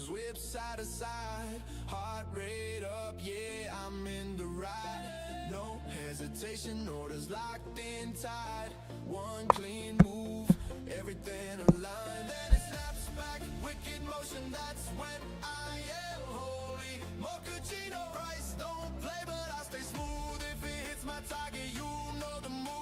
candles whip side to side, heart rate up, yeah, I'm in the ride. No hesitation, orders locked in tight. One clean move, everything aligned. Then it snaps back, wicked motion, that's when I am holy. Mochaccino price, don't play, but I stay smooth. If it hits my target, you know the move.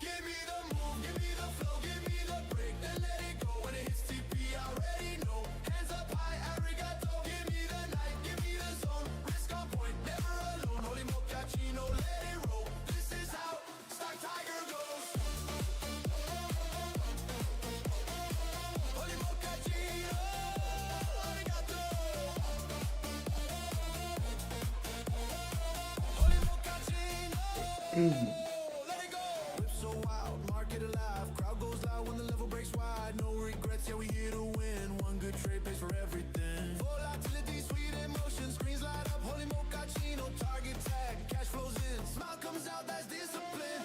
Give me the move, give me the flow, give me the break, then let it go. When it hits TP, I already know. Hands up high, arigato. Give me the night, give me the zone. Risk on point, never alone. Holy mochaccino, let it roll. This is how StockTiger goes. Holy mochaccino, arigato. Holy mochaccino, let it go. Whip so wild, market alive. Crowd goes loud when the level breaks wide. No regrets, yeah, we here to win. One good trade pays for everything. Volatility, sweet emotion, screens light up. Holy mochaccino, target tag, cash flows in. Smile comes out, that's discipline.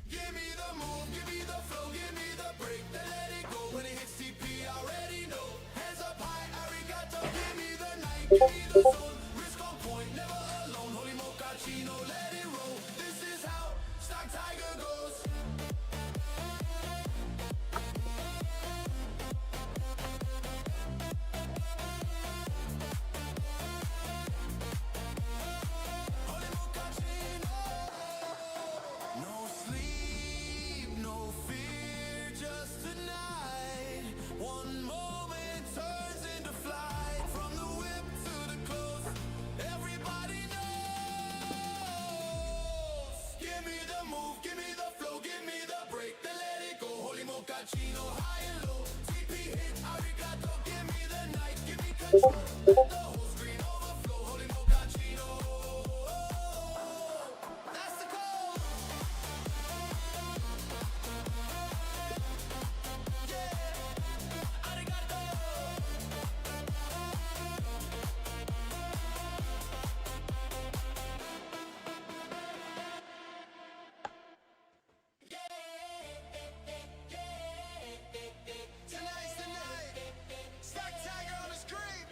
Give me the move, give me the flow, give me the break, then let it go. When it hits TP, I already know. Hands up high, arigato. Give me the night, give me the zone. Risk on point, never alone. Holy mochaccino, let it roll. This is how StockTiger goes. Holy mochaccino. No sleep, no fear, just tonight. One moment turns into flight. From the whip to the close, everybody knows. Give me the move, give me the flow, give me the break, then let it go. Holy mochaccino, high and low. TP hit, arigato. Give me the night, give me control. Let the whole screen overflow. Holy mochaccino, that's the call. Yeah, arigato. Tonight's the night. StockTiger on the screen.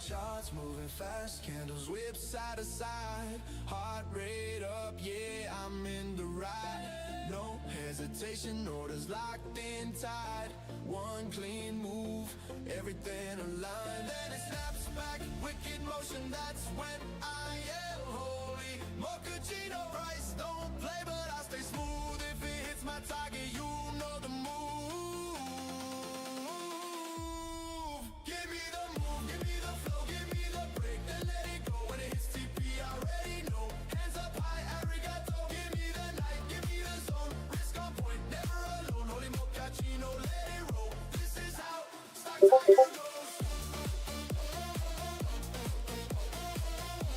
Charts moving fast, candles whip side to side, heart rate up, yeah, I'm in the ride. No hesitation, orders locked in tight. One clean move, everything aligned. Then it snaps back, wicked motion, that's when I am holy. Mochaccino price, don't play, but I stay smooth. If it hits my target, you know the move. Give me the move, give me the flow, give me the break, then let it go. When it hits TP, I already know. Hands up high, arigato. Give me the night, give me the zone. Risk on point, never alone. Holy mochaccino, let it roll. This is how StockTiger goes.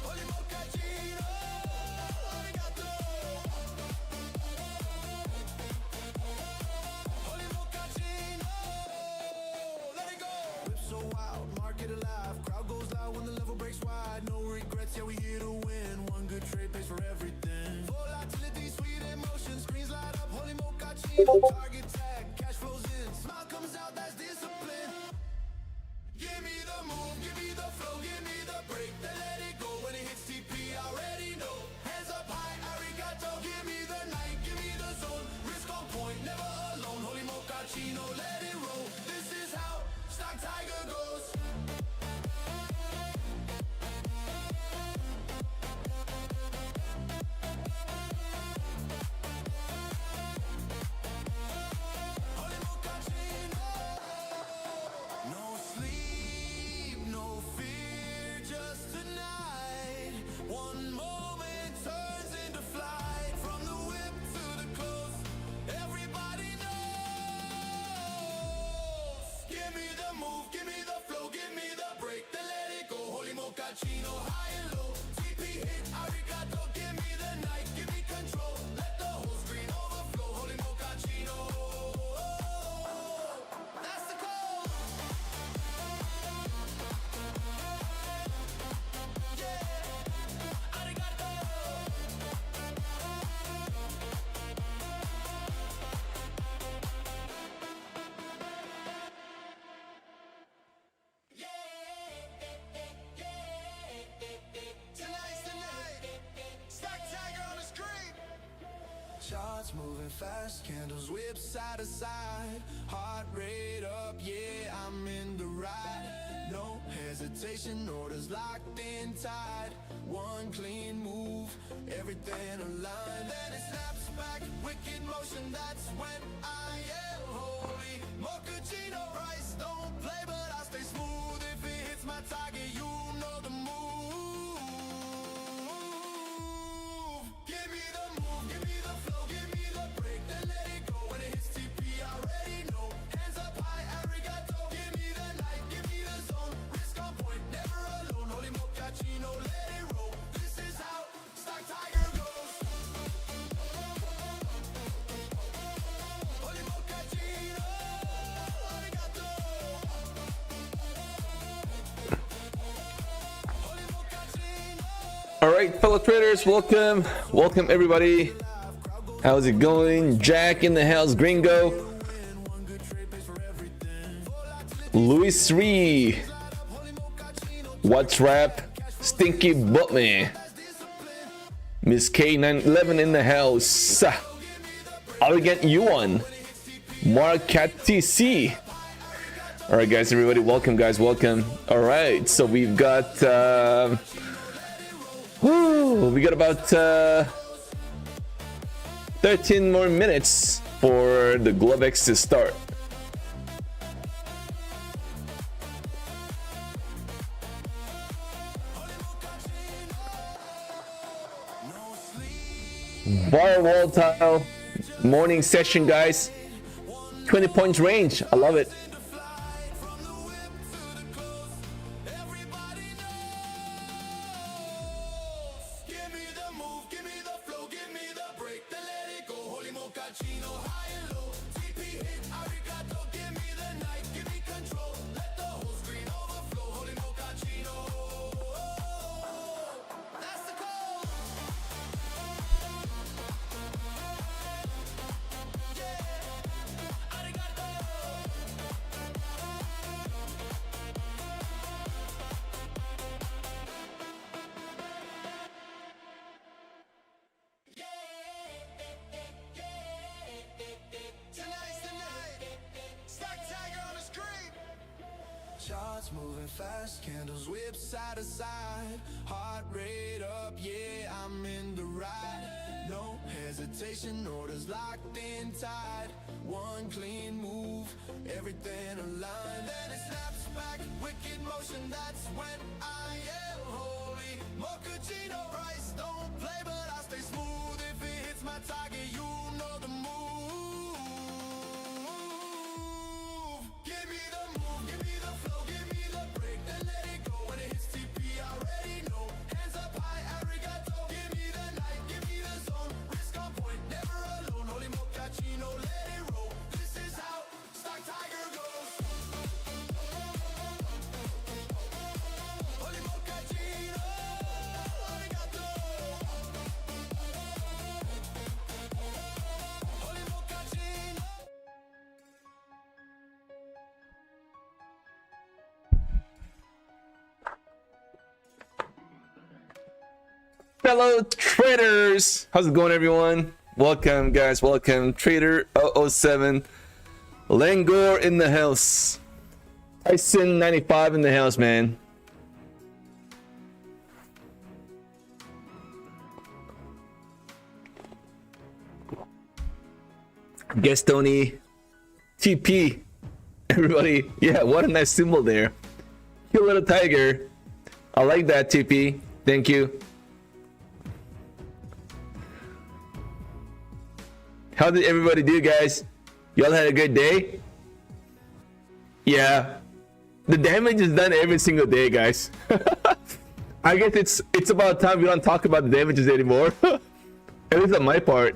Holy mochaccino, arigato. Holy mochaccino, let it go. Whip so wild, market alive. Crowd goes loud when the level breaks wide. No regrets, yeah, we here to win. One good trade pays for everything. Volatility, sweet emotion, screens light up. Holy mochaccino, target tag, cash flows in. Smile comes out, that's discipline. Give me the move, give me the flow, give me the break, then let it go. When it hits TP, I already know. Hands up high, arigato. Give me the night, give me the zone. Risk on point, never alone. Holy mochaccino, let it roll. This is how StockTiger goes. Holy mochaccino. No sleep, no fear, just tonight. One moment turns into flight. From the whip to the close, everybody knows. Give me the move, give me the flow, give me the break, then let it go. Holy mochaccino, high and low. TP hit, arigato. Give me the night, give me control. Let the whole screen overflow. Holy mochaccino, that's the call. Yeah, arigato. Charts moving fast, candles whip side to side, heart rate up, yeah, I'm in the ride. No hesitation, orders locked in tight. One clean move, everything aligned. Then it snaps back, wicked motion, that's when I am holy. Mochaccino price, don't play, but I stay smooth. If it hits my target, you know the move. Give me the move, give me the flow, give me the break, then let it go. When it hits TP, I already know. Hands up high, arigato. Give me the night, give me the zone. Risk on point, never alone. Holy mochaccino, let it roll. This is how StockTiger goes. Holy mochaccino, arigato. Holy mochaccino. All right, fellow traders, welcome everybody. How's it going? Jack in the house, Gringo, Louis Ree, What's Rap, Stinky Buttman, Miss K911 in the house, Elegant Yuan, Mark Cat TC. All right, guys, everybody, welcome, guys, welcome. All right, so we've got we got about 13 more minutes for the Globex to start. Bar volatile morning session, guys. 20 points range. I love it. Give me the move, give me the flow, give me the break, then let it go. Holy mochaccino, high and low. TP hit, arigato. Give me the night, give me control. Let the whole screen overflow. Holy mochaccino, that's the call. Yeah, arigato. Tonight's the night. StockTiger on the screen. Charts moving fast, candles whip side to side, heart rate up, yeah, I'm in the ride. No hesitation, orders locked in tight. One clean move, everything aligned. Then it snaps back, wicked motion, that's when I am holy. Mochaccino price, don't play, but I stay smooth. If it hits my target, you know the move. Give me the move, give me the flow, give me the break, then let it go. When it hits TP, I already know. Hands up high, arigato. Give me the night, give me the zone. Risk on point, never alone. Holy mochaccino, let it roll. This is how StockTiger goes. Holy mochaccino, arigato. Holy mochaccino. Fellow traders, how's it going, everyone? Welcome, guys, welcome. Trader 007, Langor in the house, Tyson 95 in the house, man. Guess Tony, TP, everybody. Yeah, what a nice symbol there. Cute little tiger. I like that, TP. Thank you. How did everybody do, guys? Y'all had a good day? Yeah. The damage is done every single day, guys. I guess it's about time we don't talk about the damages anymore. At least on my part.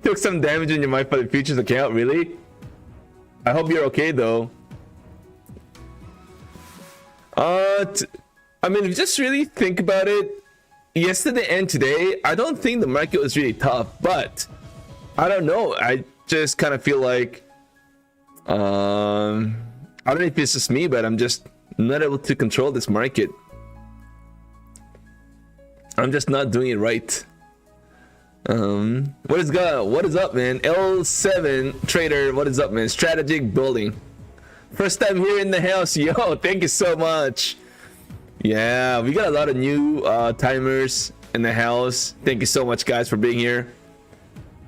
Took some damage in your My Fund Futures account, really? I hope you're okay, though. I mean, if you just really think about it, yesterday and today, I don't think the market was really tough, but I don't know. I just kind of feel like, I don't know if it's just me, but I'm just not able to control this market. I'm just not doing it right. What is up, man? L7 trader, what is up, man? Strategic building. First time here in the house, yo. Thank you so much. Yeah, we got a lot of new timers in the house. Thank you so much, guys, for being here.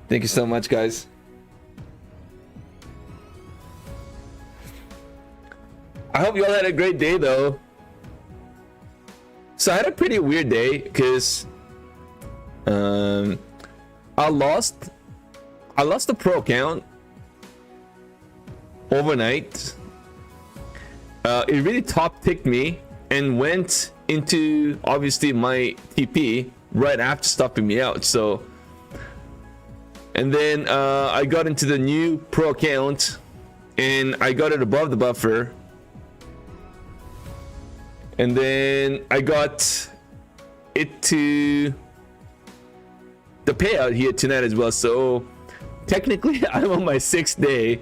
Thank you so much, guys. I hope you all had a great day, though. So I had a pretty weird day because I lost the pro account overnight. It really top ticked me and went into obviously my TP right after stopping me out. So, and then I got into the new pro account and I got it above the buffer. And then I got it to the payout here tonight as well. So technically I'm on my 6th day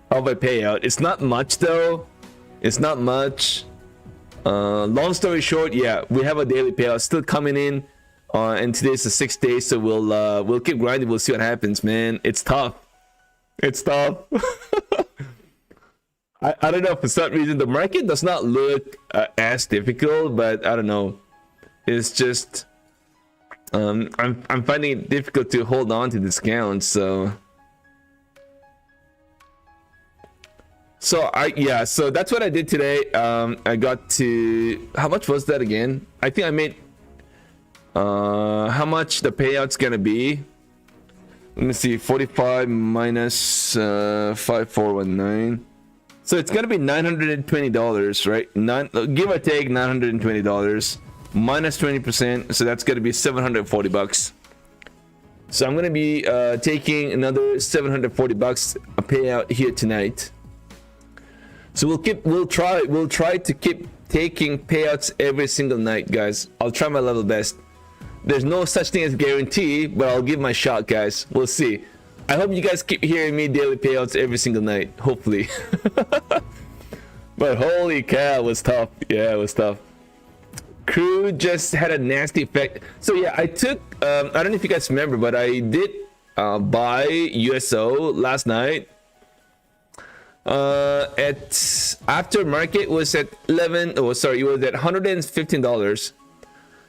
of my payout. It's not much though. It's not much. Long story short, yeah, we have a daily payout still coming in, and today's the 6th day, so we'll keep grinding. We'll see what happens, man. It's tough. It's tough. I don't know, for some reason the market does not look as difficult, but I don't know. It's just I'm finding it difficult to hold on to discounts. So so that's what I did today. I got to, how much was that again? I think I made how much the payout's gonna be. Let me see, 45 minus 5419. So it's gonna be $920, right? Give or take $920 minus 20%. So that's gonna be $740. So I'm gonna be taking another $740 a payout here tonight. So we'll try to keep taking payouts every single night, guys. I'll try my level best. There's no such thing as guarantee, but I'll give my shot, guys. We'll see. I hope you guys keep hearing me daily payouts every single night, hopefully. But holy cow, it was tough. Yeah, it was tough. Crew just had a nasty effect. So yeah, I took I don't know if you guys remember, but I did buy USO last night. At after market was at it was at $115.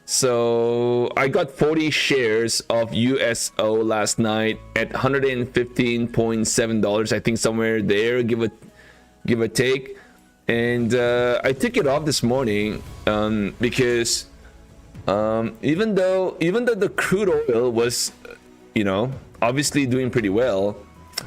So I got 40 shares of USO last night at $115.7, I think, somewhere there, give or take. And I took it off this morning because even though the crude oil was, you know, obviously doing pretty well,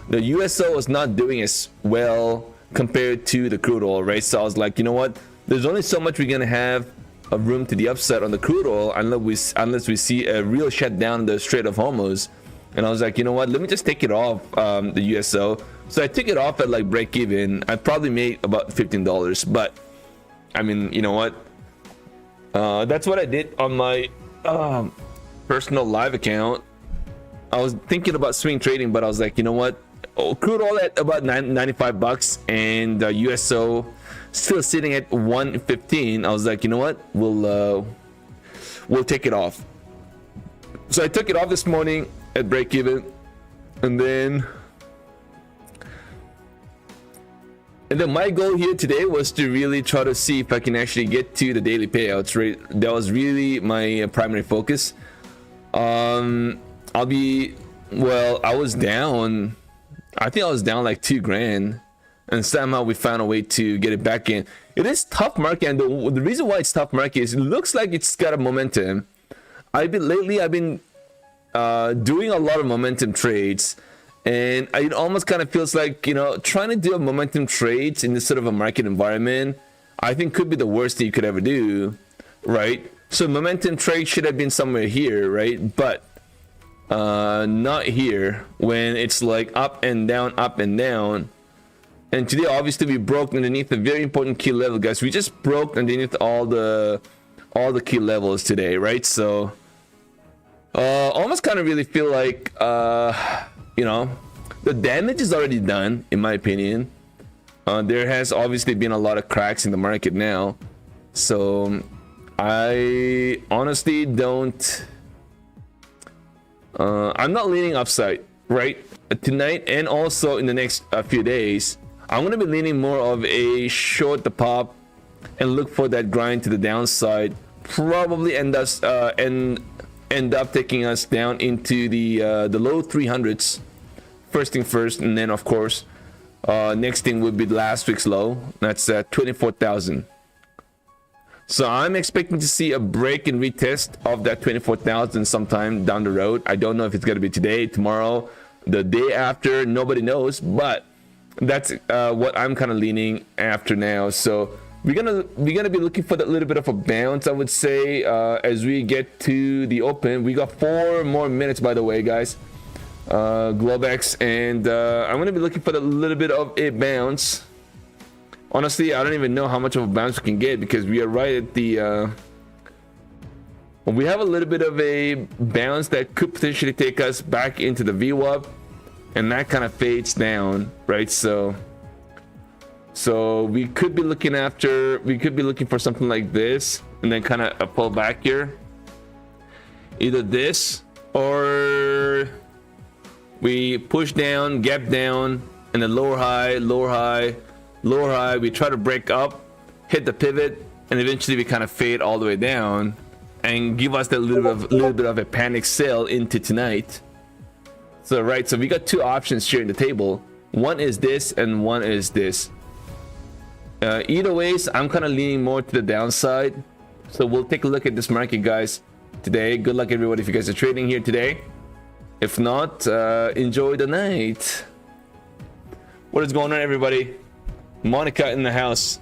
the USO was not doing as well compared to the crude oil, right? So I was like, you know what, there's only so much we're gonna have of room to the upside on the crude oil unless we see a real shutdown in the Strait of Hormuz. And I was like, you know what, let me just take it off the USO. So I took it off at like break even. I probably made about $15, but I mean, you know what, that's what I did on my personal live account. I was thinking about swing trading, but I was like, you know what, crude oil at about $95 and USO still sitting at 115. I was like, you know what, we'll take it off. So I took it off this morning at break even, and then my goal here today was to really try to see if I can actually get to the daily payouts, right? That was really my primary focus. I was down, I think I was down like $2,000, and somehow we found a way to get it back in. It is tough market, and the reason why it's tough market is it looks like it's got a momentum. I've been doing a lot of momentum trades, and it almost kind of feels like, you know, trying to do a momentum trades in this sort of a market environment, I think could be the worst thing you could ever do, right? So momentum trade should have been somewhere here, right? But not here, when it's like up and down, up and down. And today obviously we broke underneath a very important key level, guys. We just broke underneath all the key levels today, right? So almost kind of really feel like you know, the damage is already done, in my opinion. There has obviously been a lot of cracks in the market now, so I honestly don't I'm not leaning upside right tonight, and also in the next few days. I'm gonna be leaning more of a short the pop and look for that grind to the downside. Probably end up taking us down into the low 300s. First thing first, and then of course, next thing would be last week's low. That's 24,000. So I'm expecting to see a break and retest of that 24,000 sometime down the road. I don't know if it's gonna be today, tomorrow, the day after. Nobody knows, but that's what I'm kind of leaning after now. So we're gonna be looking for that little bit of a bounce, I would say, as we get to the open. We got 4 more minutes, by the way, guys. Globex, and I'm gonna be looking for a little bit of a bounce. Honestly, I don't even know how much of a bounce we can get, because we are right at the we have a little bit of a bounce that could potentially take us back into the VWAP, and that kind of fades down, right? So we could be looking for something like this, and then kind of a pull back here, either this, or we push down, gap down, and then lower high, lower high, lower high. We try to break up, hit the pivot, and eventually we kind of fade all the way down and give us that little bit of a panic sell into tonight. So right, so we got 2 options here in the table. One is this, and one is this. Either ways, I'm kind of leaning more to the downside. So we'll take a look at this market, guys, today. Good luck, everybody, if you guys are trading here today. If not, enjoy the night. What is going on, everybody? Monica in the house.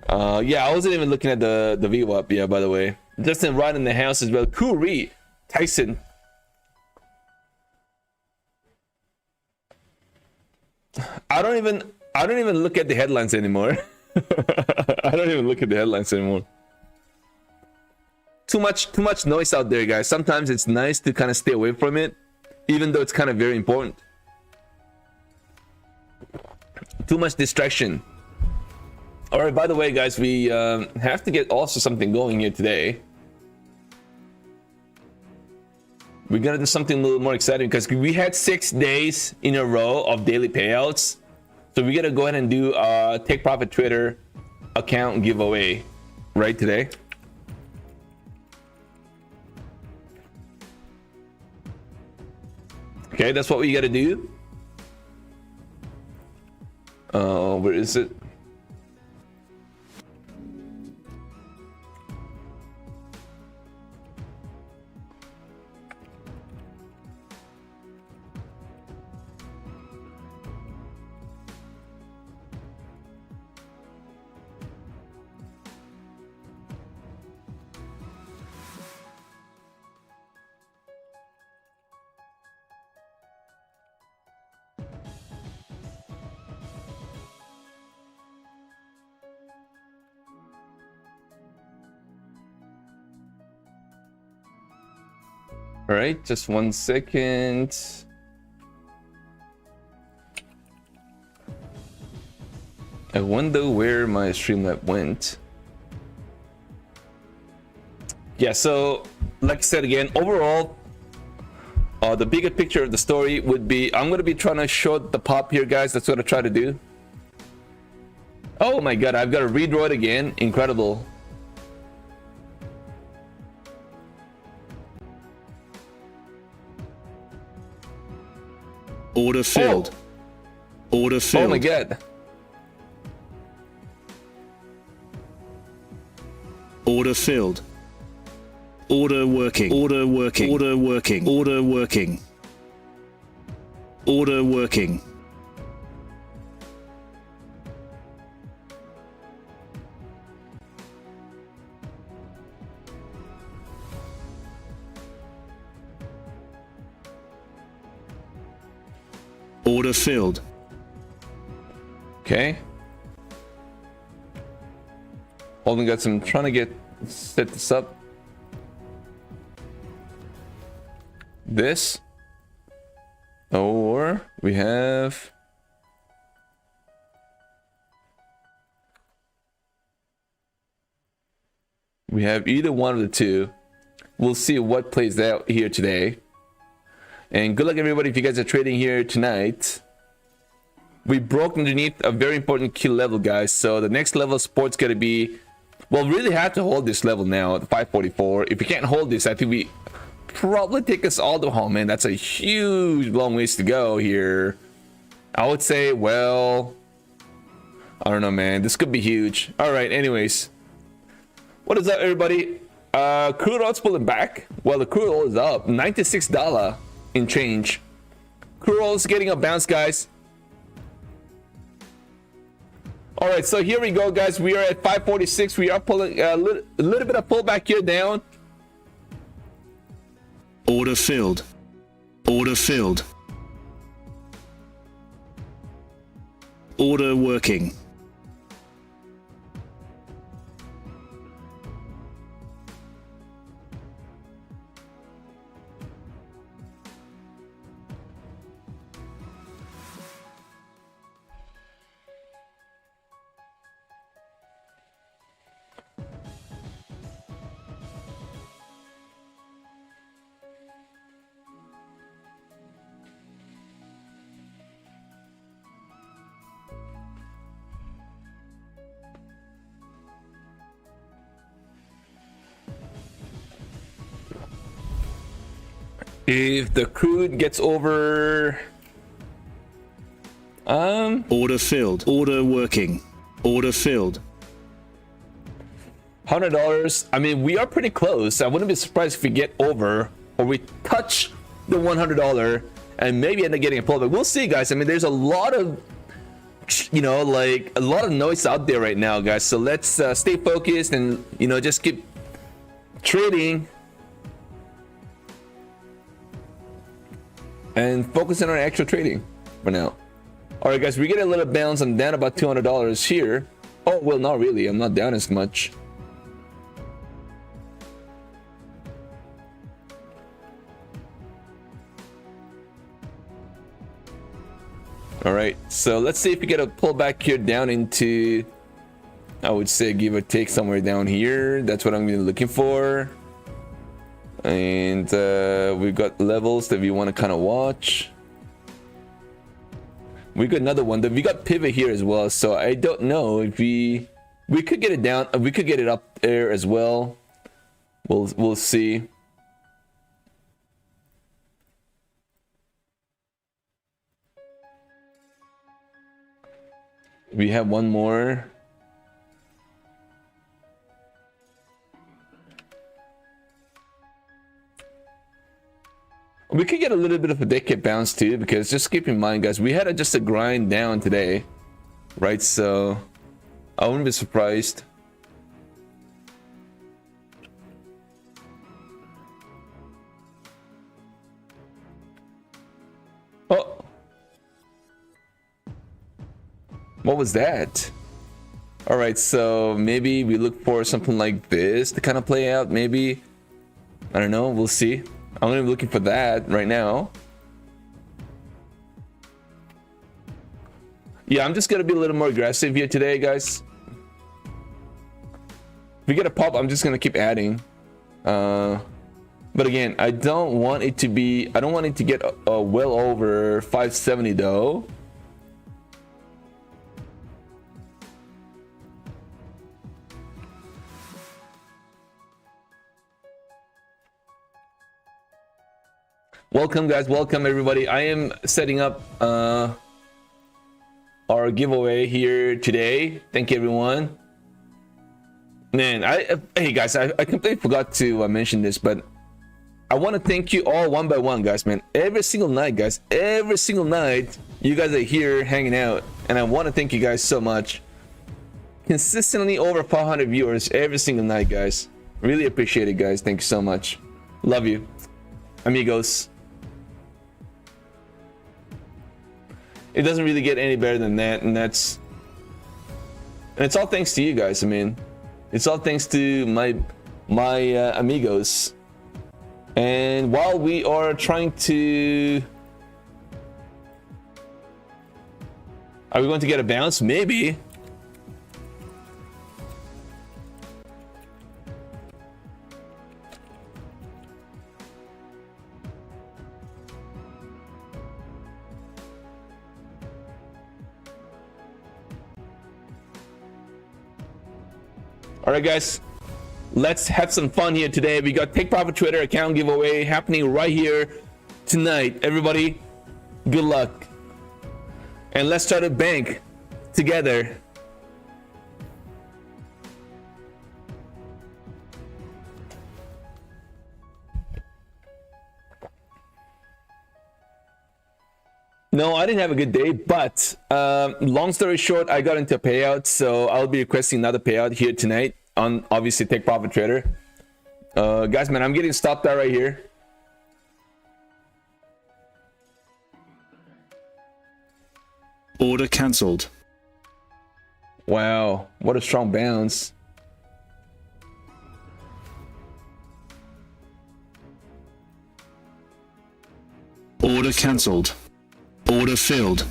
Yeah, I wasn't even looking at the VWAP. Yeah, by the way, Justin right in the house as well. Kuri, Tyson. I don't even look at the headlines anymore. I don't even look at the headlines anymore. Too much noise out there, guys. Sometimes it's nice to kind of stay away from it, even though it's kind of very important. Too much distraction. All right, by the way, guys, we have to get also something going here today. We're gonna do something a little more exciting, because we had 6 days in a row of daily payouts. So we're gonna go ahead and do a Take Profit Twitter account giveaway right today. Okay, that's what we gotta do. Where is it? All right, just 1 second. I wonder where my Streamlab went. Yeah, so like I said again, overall, the bigger picture of the story would be, I'm gonna be trying to short the pop here, guys. That's what I try to do. Oh my god, I've got to redraw it again. Incredible. Order filled. Oh. Order filled. Oh my god. Order filled. Order working. Order working. Order working. Order working. Order working. Order filled. Okay. Hold on, guys. I'm trying to set this up. This. Or we have. We have either one of the two. We'll see what plays out here today. And good luck everybody if you guys are trading here tonight. We broke underneath a very important key level, guys. So the next level of support's gonna be, well, really have to hold this level now at 544. If we can't hold this, I think we probably take us all the home, man. That's a huge long ways to go here. I would say, well, I don't know, man. This could be huge. All right, anyways, what is up, everybody? Crude oil's pulling back. Well, the crude oil is up $96 in change. Crude oil is getting a bounce, guys. All right, so here we go, guys. We are at 546. We are pulling a little bit of pullback here down. Order filled. Order filled. Order working. If the crude gets over Order filled. Order working. Order filled. $100, I mean, we are pretty close. I wouldn't be surprised if we get over or we touch the $100 and maybe end up getting a pullback. We'll see, guys. I mean, there's a lot of, you know, like a lot of noise out there right now, guys. So let's stay focused and, you know, just keep trading and focusing on actual trading for now. All right, guys, we get a little bounce. I'm down about $200 here. Oh, well, not really. I'm not down as much. All right, so let's see if we get a pullback here down into, I would say, give or take somewhere down here. That's what I'm really looking for. And we've got levels that we want to kind of watch. We got another one that we got pivot here as well. So I don't know if we could get it down. We could get it up there as well. We'll see. We have one more. We could get a little bit of a decade bounce too, because just keep in mind, guys, we had just a grind down today, right? So I wouldn't be surprised. Oh, what was that? All right, so maybe we look for something like this to kind of play out. Maybe, I don't know, we'll see. I'm gonna be looking for that right now. Yeah, I'm just gonna be a little more aggressive here today, guys. If we get a pop, I'm just gonna keep adding. But again, I don't want it to be, I don't want it to get well over 570 though. Welcome, guys. Welcome, everybody. I am setting up our giveaway here today. Thank you, everyone. Man, hey guys, I completely forgot to mention this, but I want to thank you all one by one, guys. Man, every single night, guys, every single night, you guys are here hanging out, and I want to thank you guys so much. Consistently over 400 viewers every single night, guys. Really appreciate it, guys. Thank you so much. Love you, amigos. It doesn't really get any better than that, and it's all thanks to you guys. I mean, it's all thanks to my amigos. And while we are trying to, are we going to get a bounce? Maybe. All right, guys, let's have some fun here today. We got Take Profit Trader account giveaway happening right here tonight. Everybody, good luck. And let's start a bank together. No, I didn't have a good day, but long story short, I got into a payout, so I'll be requesting another payout here tonight on obviously Take Profit Trader. Guys, man, I'm getting stopped out right here. Order cancelled. Wow, what a strong bounce. Order cancelled. Order filled.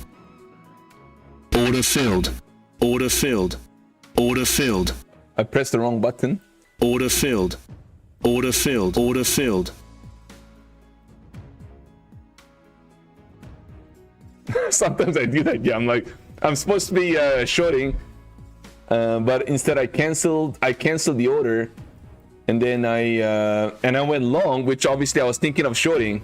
Order filled. Order filled. Order filled. I pressed the wrong button. Order filled. Order filled. Order filled. Sometimes I do that. Yeah, I'm like, I'm supposed to be shorting, but instead I canceled the order, and then I went long, which obviously I was thinking of shorting.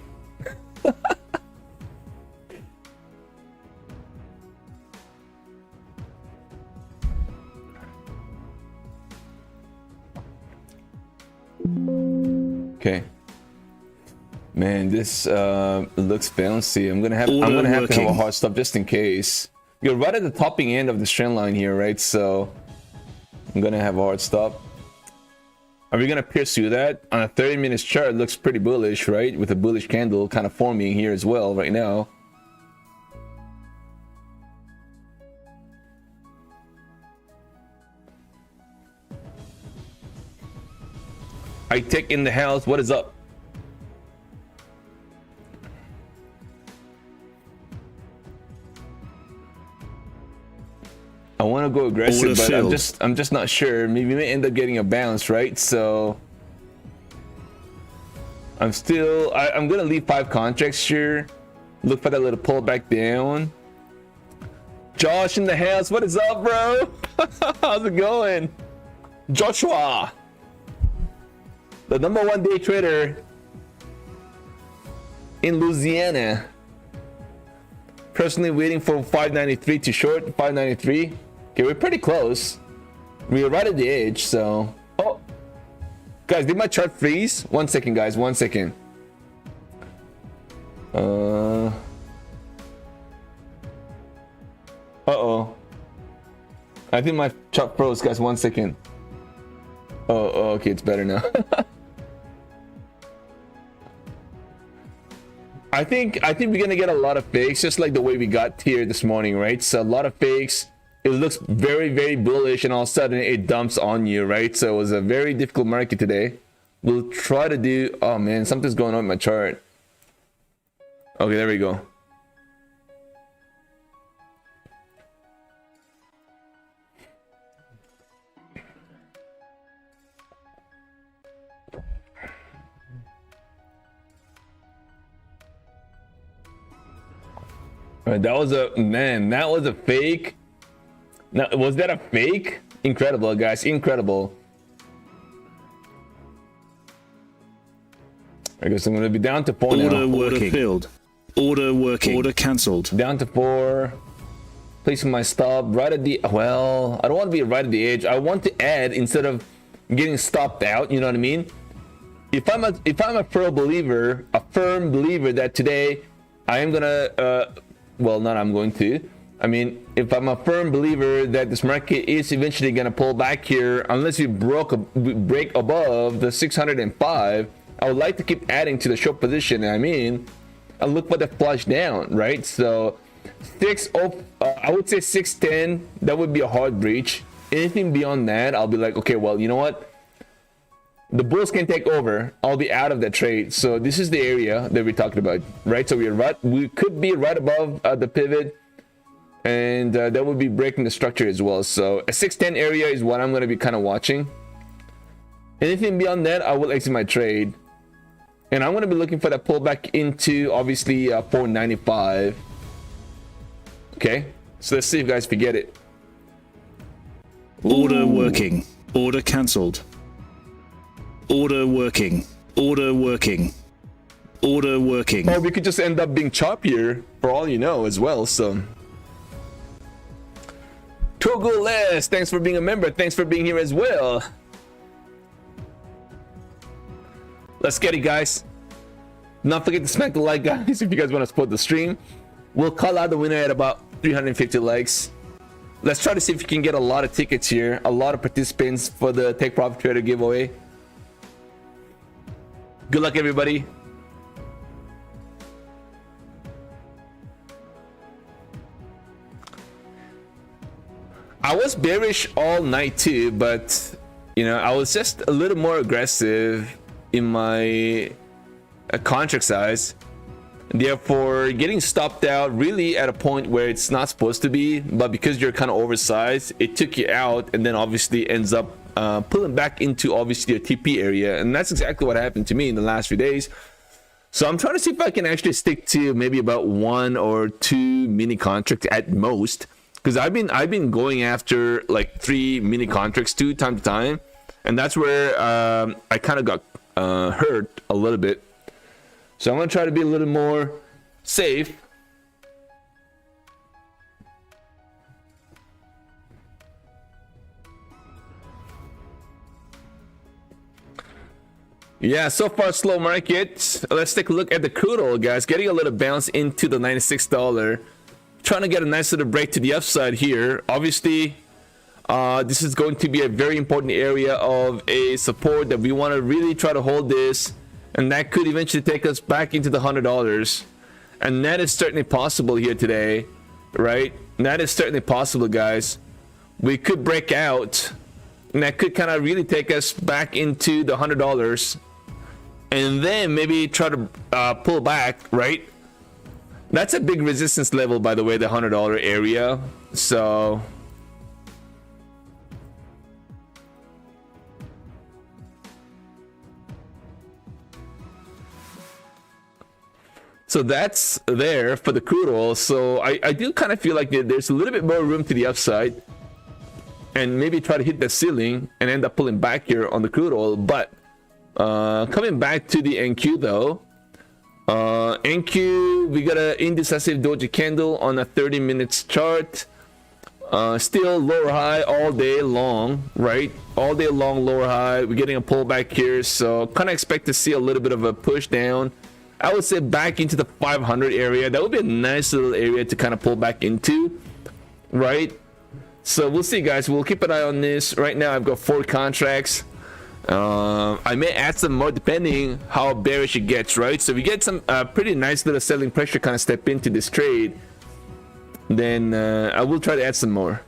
Okay, man, this looks bouncy. I'm gonna have to have a hard stop just in case. You're right at the topping end of the trend line here, right? So I'm gonna have a hard stop. Are we gonna pierce through that? On a 30-minute chart, it looks pretty bullish, right? With a bullish candle kind of forming here as well right now. I take in the house. What is up? I want to go aggressive, but I'm just not sure. Maybe we may end up getting a bounce, right? So I'm gonna leave 5 contracts here. Look for that little pullback down. Josh in the house. What is up, bro? How's it going? Joshua, the #1 day trader in Louisiana. Personally waiting for 593 to short. 593. Okay, we're pretty close. We're right at the edge, so. Oh, guys, did my chart freeze? 1 second, guys. 1 second. Uh-oh. I think my chart froze, guys. 1 second. Oh, okay, it's better now. I think we're gonna get a lot of fakes, just like the way we got here this morning, right? So a lot of fakes. It looks very, very bullish, and all of a sudden it dumps on you, right? So it was a very difficult market today. We'll try to do. Oh man, something's going on with my chart. Okay, there we go. That was a fake. Now, was that a fake? Incredible, guys, incredible. I guess I'm gonna be down to 4 now. Order filled. Order working. Order cancelled. Down to 4. Placing my stop right at the. Well, I don't want to be right at the edge. I want to add instead of getting stopped out. You know what I mean? If I'm a firm believer that today I am gonna. Well, not I'm going to. I mean, if I'm a firm believer that this market is eventually going to pull back here, unless we break above the 605, I would like to keep adding to the short position. I mean, I look for the flush down, right? So, I would say 610. That would be a hard breach. Anything beyond that, I'll be like, okay, well, you know what? The bulls can take over. I'll be out of that trade. So this is the area that we're talking about, right? So we could be right above the pivot, and that would be breaking the structure as well. So a 610 area is what I'm going to be kind of watching. Anything beyond that, I will exit my trade, and I'm going to be looking for that pullback into obviously 495. Okay, so let's see if you guys forget it. Order working. Order cancelled. Order working. Order working. Order working. Or we could just end up being choppier for all you know as well. So Togoles, thanks for being a member. Thanks for being here as well. Let's get it, guys. Not forget to smack the like, guys, if you guys want to support the stream. We'll call out the winner at about 350 likes. Let's try to see if we can get a lot of tickets here, a lot of participants for the Take Profit Trader giveaway. Good luck, everybody. I was bearish all night too, but you know, I was just a little more aggressive in my contract size, therefore getting stopped out really at a point where it's not supposed to be, but because you're kind of oversized, it took you out and then obviously ends up pulling back into obviously a TP area, and that's exactly what happened to me in the last few days. So I'm trying to see if I can actually stick to maybe about 1 or 2 mini contracts at most, because I've been going after like 3 mini contracts time to time, and that's where I kind of got hurt a little bit. So I'm gonna try to be a little more safe. Yeah, so far slow market. Let's take a look at the crude oil, guys. Getting a little bounce into the $96. Trying to get a nice little break to the upside here. Obviously, this is going to be a very important area of a support that we want to really try to hold this, and that could eventually take us back into the $100. And that is certainly possible here today, right? That is certainly possible, guys. We could break out, and that could kind of really take us back into the $100, and then maybe try to pull back, right? That's a big resistance level, by the way, the $100 area. So that's there for the crude oil. So I do kind of feel like there's a little bit more room to the upside, and maybe try to hit the ceiling and end up pulling back here on the crude oil. But coming back to the NQ though, NQ, we got an indecisive doji candle on a 30 minutes chart. Still lower high all day long, right? All day long lower high. We're getting a pullback here, so kind of expect to see a little bit of a push down. I would say back into the 500 area. That would be a nice little area to kind of pull back into, right? So we'll see, guys. We'll keep an eye on this. Right now I've got 4 contracts. I may add some more depending how bearish it gets, right? So if we get some pretty nice little selling pressure kind of step into this trade, then I will try to add some more.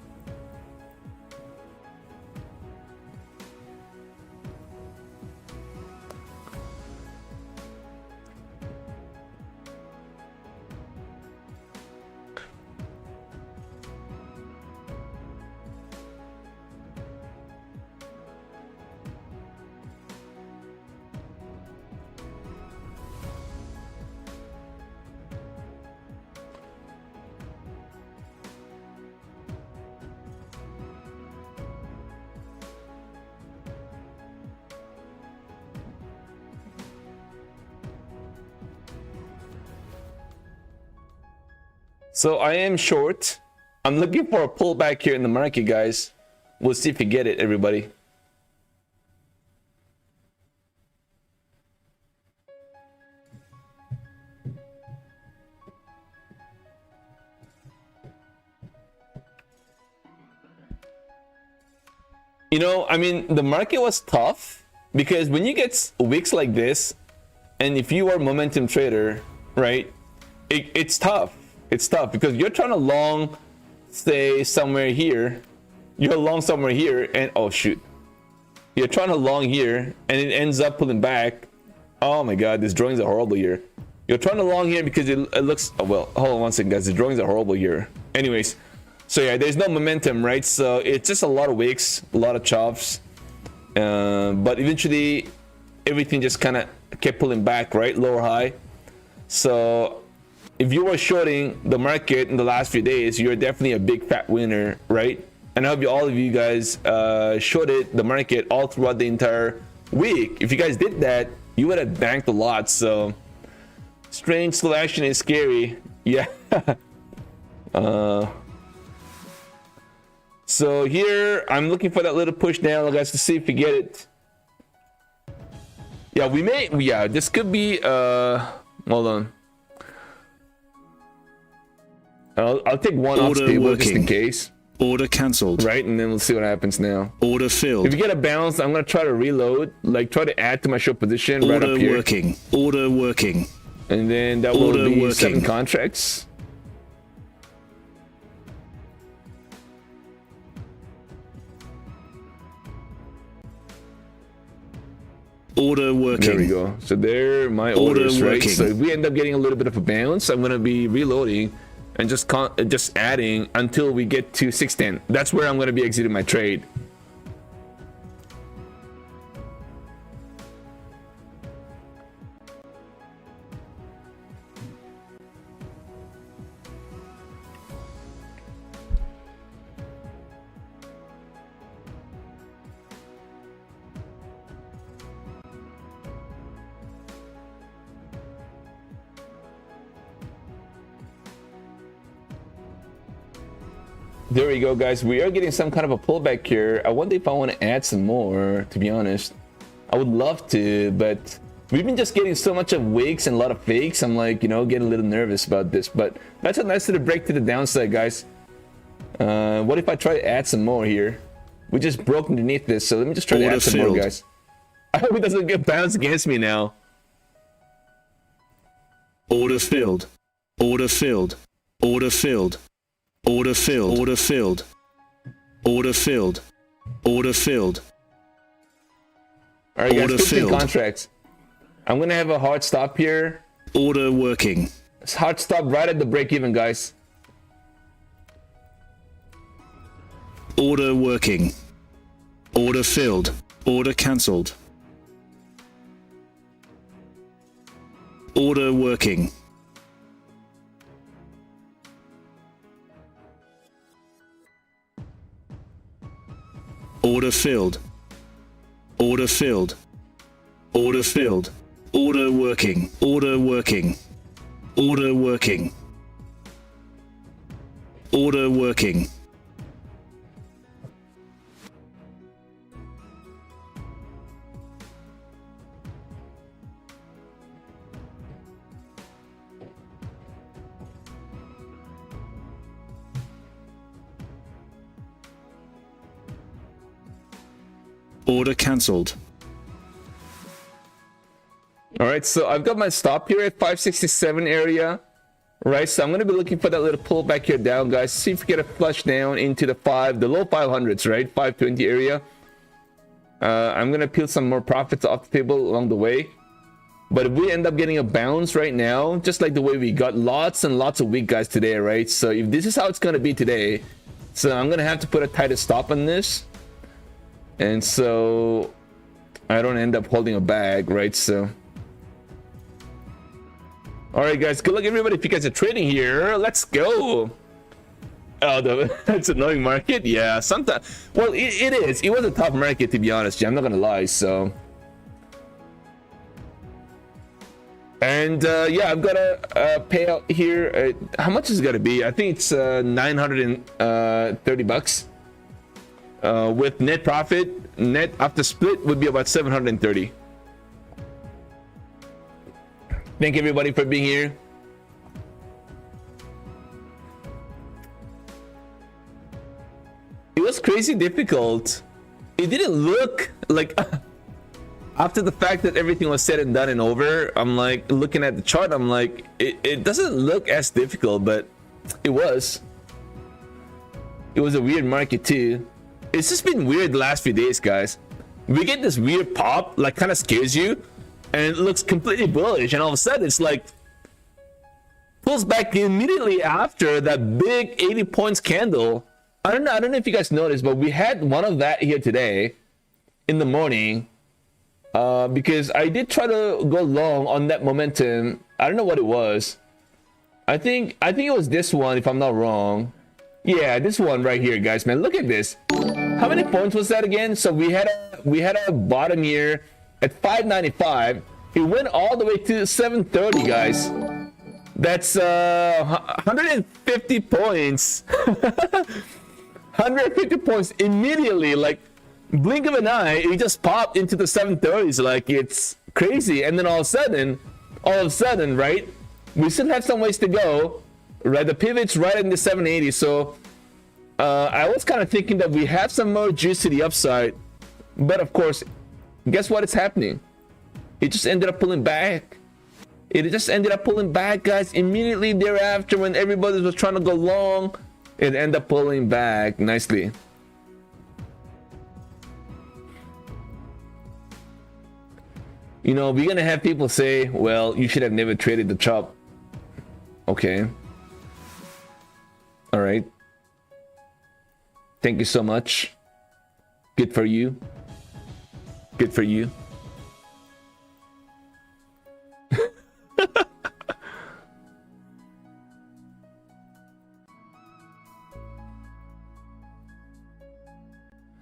So I am short. I'm looking for a pullback here in the market, guys. We'll see if we get it, everybody. You know, I mean, the market was tough because when you get wicks like this, and if you are a momentum trader, right, it's tough. It's tough because you're trying to long, say, somewhere here. You're long somewhere here, and oh shoot, you're trying to long here, and it ends up pulling back. Oh my god, these drawings are horrible here. You're trying to long here because it looks, oh, well, hold on one second, guys. The drawings are horrible here. Anyways, so yeah, there's no momentum, right? So it's just a lot of wicks, a lot of chops, but eventually everything just kind of kept pulling back, right? Lower high. So if you were shorting the market in the last few days, you're definitely a big fat winner, right? and I hope all of you guys shorted the market all throughout the entire week. If you guys did that, you would have banked a lot. So strange slow action is scary. Yeah. So here I'm looking for that little push down, guys, to see if we get it. Yeah, we may. Yeah, this could be hold on. I'll take one off table just in case. Order cancelled. Right, and then we'll see what happens now. Order filled. If you get a bounce, I'm gonna try to reload, like try to add to my short position right up here. Order working. Order working. And then that will be 7 contracts. Order working. There we go. So there, my orders, right? So if we end up getting a little bit of a bounce, I'm gonna be reloading and just adding until we get to 610. That's where I'm gonna be exiting my trade. There we go, guys. We are getting some kind of a pullback here. I wonder if I want to add some more, to be honest. I would love to, but we've been just getting so much of wicks and a lot of fakes. I'm like, you know, getting a little nervous about this, but that's a nice little break to the downside, guys. What if I try to add some more here? We just broke underneath this, so let me just try to add some more, guys. I hope it doesn't get bounced against me now. Order filled. Order filled. Order filled. Order filled. Order filled. Order filled. Order filled. All right, guys, 15 contracts. I'm gonna have a hard stop here. Order working. It's hard stop right at the break even, guys. Order working. Order filled. Order cancelled. Order working. Order filled. Order filled. Order filled. Order working. Order working. Order working. Order working. Order cancelled. All right, so I've got my stop here at 567 area, right? So I'm going to be looking for that little pullback here down, guys. See if we get a flush down into the low 500s, right? 520 area. I'm going to peel some more profits off the table along the way. But if we end up getting a bounce right now, just like the way we got lots and lots of weak guys today, right? So if this is how it's going to be today, so I'm going to have to put a tighter stop on this. And so I don't end up holding a bag, right? So all right, guys, good luck everybody. If you guys are trading here, let's go. Oh, that's annoying market. Yeah, sometimes. Well, it is. It was a tough market, to be honest. I'm not gonna lie. So and yeah, I've got a payout here. How much is it gonna be? I think it's 930 bucks. With net profit, net after split would be about 730. Thank everybody for being here. It was crazy difficult. It didn't look like after the fact that everything was said and done and over, I'm like looking at the chart, I'm like, it doesn't look as difficult, but it was. It was a weird market too. It's just been weird the last few days, guys. We get this weird pop, like kind of scares you, and it looks completely bullish, and all of a sudden it's like pulls back immediately after that big 80 points candle. I don't know if you guys noticed, but we had one of that here today in the morning, because I did try to go long on that momentum. I don't know what it was. I think it was this one, if I'm not wrong. Yeah, this one right here, guys, man. Look at this. How many points was that again? So we had a bottom here at 595. It went all the way to 730, guys. That's 150 points. 150 points immediately, like blink of an eye, it just popped into the 730s. Like, it's crazy. And then all of a sudden, right? We still have some ways to go. Right, the pivot's right in the 780. So I was kind of thinking that we have some more juice to the upside, but of course, guess what is happening? It just ended up pulling back. It just ended up pulling back, guys. Immediately thereafter, when everybody was trying to go long, it ended up pulling back nicely. You know, we're gonna have people say, well, you should have never traded the chop. Okay. All right. Thank you so much. Good for you. Good for you.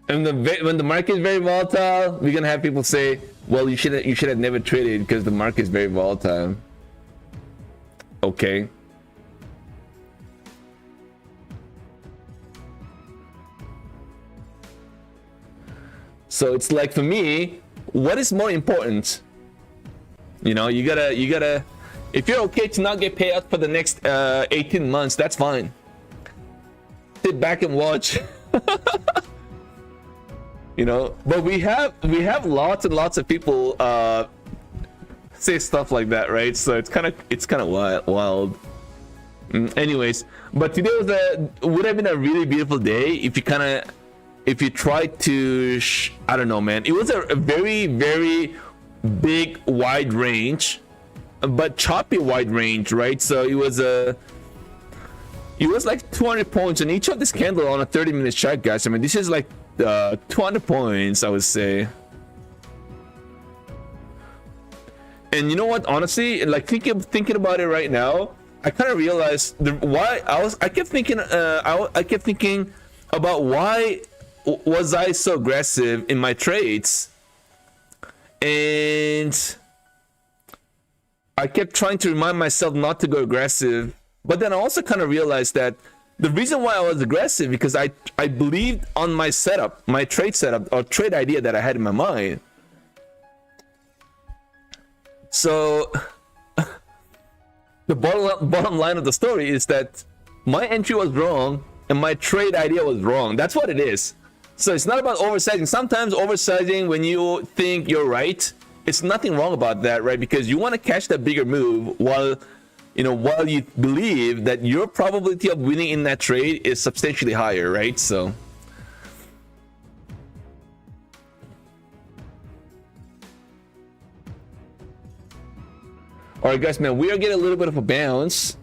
And when the market is very volatile, we're gonna have people say, well, you should have never traded because the market is very volatile. Okay. So it's like, for me, what is more important? You know, you gotta, if you're okay to not get paid out for the next 18 months, that's fine. Sit back and watch. You know, but we have lots and lots of people say stuff like that, right? So it's kind of wild. Anyways, but today would have been a really beautiful day if you tried to I don't know, man. It was a very, very big wide range, but choppy wide range, right? So it was like 200 points on each of this candle on a 30-minute chart, guys. I mean, this is like 200 points, I would say. And you know what, honestly, like thinking about it right now, I kind of realized I kept thinking about why was I so aggressive in my trades, and I kept trying to remind myself not to go aggressive. But then I also kind of realized that the reason why I was aggressive because I believed on my setup, my trade setup or trade idea that I had in my mind. So the bottom line of the story is that my entry was wrong and my trade idea was wrong. That's what it is. So it's not about oversizing. Sometimes oversizing when you think you're right, it's nothing wrong about that, right? Because you want to catch that bigger move while you believe that your probability of winning in that trade is substantially higher, right? So all right, guys, man, we are getting a little bit of a bounce.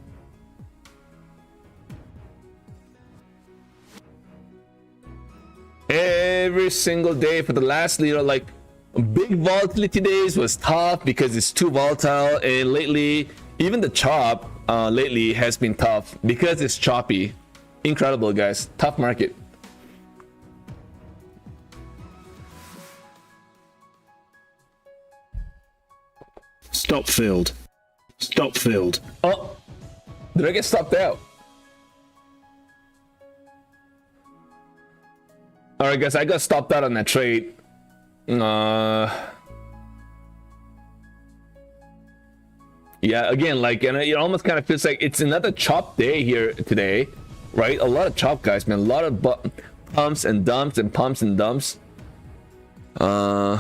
Every single day for the last, like big volatility days was tough because it's too volatile, and lately even the chop lately has been tough because it's choppy. Incredible, guys. Tough market. Stop filled. Stop filled. Oh, did I get stopped out? All right, guys, I got stopped out on that trade. Yeah, again, like, and it almost kind of feels like it's another chop day here today, right? A lot of chop, guys, man. A lot of pumps and dumps and pumps and dumps. I'm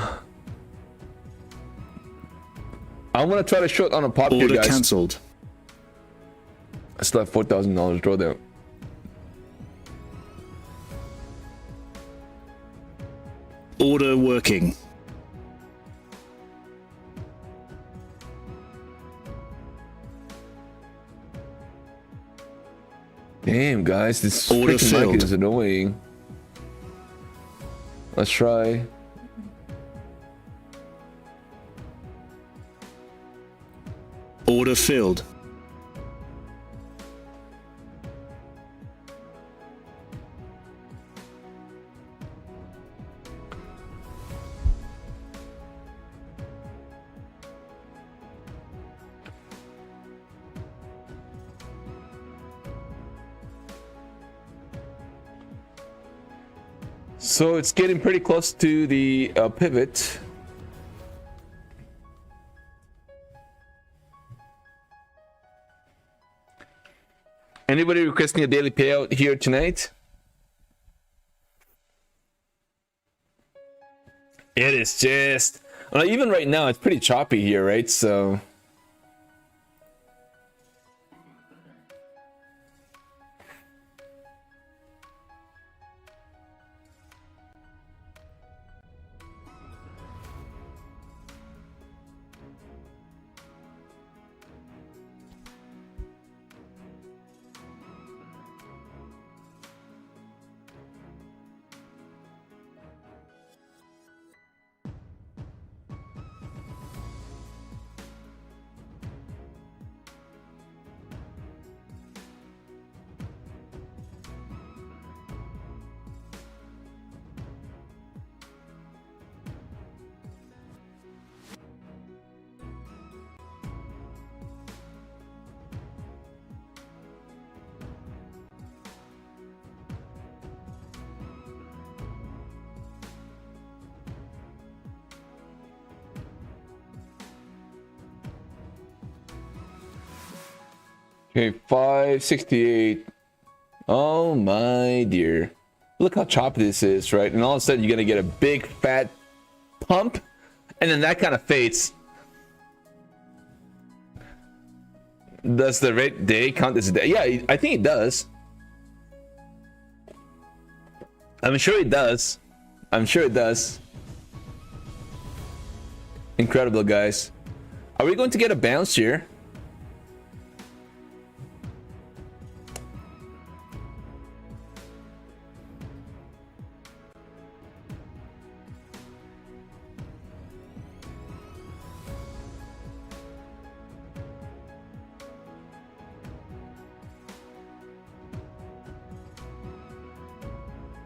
gonna try to short on a pop here, guys. Order cancelled. I still have $4,000 drawdown. Order working. Damn, guys, this Order freaking filled. market is annoying. Let's try. Order filled. So it's getting pretty close to the pivot. Anybody requesting a daily payout here tonight? It is just, well, even right now, it's pretty choppy here, right? So okay, 568. Oh my dear. Look how choppy this is, right? And all of a sudden you're gonna get a big fat pump, and then that kind of fades. Does the red day count as a day? Yeah, I think it does. I'm sure it does. I'm sure it does. Incredible, guys. Are we going to get a bounce here?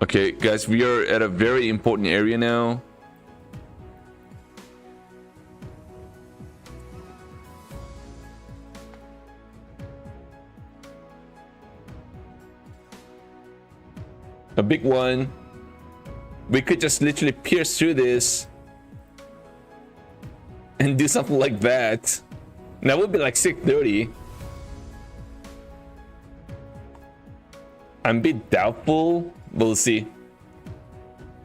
Okay, guys, we are at a very important area now. A big one. We could just literally pierce through this and do something like that. And that would be like 630. I'm a bit doubtful. We'll see.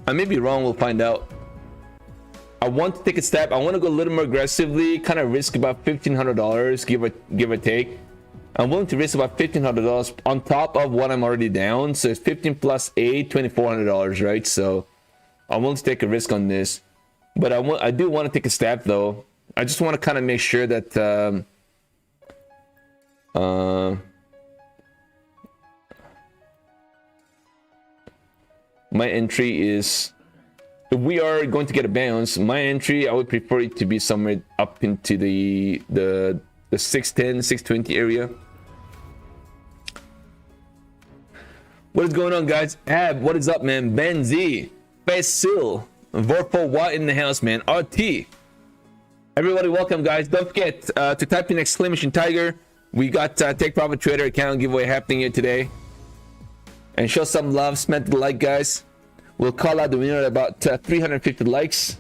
I may be wrong. We'll find out. I want to take a step. I want to go a little more aggressively. Kind of risk about $1,500, give or take. I'm willing to risk about $1,500 on top of what I'm already down. So it's 15 plus 8, $2,400, right? So I'm willing to take a risk on this. But I do want to take a step though. I just want to kind of make sure that my entry is, if we are going to get a bounce, my entry, I would prefer it to be somewhere up into the 610, 620 area. What is going on, guys? Ab, what is up, man? Ben Z, Basil, Vorfo Watt in the house, man. RT. Everybody, welcome, guys. Don't forget to type in exclamation Tiger. We got Take Profit Trader account giveaway happening here today. And show some love, smash the like, guys. We'll call out the winner at about 350 likes.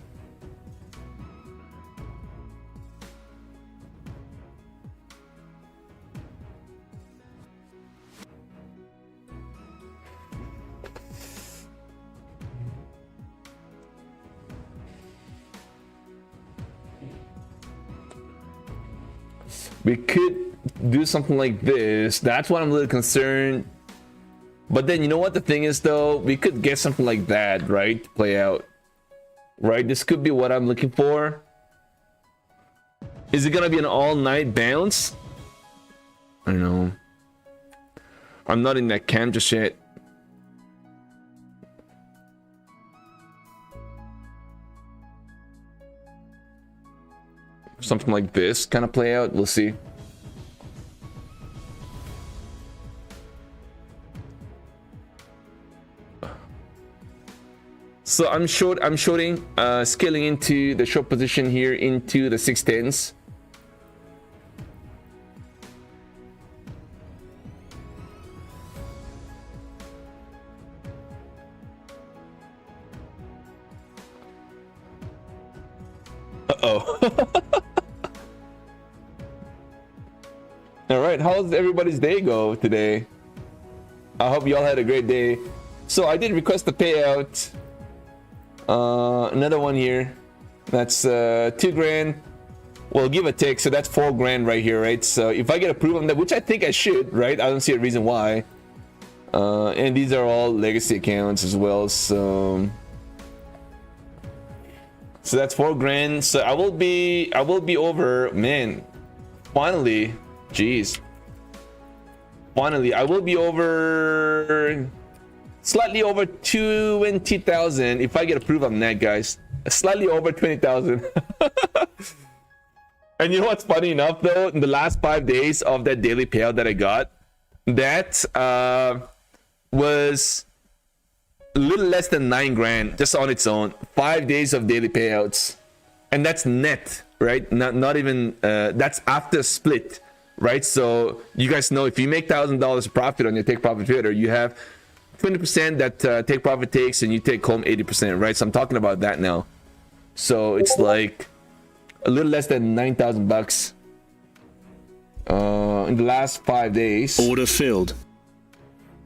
We could do something like this. That's why I'm a little concerned. But then, you know what the thing is though? We could get something like that, right? Play out. Right? This could be what I'm looking for. Is it gonna be an all-night bounce? I don't know. I'm not in that camp just yet. Something like this kind of play out. We'll see. So I'm shorting, scaling into the short position here into the 610s. Uh-oh. All right, how's everybody's day go today? I hope y'all had a great day. So I did request the payout. Another one here. That's 2 grand. Well, give a take. So that's 4 grand right here, right? So if I get approved on that, which I think I should, right? I don't see a reason why. And these are all legacy accounts as well. So that's 4 grand. So I will be over, man. Finally, jeez. Finally, I will be over, slightly over 20,000 if I get approved on that, guys. Slightly over 20,000. And you know what's funny enough though? In the last 5 days of that daily payout that I got, that was a little less than 9 grand just on its own. 5 days of daily payouts, and that's net, right? Not even that's after split, right? So you guys know if you make $1,000 profit on your take profit trader, you have 20% that take profit takes, and you take home 80%, right? So I'm talking about that now. So it's like a little less than 9,000 bucks in the last 5 days. Order filled.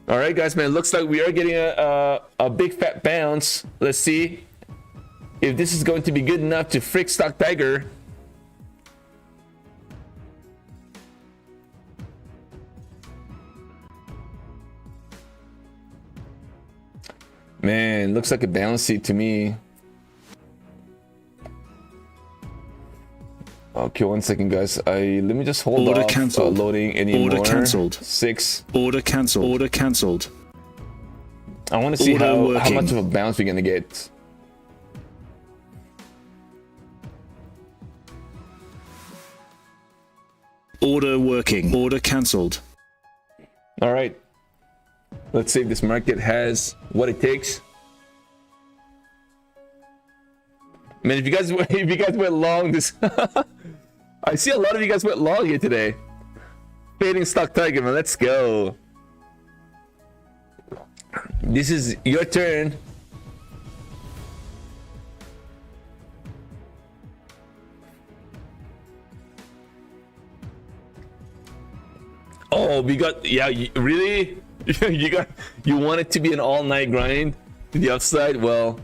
All right, guys, man. Looks like we are getting a big fat bounce. Let's see if this is going to be good enough to frick StockTiger. Man, looks like a bouncy to me. Okay, 1 second, guys. Let me just hold Order off cancelled. Loading any Order more. cancelled. 6. Order cancelled. Order cancelled. I want to see Order how working. much of a bounce we're gonna get. Order working. Order cancelled. All right. Let's see if this market has what it takes. Man, if you guys went long this, I see a lot of you guys went long here today. Fading StockTiger, man. Let's go. This is your turn. Oh, we got, yeah, really? You want it to be an all-night grind to the upside? Well,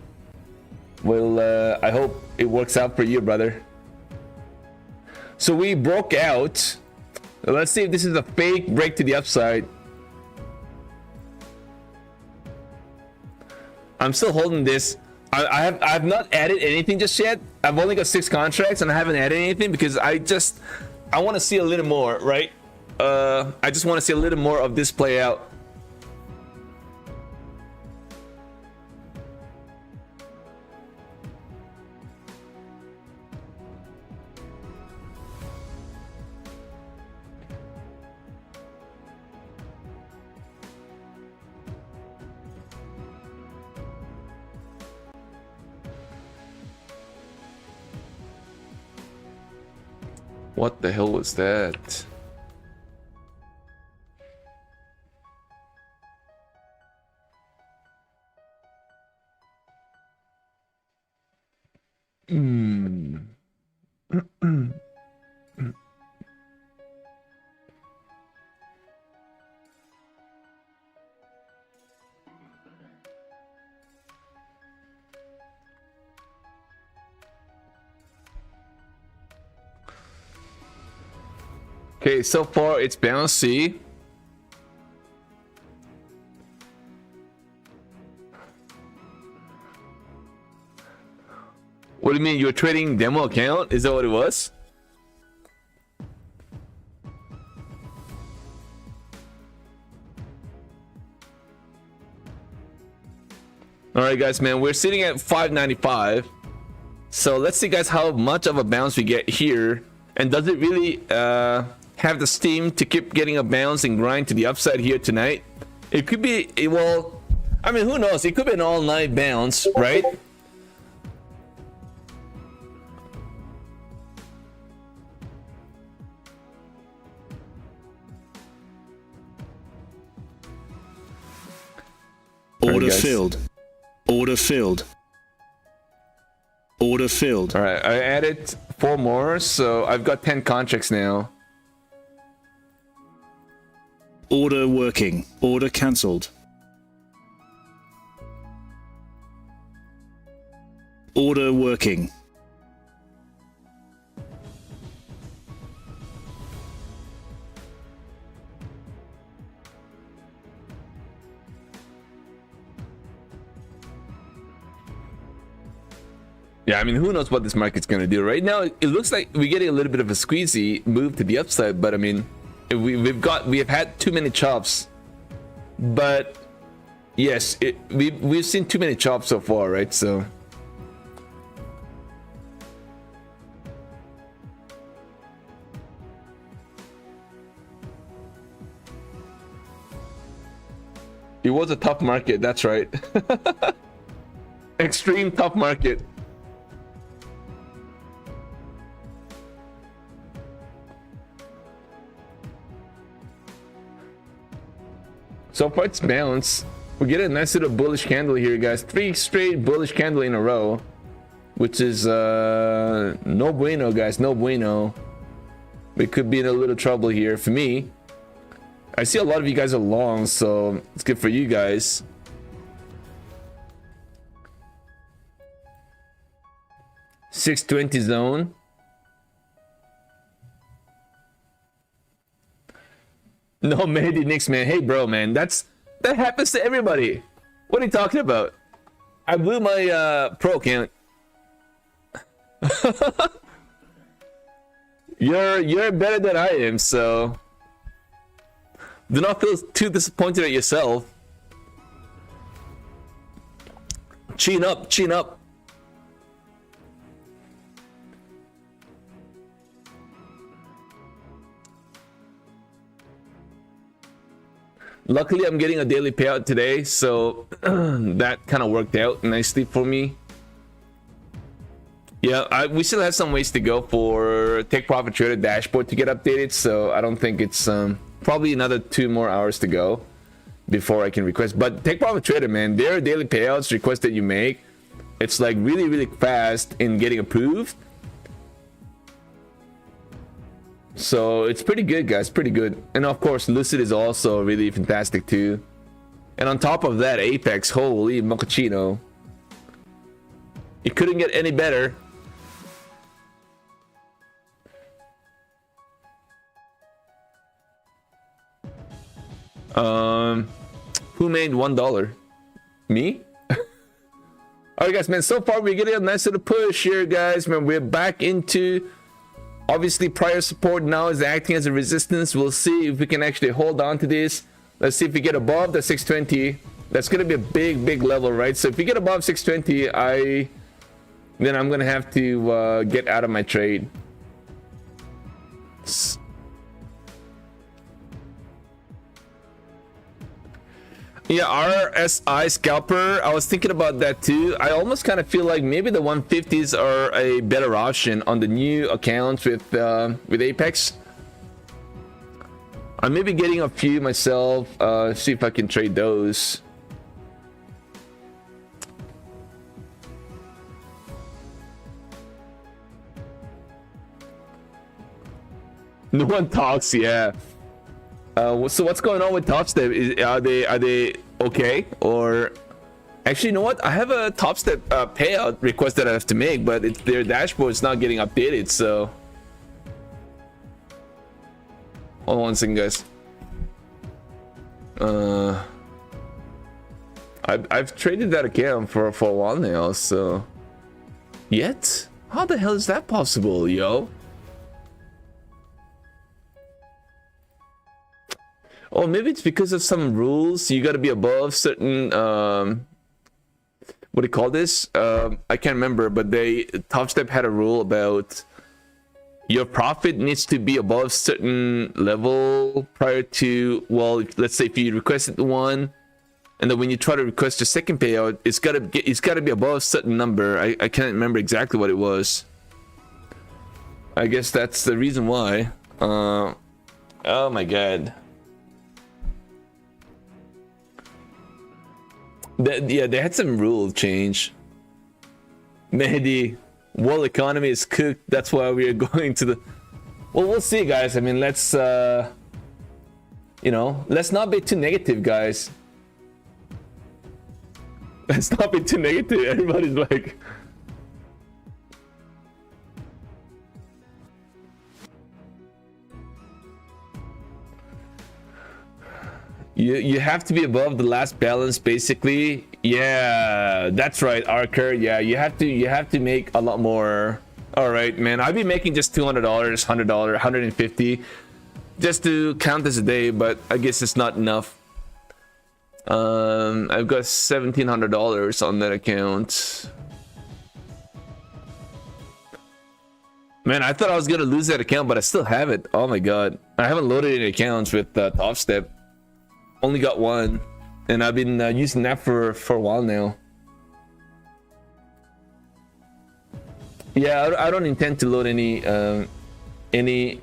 I hope it works out for you, brother. So we broke out. Let's see if this is a fake break to the upside. I'm still holding this. I've not added anything just yet. I've only got 6 contracts and I haven't added anything because I want to see a little more, right? I just want to see a little more of this play out. What the hell was that? Okay, so far it's bouncy. What do you mean? You're trading demo account? Is that what it was? All right, guys, man, we're sitting at 595. So let's see, guys, how much of a bounce we get here, and does it really have the steam to keep getting a bounce and grind to the upside here tonight? It could be, well, I mean, who knows? It could be an all-night bounce, right? Order guys. filled. Order filled. Order filled. All right, I added 4 more, so I've got 10 contracts now. Order working. Order cancelled. Order working. Yeah, I mean, who knows what this market's gonna do right now? It looks like we're getting a little bit of a squeezy move to the upside, but I mean, we have had too many chops. But yes, we've seen too many chops so far, right? So it was a tough market. That's right. Extreme tough market. So far it's bounced. We get a nice little bullish candle here, guys. 3 straight bullish candle in a row, which is no bueno, guys. No bueno. We could be in a little trouble here. For me, I see a lot of you guys are long, so it's good for you guys. $620 zone. No, Mehdi Nix, man. Hey, bro, man. That happens to everybody. What are you talking about? I blew my pro account. You're better than I am, so do not feel too disappointed at yourself. Chin up, chin up. Luckily, I'm getting a daily payout today, so that kind of worked out nicely for me. Yeah, we still have some ways to go for Take Profit Trader dashboard to get updated, so I don't think it's probably another 2 more hours to go before I can request. But Take Profit Trader, man, their daily payouts request that you make, it's like really, really fast in getting approved. So it's pretty good, guys, pretty good. And of course, Lucid is also really fantastic too. And on top of that, Apex, holy mochaccino. It couldn't get any better. Who made $1? Me? Alright guys, man, so far we're getting a nice little push here, guys. Man, we're back into obviously prior support now is acting as a resistance. We'll see if we can actually hold on to this. Let's see if we get above the 620. That's gonna be a big level, right? So if we get above 620, then I'm gonna have to get out of my trade. Yeah, RSI scalper, I was thinking about that too. I almost kind of feel like maybe the 150s are a better option on the new accounts with Apex. I'm maybe getting a few myself, see if I can trade those. No one talks, yeah. So what's going on with TopStep? Are they okay? Or actually, you know what? I have a TopStep payout request that I have to make, but their dashboard is not getting updated. So hold on one second, guys. I've traded that account for a while now. So yet, how the hell is that possible, yo? Oh, maybe it's because of some rules. You got to be above certain what do you call this? I can't remember, but TopStep had a rule about your profit needs to be above certain level prior to, well, let's say if you requested one, and then when you try to request your second payout, it's gotta be above a certain number. I can't remember exactly what it was. I guess that's the reason why. Oh my god. Yeah, they had some rule change. Mehdi, world economy is cooked. That's why we are going to the. Well, we'll see, guys. I mean, let's you know, let's not be too negative, guys. Let's not be too negative. Everybody's like. You have to be above the last balance, basically. Yeah, that's right, Archer. Yeah, you have to make a lot more. All right, man. I'd be making just $200, $100, $150 just to count this a day, but I guess it's not enough. I've got $1,700 on that account. Man, I thought I was gonna lose that account, but I still have it. Oh my god, I haven't loaded any accounts with Top Step. Only got one, and I've been using that for a while now. Yeah, I don't intend to load any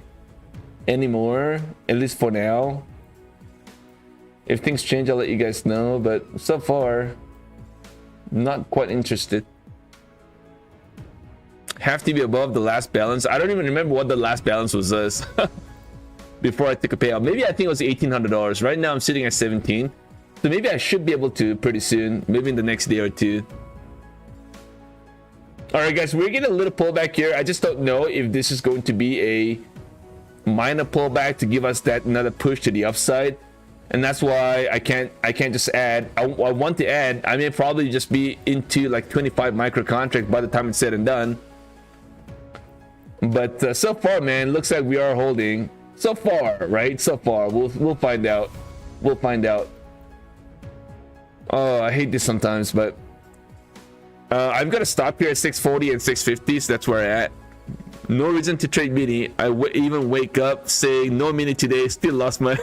anymore, at least for now. If things change, I'll let you guys know, but so far, not quite interested. Have to be above the last balance. I don't even remember what the last balance was before I took a payout. Maybe I think it was $1,800. Right now I'm sitting at 17, so maybe I should be able to pretty soon, maybe in the next day or two. All right, guys, we're getting a little pullback here. I just don't know if this is going to be a minor pullback to give us that another push to the upside, and that's why I can't just add. I want to add. I may probably just be into like 25 micro contract by the time it's said and done. But so far, man, looks like we are holding. So far, right? So far, we'll find out. We'll find out. Oh, I hate this sometimes, but I've got to stop here at 640 and 650, so that's where I'm at. No reason to trade mini. I even wake up saying no mini today. Still lost my.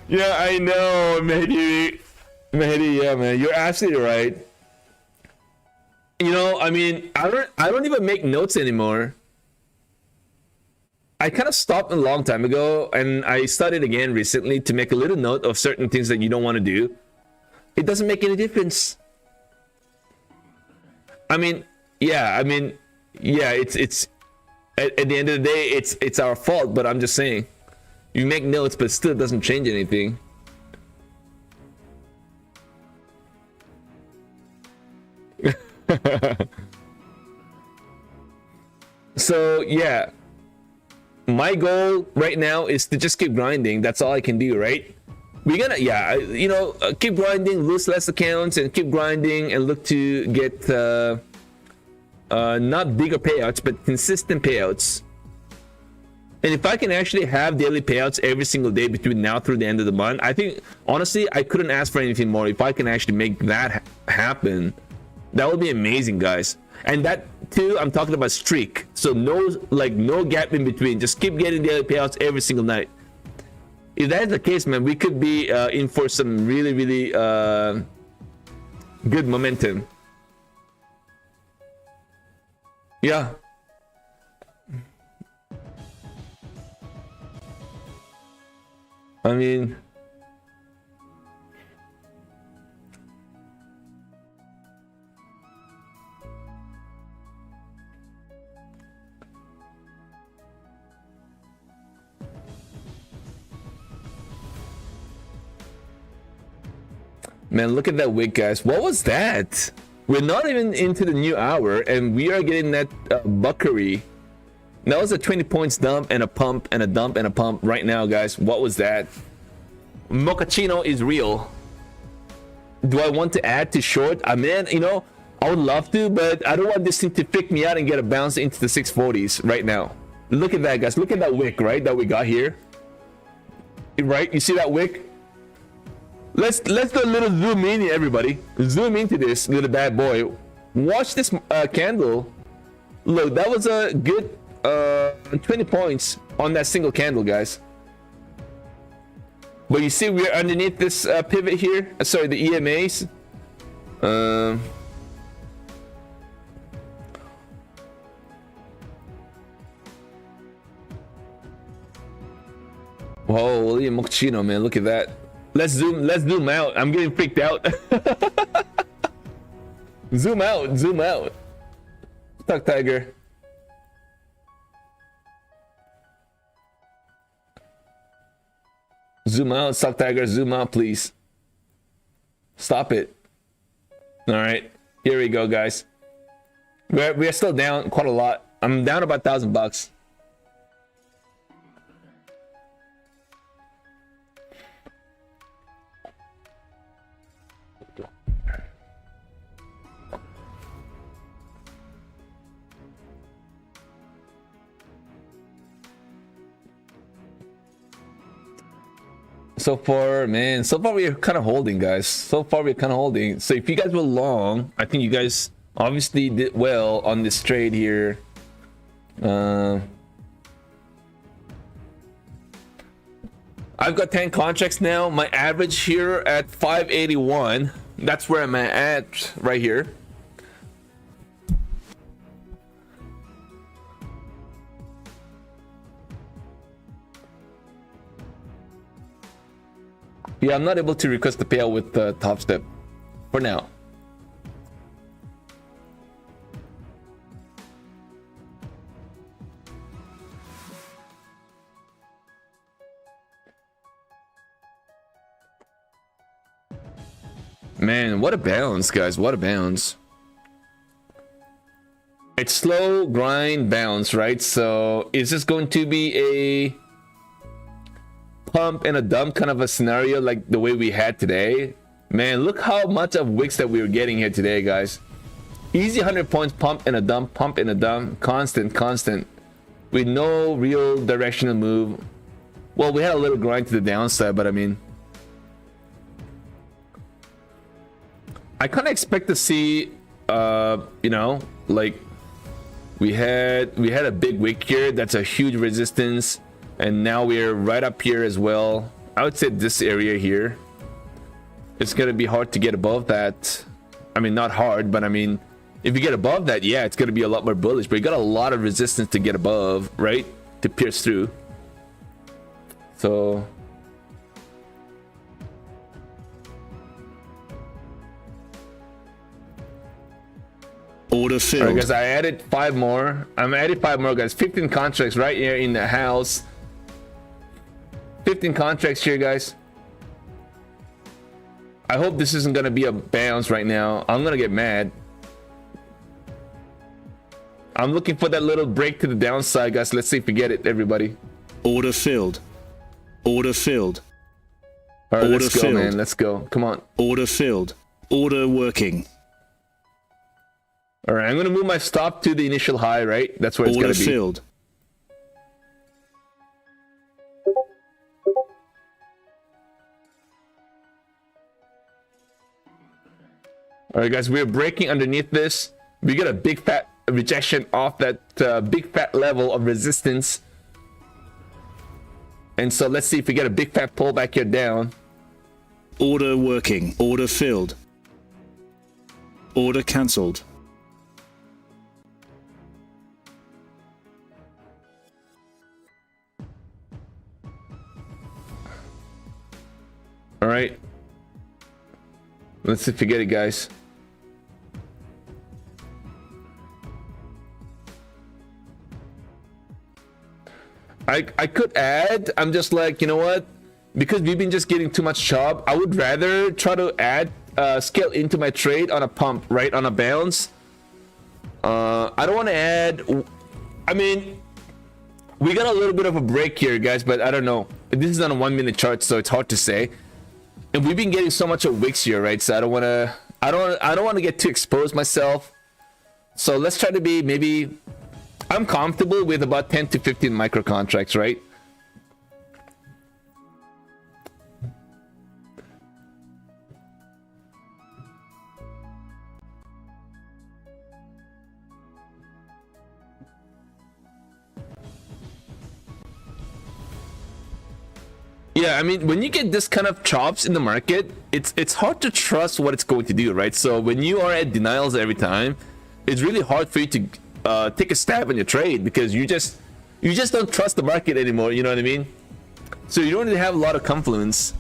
Yeah, I know, Mehdi. Yeah, man, you're absolutely right. You know, I mean, I don't even make notes anymore. I kind of stopped a long time ago, and I started again recently to make a little note of certain things that you don't want to do. It doesn't make any difference. I mean, yeah, it's at the end of the day, it's our fault. But I'm just saying, you make notes, but still doesn't change anything. So yeah, my goal right now is to just keep grinding. That's all I can do, right? We're gonna, yeah, you know, keep grinding, lose less accounts, and keep grinding and look to get not bigger payouts, but consistent payouts. And if I can actually have daily payouts every single day between now through the end of the month, I think honestly I couldn't ask for anything more. If I can actually make that happen, that would be amazing, guys. And that too, I'm talking about streak. So no gap in between. Just keep getting daily payouts every single night. If that is the case, man, we could be in for some really good momentum. Yeah. I mean, man, look at that wick, guys. What was that? We're not even into the new hour, and we are getting that buckery. That was a 20 points dump and a pump and a dump and a pump right now, guys. What was that? Mochaccino is real. Do I want to add to short? I mean, you know, I would love to, but I don't want this thing to pick me out and get a bounce into the 640s right now. Look at that, guys. Look at that wick, right, that we got here. Right? You see that wick? Let's do a little zoom in, everybody. Zoom into this little bad boy. Watch this candle. Look, that was a good 20 points on that single candle, guys. But you see we're underneath this pivot here. Sorry, the EMAs. Holy mochaccino, man, look at that. Let's zoom out. I'm getting freaked out. Zoom out, zoom out. StockTiger. Zoom out, StockTiger, zoom out, please. Stop it. All right, here we go, guys. We're still down quite a lot. I'm down about $1,000. So far, man, so far we're kind of holding, guys. So far we're kind of holding. So if you guys were long, I think you guys obviously did well on this trade here. I've got 10 contracts now. My average here at 581. That's where I'm at right here. Yeah, I'm not able to request the payout with Top Step for now. Man, what a bounce, guys. What a bounce. It's slow grind bounce, right? So is this going to be a pump and a dump kind of a scenario like the way we had today? Man, look how much of wicks that we were getting here today, guys. Easy 100 points, pump and a dump, pump and a dump, constant with no real directional move. Well, we had a little grind to the downside, but I mean, I kind of expect to see you know, like we had a big wick here. That's a huge resistance. And now we're right up here as well. I would say this area here. It's going to be hard to get above that. I mean, not hard, but I mean, if you get above that, yeah, it's going to be a lot more bullish. But you got a lot of resistance to get above, right? To pierce through. So order filled. all right, guys, I added 5 more. I'm adding 5 more, guys. 15 contracts right here in the house. 15 contracts here, guys. I hope this isn't gonna be a bounce right now. I'm gonna get mad. I'm looking for that little break to the downside, guys. Let's see if we get it, everybody. Order filled. Order filled. All right, Order let's go, filled. man. Let's go. Come on. Order filled. Order working. All right, I'm gonna move my stop to the initial high, right? That's where it's Order gonna be. filled. All right, guys, we're breaking underneath this. We get a big fat rejection off that big fat level of resistance. And so let's see if we get a big fat pullback here down. Order working. Order filled. Order cancelled. All right. Let's see if we get it, guys. I could add. I'm just like, you know what? Because we've been just getting too much chop, I would rather try to add scale into my trade on a pump, right? On a bounce. I don't want to add. I mean, we got a little bit of a break here, guys, but I don't know. This is on a 1-minute chart, so it's hard to say. And we've been getting so much of wicks here, right? So I don't want to. I don't want to get too exposed myself. So let's try to be maybe. I'm comfortable with about 10 to 15 micro contracts, right? Yeah, I mean, when you get this kind of chops in the market, it's hard to trust what it's going to do, right? So when you are at denials every time, it's really hard for you to take a stab on your trade because you just don't trust the market anymore. You know what I mean? So you don't really have a lot of confluence,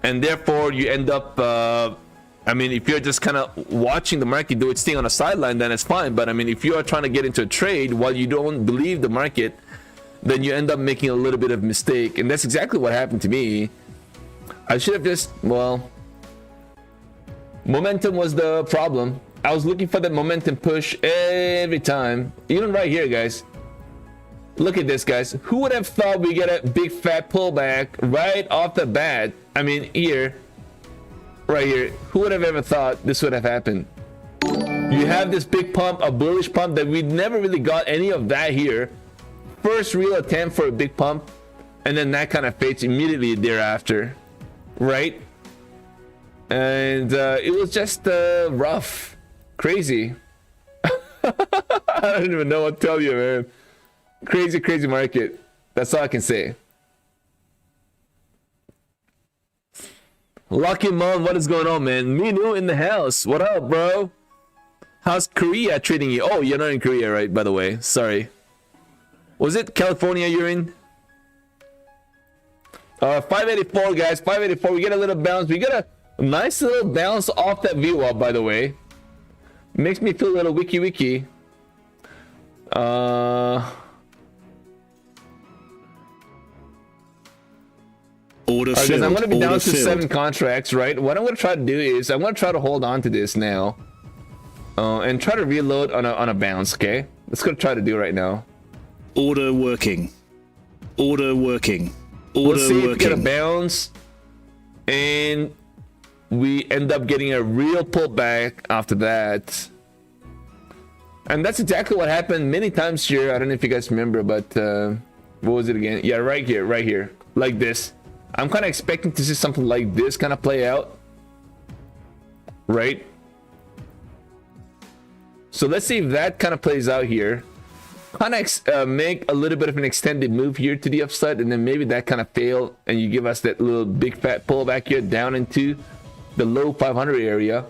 and therefore you end up I mean, if you're just kind of watching the market do its thing on the sideline, then it's fine. But I mean, if you are trying to get into a trade while you don't believe the market, then you end up making a little bit of mistake. And that's exactly what happened to me. I should have just, well, momentum was the problem. I was looking for that momentum push every time. Even right here, guys. Look at this, guys. Who would have thought we get a big fat pullback right off the bat? I mean, here. Right here, who would have ever thought this would have happened? You have this big pump, a bullish pump that we never really got any of that here. First real attempt for a big pump, and then that kind of fades immediately thereafter, right? And it was just rough, crazy. I don't even know what to tell you, man. Crazy, crazy market. That's all I can say. Lucky Mom, what is going on, man? Minu in the house. What up, bro? How's Korea treating you? Oh, you're not in Korea, right? By the way, sorry. Was it California you're in? 584, guys. 584. We get a little bounce. We get a nice little bounce off that VWAP, by the way. Makes me feel a little wiki. Order Guys, filled. I'm going to be down Order to filled. 7 contracts, right? What I'm going to try to do is I'm going to try to hold on to this now and try to reload on a bounce, okay? Let's go try to do right now. Order working. Order working. Order Let's see if we get a working. bounce and we end up getting a real pullback after that. And that's exactly what happened many times here. I don't know if you guys remember, but what was it again? Yeah, right here, like this. I'm kind of expecting to see something like this kind of play out, right? So let's see if that kind of plays out here. Kind of make a little bit of an extended move here to the upside, and then maybe that kind of fail, and you give us that little big fat pullback here down into the low 500 area.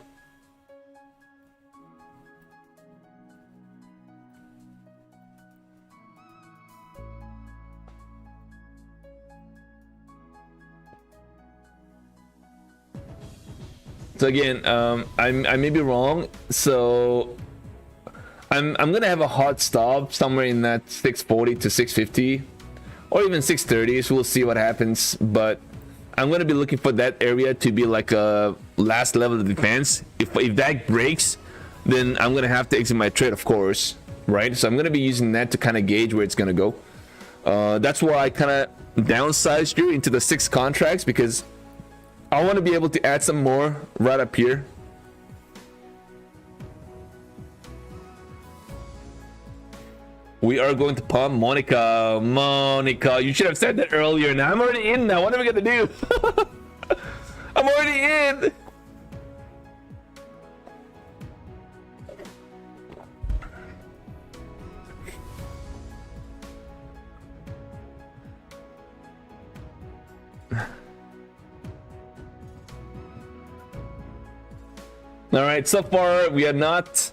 So again, I may be wrong. So I'm gonna have a hard stop somewhere in that 640 to 650, or even 630. So we'll see what happens. But I'm gonna be looking for that area to be like a last level of defense. If that breaks, then I'm gonna have to exit my trade, of course, right? So I'm gonna be using that to kind of gauge where it's gonna go. That's why I kind of downsized you into the 6 contracts, because I want to be able to add some more right up here. We are going to pump. Monica, you should have said that earlier. Now I'm already in now. What are we gonna do? I'm already in. All right, so far we are not.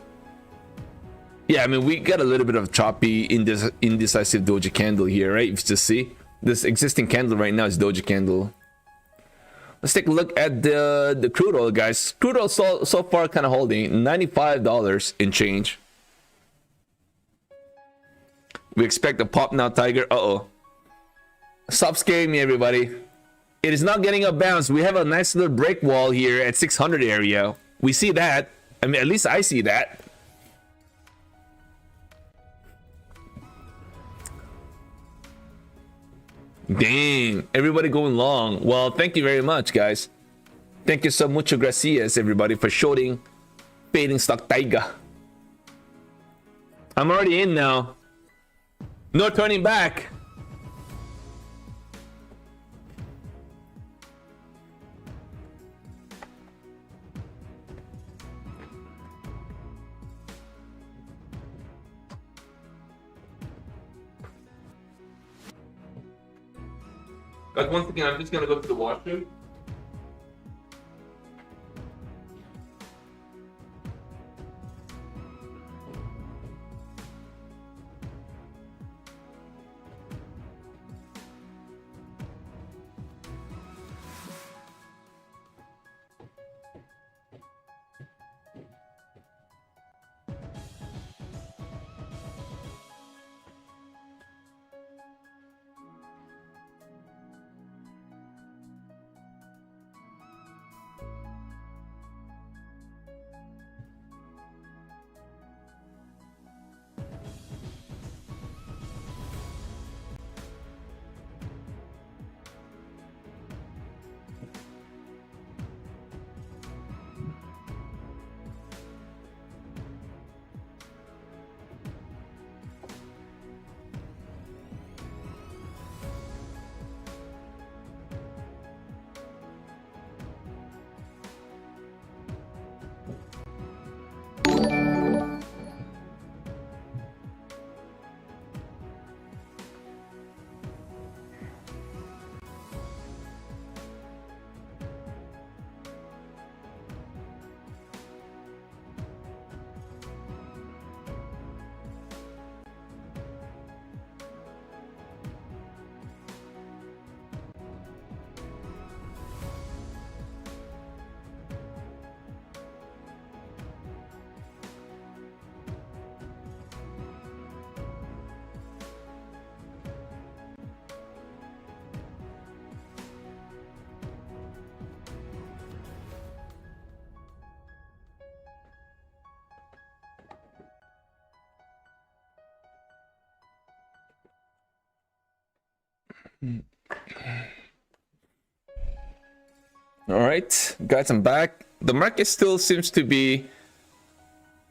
Yeah, I mean, we got a little bit of choppy indecisive doji candle here, right? If you just see this existing candle right now is doji candle. Let's take a look at the crude oil, guys. Crude oil so far kind of holding $95 in change. We expect a pop now, Tiger. Stop scaring me, everybody. It is not getting a bounce. We have a nice little break wall here at 600 area. We see that. I mean, at least I see that. Dang, everybody going long. Well, thank you very much, guys. Thank you so mucho gracias, everybody, for shorting fading StockTiger. I'm already in now. No turning back. But once again, I'm just gonna go to the washroom. All right, guys, I'm back. The market still seems to be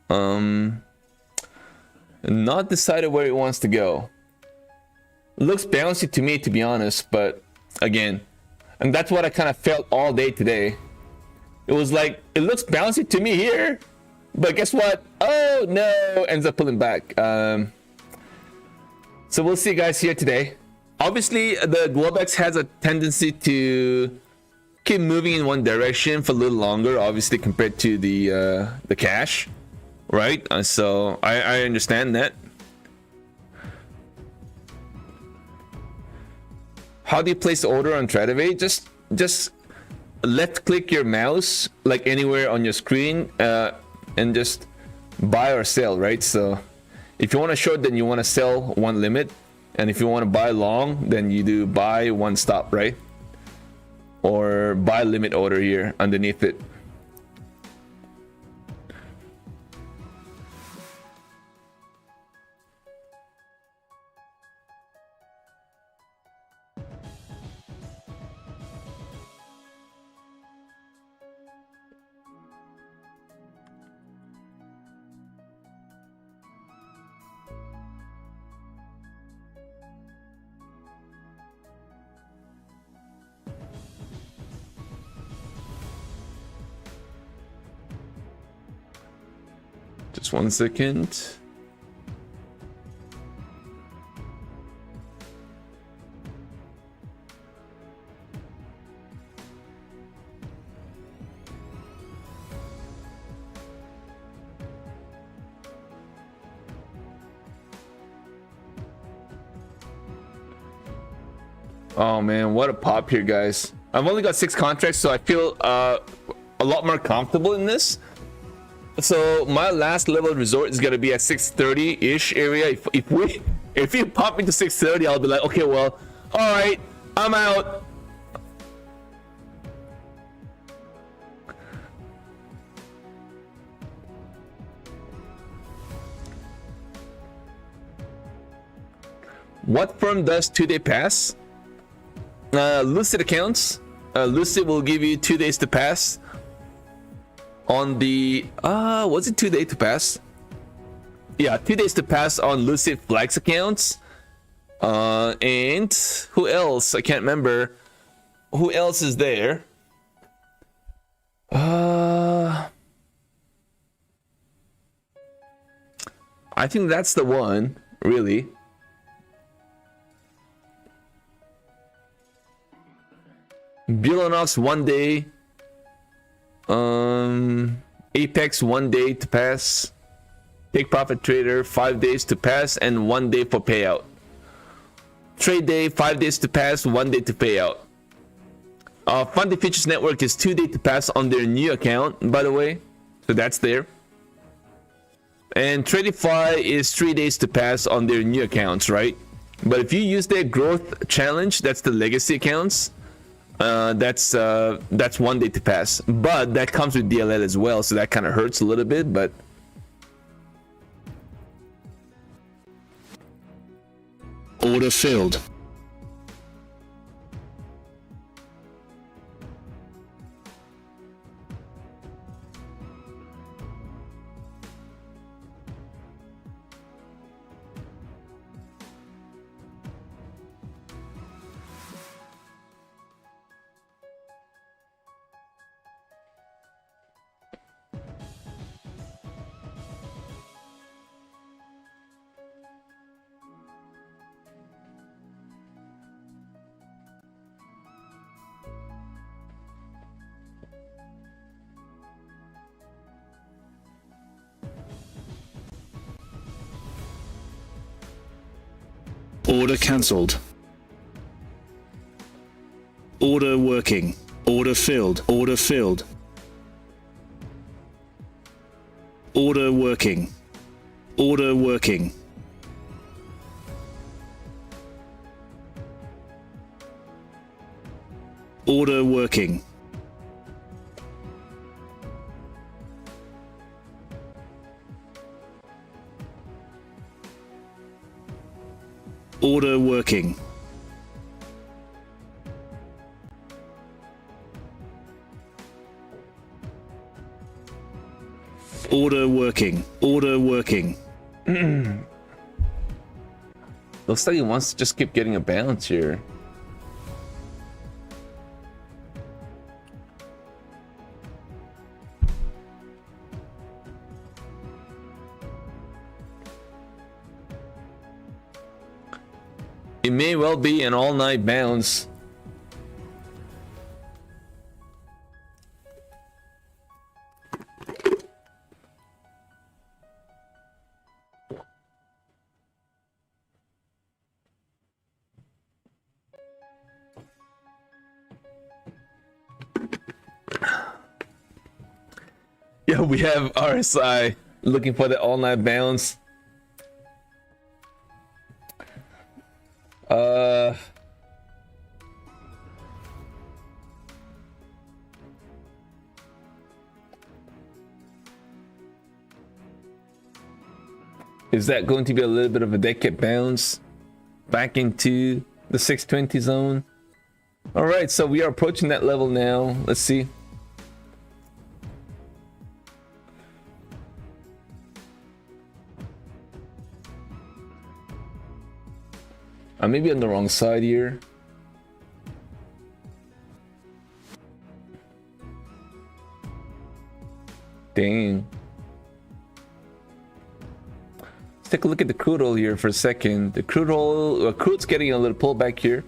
not decided where it wants to go. Looks bouncy to me, to be honest, but again, and that's what I kind of felt all day today. It was like, it looks bouncy to me here, but guess what? Oh no, ends up pulling back. So we'll see, guys, here today. Obviously, the Globex has a tendency to keep moving in one direction for a little longer, obviously, compared to the cash, right? So I understand that. How do you place the order on Tradevate? Just left click your mouse like anywhere on your screen and just buy or sell, right? So if you want to short, then you want to sell one limit, and if you want to buy long, then you do buy one stop, right? Or buy limit order here underneath it. Just 1 second. Oh man, what a pop here, guys. I've only got 6 contracts, so I feel a lot more comfortable in this. So my last level of resort is gonna be at 630-ish area. If you pop me to 630, I'll be like, okay, well, all right, I'm out. What firm does 2-day pass? Lucid accounts. Lucid will give you 2 days to pass. On the was it 2 days to pass? Yeah, 2 days to pass on Lucid Flex accounts. And who else? I can't remember who else is there. I think that's the one, really. Bulonox 1 day. Apex 1 day to pass. Take Profit Trader 5 days to pass and 1 day for payout. Trade Day 5 days to pass, 1 day to payout. Funded Futures Network is 2 days to pass on their new account, by the way, so that's there. And Tradify is 3 days to pass on their new accounts, right? But if you use their growth challenge, that's the legacy accounts. That's 1 day to pass, but that comes with DLL as well, so that kind of hurts a little bit. But order filled. Order cancelled. Order working. Order filled. Order filled. Order working. Order working. Order working. Order working. Order working. Order working. Looks like he wants to just keep getting a bounce here. It may well be an all-night bounce. Yeah, we have RSI looking for the all-night bounce. Is that going to be a little bit of a decade bounce back into the 620 zone? All right, so we are approaching that level now. Let's see. I may be on the wrong side here. Dang. Let's take a look at the crude oil here for a second. The crude oil, crude's getting a little pullback here.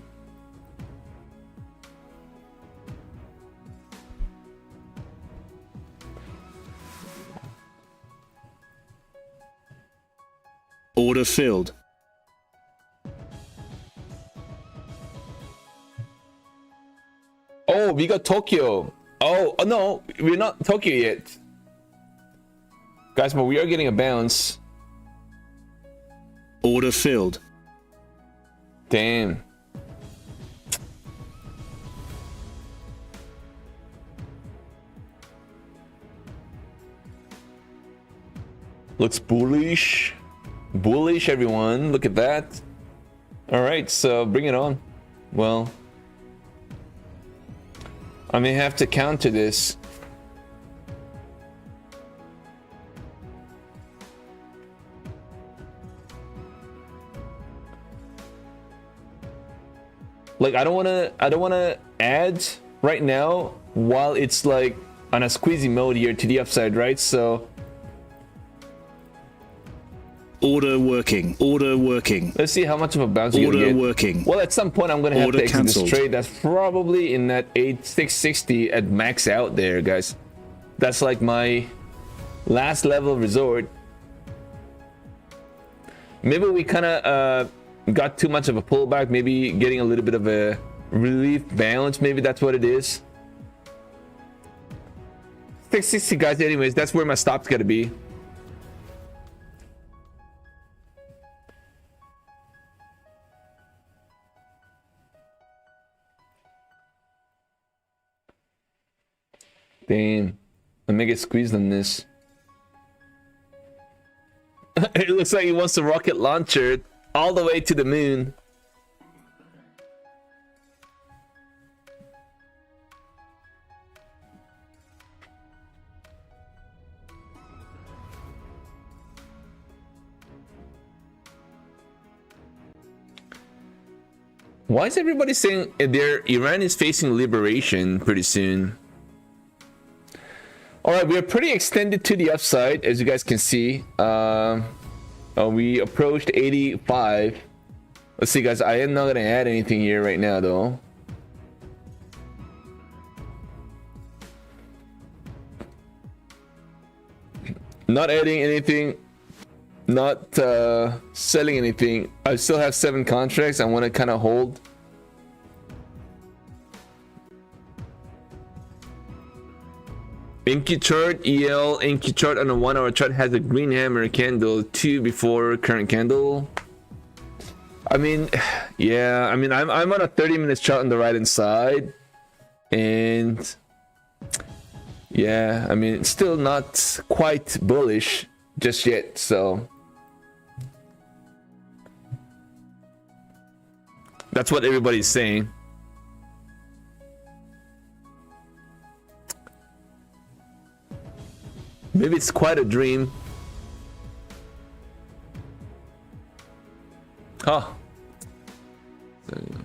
Order filled. Oh, we got Tokyo. Oh, no, we're not Tokyo yet. Guys, but we are getting a bounce. Order filled. Damn. Looks bullish. Bullish, everyone. Look at that. All right, so bring it on. Well, I may have to counter this. Like, I don't want to add right now while it's like on a squeezy mode here to the upside, right? So order working. Order working. let's see how much of a bounce you're gonna Order get. working. Well, at some point I'm gonna have Order to exit cancelled. this trade. That's probably in that 660 at max out there, guys. That's like my last level of resort. Maybe we kind of got too much of a pullback. Maybe getting a little bit of a relief balance. Maybe that's what it is. 660, guys. Anyways, that's where my stop's gotta be. Damn, I may get squeezed on this. It looks like he wants to rocket launcher all the way to the moon. Why is everybody saying Iran is facing liberation pretty soon? All right, we are pretty extended to the upside, as you guys can see. We approached 85. Let's see, guys. I am not gonna add anything here right now, though. Not adding anything. Not selling anything. I still have 7 contracts. I want to kind of hold. Inky chart, EL, Inky chart on a 1 hour chart has a green hammer candle 2 before current candle. I mean, yeah, I mean, I'm on a 30 minutes chart on the right hand side. And yeah, I mean, it's still not quite bullish just yet, so that's what everybody's saying. Maybe it's quite a dream. Oh. There you go.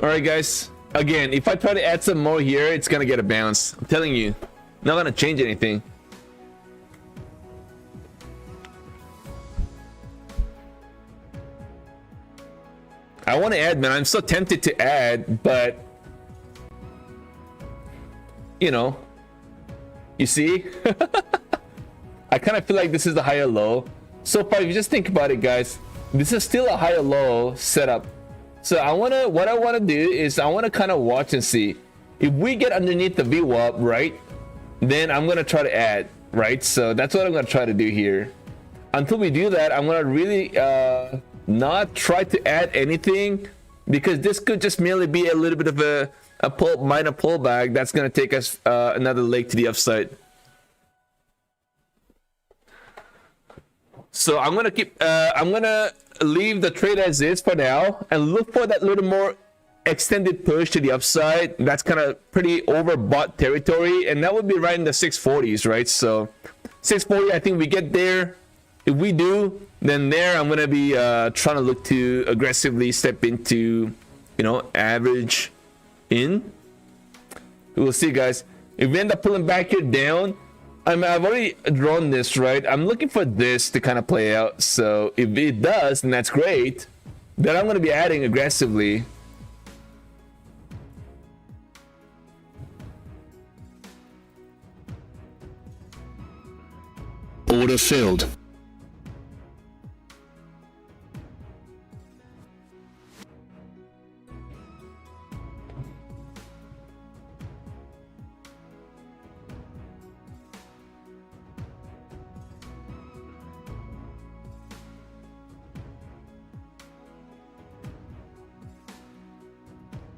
All right, guys. Again, if I try to add some more here, it's gonna get a bounce. I'm telling you, not gonna change anything. I want to add, man. I'm so tempted to add, but you know, you see, I kind of feel like this is the higher low. So far, if you just think about it, guys, this is still a higher low setup. So what I want to do is I want to kind of watch and see if we get underneath the VWAP, right? Then I'm going to try to add, right? So that's what I'm going to try to do here. Until we do that, I'm going to really not try to add anything, because this could just merely be a little bit of a minor pullback that's going to take us another leg to the upside. So I'm going to leave the trade as is for now and look for that little more extended push to the upside. That's kind of pretty overbought territory, and that would be right in the 640s, right? So 640, I think we get there. If we do, then there I'm going to be trying to look to aggressively step into, you know, average in. We'll see, guys. If we end up pulling back here down, I've already drawn this, right? I'm looking for this to kind of play out. So if it does, then that's great. Then I'm going to be adding aggressively. Order filled.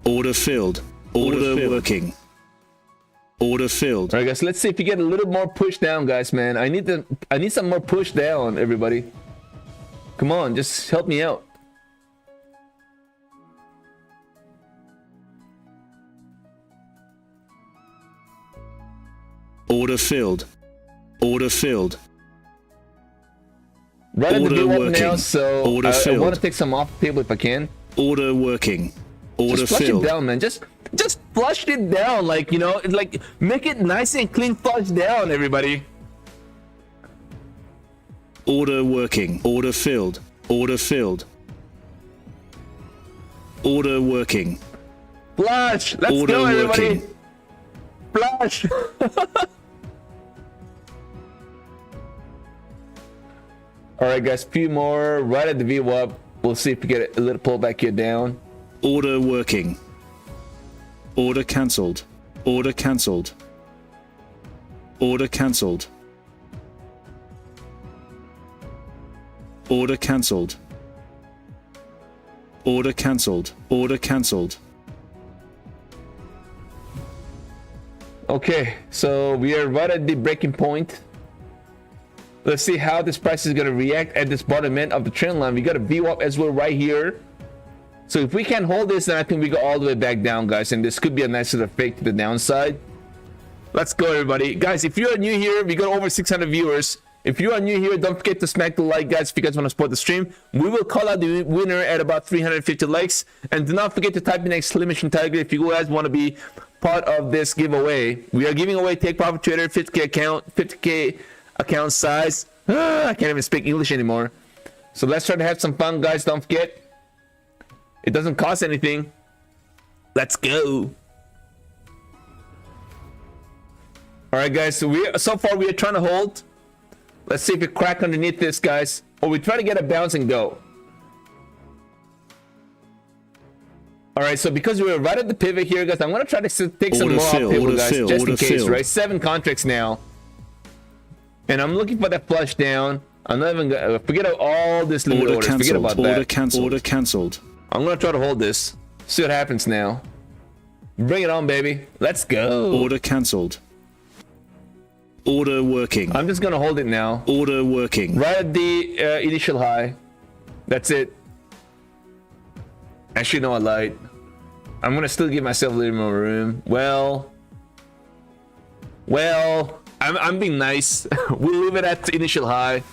Order filled. Order working. Order filled. All right, guys. Let's see if you get a little more push down, guys. Man, I need some more push down, everybody. Come on, just help me out. Order filled. Order filled. Right at the Order VWAP working. now, so Order I filled. want to take some off the table if I can. Order working. Order Just flush filled. it down, man. Just flush it down, like, you know, like make it nice and clean. Flush down, everybody. Order working. Order filled. Order filled. Order working. Flush. Let's Order go, everybody. working. Flush. All right, guys. Few more right at the VWAP. We'll see if we get a little pullback here down. Order working. Order cancelled. Order cancelled. Order cancelled. Order cancelled. Order cancelled. Order cancelled. Okay, so we are right at the breaking point. Let's see how this price is going to react at this bottom end of the trend line. We got a VWAP as well right here. So if we can hold this, then I think we go all the way back down, guys. And this could be a nice sort of fake to the downside. Let's go, everybody. Guys, if you are new here, we got over 600 viewers. If you are new here, don't forget to smack the like, guys, if you guys want to support the stream. We will call out the winner at about 350 likes. And do not forget to type in exclamation tiger if you guys want to be part of this giveaway. We are giving away Take Profit Trader 50K account, 50K account size. I can't even speak English anymore. So let's try to have some fun, guys. Don't forget, it doesn't cost anything. Let's go. All right, guys. So far we are trying to hold. Let's see if we crack underneath this, guys, or we try to get a bounce and go. All right, so because we're right at the pivot here, guys, I'm gonna try to take some more off table, guys, just in case, right? 7 contracts now, and I'm looking for that flush down. I'm not even gonna forget all this limit orders. Forget about that. Order cancelled. Order cancelled. I'm gonna try to hold this. See what happens now. Bring it on, baby. Let's go. Order cancelled. Order working. I'm just gonna hold it now. Order working. Right at the initial high. That's it. Actually, no, I lied. I'm gonna still give myself a little more room. Well, I'm being nice. We'll leave it at the initial high.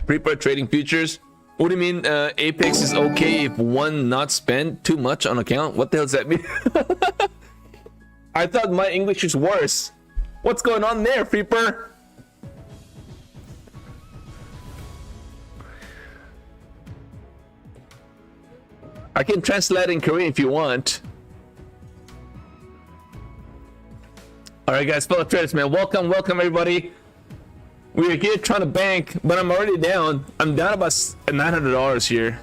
Prepare trading futures. What do you mean Apex is okay if one not spent too much on account? What the hell does that mean? I thought my English is worse. What's going on there, Freeper? I can translate in Korean if you want. Alright guys, fellow traders, man. Welcome everybody. We're here trying to bank, but I'm already down. I'm down about $900 here.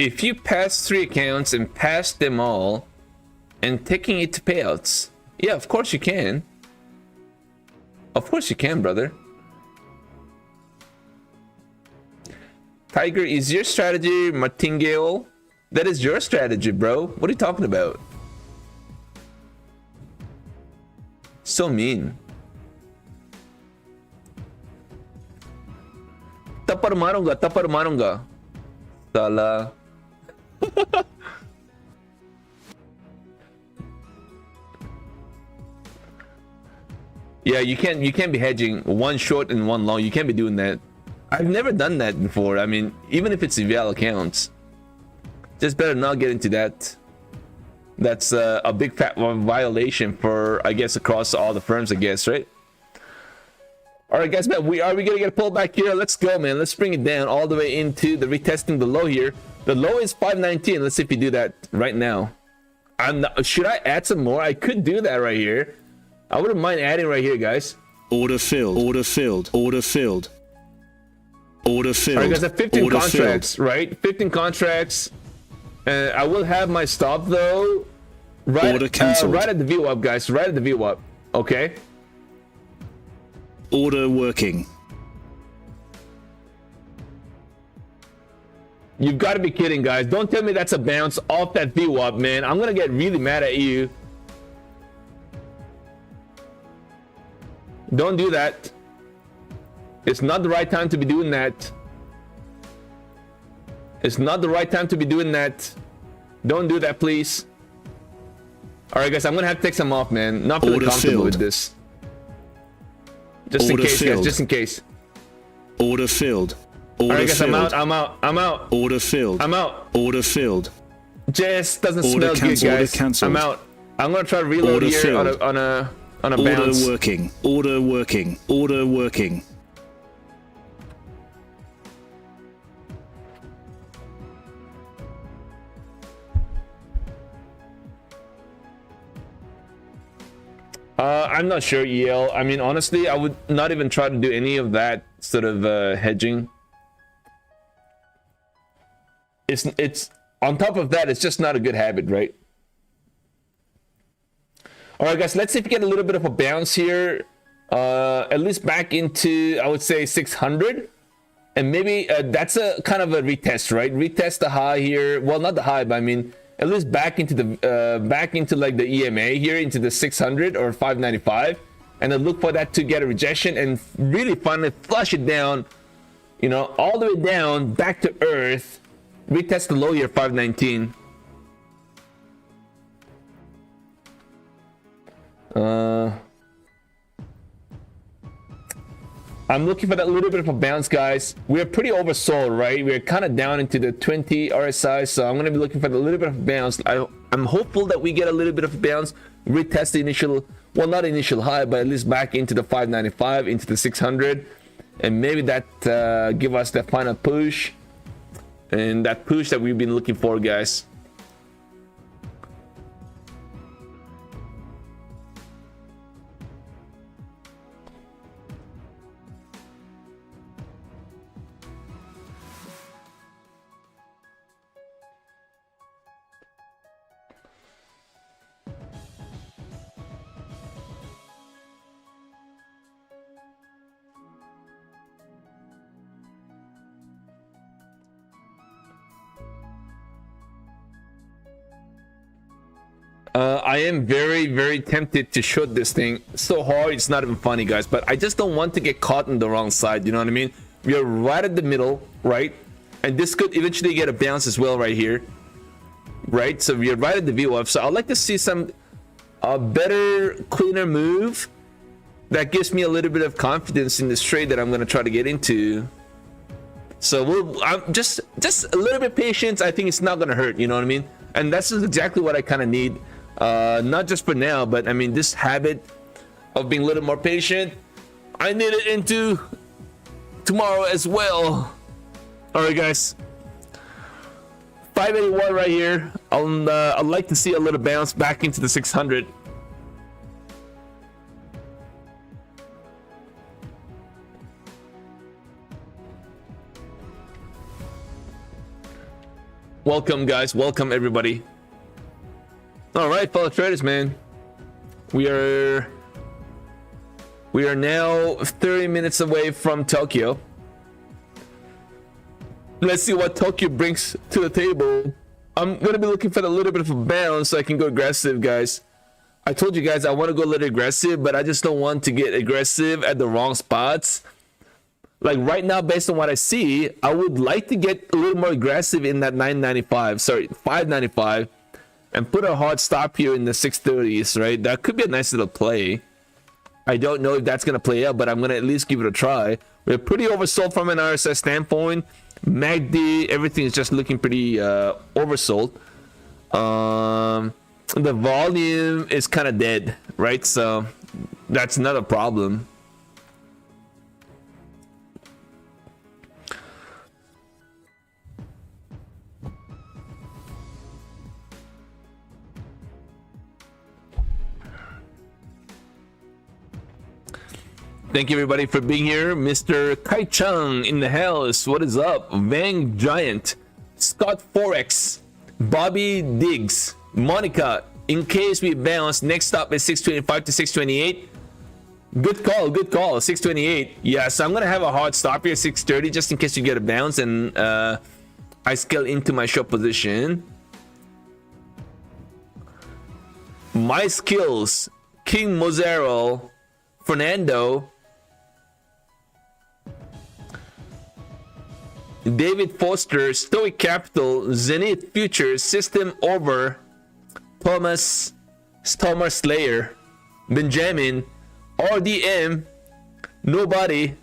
If you pass 3 accounts and pass them all and taking it to payouts, yeah, of course you can. Of course you can, brother. Tiger, is your strategy martingale? That is your strategy, bro. What are you talking about? So mean. Tapar marunga. Sala. Yeah, you can't be hedging one short and one long. You can't be doing that. I've never done that before. I mean, even if it's EVL accounts, just better not get into that. That's a big fat violation for, I guess, across all the firms, I guess, right? All right, guys, man, are we gonna get a pullback here? Let's go, man. Let's bring it down all the way into the retesting the low here. The low is 519. Let's see if we do that right now. Should I add some more? I could do that right here. I wouldn't mind adding right here, guys. Order filled. Order filled. Order filled. Order filled. All right, guys, I have 15 Order contracts, filled. right? 15 contracts. I will have my stop though. Right, Order cancelled. right at the VWAP, guys. Right at the VWAP. Okay. Order working. You've got to be kidding, guys. Don't tell me that's a bounce off that VWAP, man. I'm gonna get really mad at you. Don't do that. It's not the right time to be doing that. It's not the right time to be doing that. Don't do that, please. All right, guys, I'm gonna have to take some off, man. Not feeling Order comfortable filled. with this. Just Order in case, filled. guys. Just in case. Order filled. Order All right, guys, filled. I'm out. Order filled. I'm out. Order filled. Just doesn't Order smell good, cancelled. Order guys. cancelled. I'm out. I'm gonna try to reload Order here filled. on a Order bounce. working. Order working. Order working. I'm not sure, EL. I mean, honestly, I would not even try to do any of that sort of hedging. It's on top of that, it's just not a good habit, right? All right, guys, let's see if we get a little bit of a bounce here. At least back into, I would say, 600. And maybe that's a kind of a retest, right? Retest the high here. Well, not the high, but I mean, at least back into the back into like the EMA here, into the 600 or 595, and then look for that to get a rejection and really finally flush it down, you know, all the way down back to earth. Retest the low here, 519. I'm looking for that little bit of a bounce, guys. We're pretty oversold, right? We're kind of down into the 20 RSI, so I'm going to be looking for the little bit of a bounce. I'm hopeful that we get a little bit of a bounce, retest the initial, well, not initial high, but at least back into the 595, into the 600, and maybe that give us that final push, and that push that we've been looking for, guys. I am very, very tempted to short this thing so hard it's not even funny, guys, but I just don't want to get caught on the wrong side. You know what I mean? We are right at the middle, right? And this could eventually get a bounce as well right here, right? So we are right at the VWAP. So I'd like to see some better, cleaner move that gives me a little bit of confidence in this trade that I'm going to try to get into. So I'm just a little bit patience. I think it's not going to hurt. You know what I mean? And that's exactly what I kind of need. Not just for now, but I mean, this habit of being a little more patient, I need it into tomorrow as well. All right, guys. 581 right here. I'd like to see a little bounce back into the 600. Welcome, guys. Welcome, everybody. All right, fellow traders, man. We are now 30 minutes away from Tokyo. Let's see what Tokyo brings to the table. I'm gonna be looking for a little bit of a bounce so I can go aggressive, guys. I told you guys I want to go a little aggressive, but I just don't want to get aggressive at the wrong spots. Like right now, based on what I see, I would like to get a little more aggressive in that 595, and put a hard stop here in the 630s, right? That could be a nice little play. I don't know if that's going to play out, but I'm going to at least give it a try. We're pretty oversold from an RSI standpoint. MACD, everything is just looking pretty oversold. The volume is kind of dead, right? So that's not a problem. Thank you, everybody, for being here. Mr. Kai Chung in the house. What is up? Vang Giant, Scott Forex, Bobby Diggs, Monica. In case we bounce, next stop is 625 to 628. Good call, good call. 628. Yeah, so I'm gonna have a hard stop here, 630, just in case you get a bounce and I scale into my short position. My skills: King Mozero, Fernando, David Foster, Stoic Capital, Zenith Futures, System Over, Thomas, Stormer Slayer, Benjamin, RDM, nobody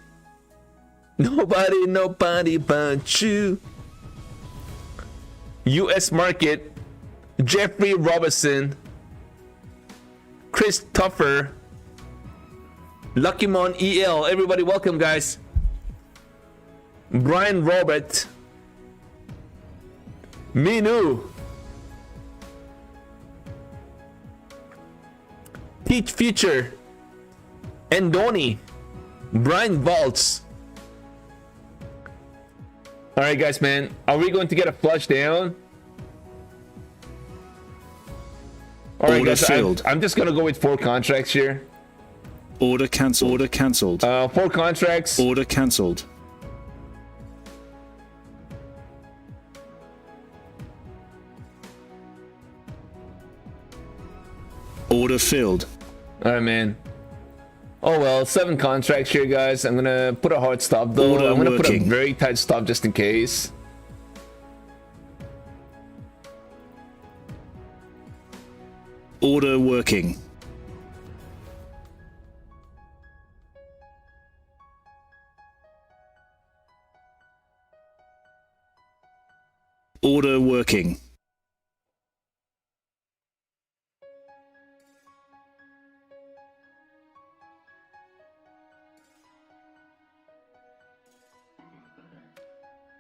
but you, US Market, Jeffrey Robinson, Christopher, Luckymon EL. Everybody, welcome, guys. Brian Robert, Minu, Teach Future, Andoni, Brian Vaults. All right, guys, man, are we going to get a flush down? All right, guys, I'm just gonna go with 4 contracts here. Order cancelled. Order cancelled. 4 contracts. Order cancelled. Order filled. All right, man. Oh well, 7 contracts here, guys. I'm gonna put a hard stop though. Order I'm gonna put a working. very tight stop just in case. Order working. Order working.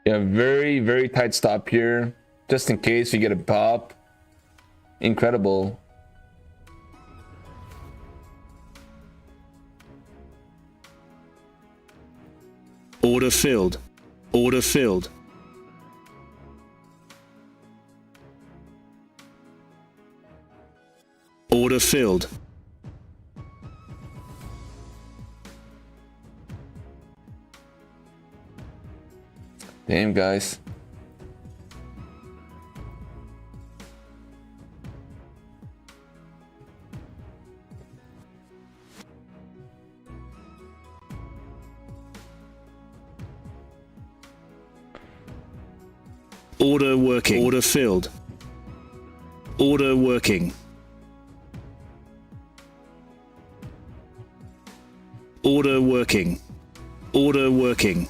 Yeah, very, very tight stop here. Just in case you get a pop. Incredible. Order filled. Order filled. Order filled. Damn, guys. Order working. Order filled. Order working. Order working. Order working.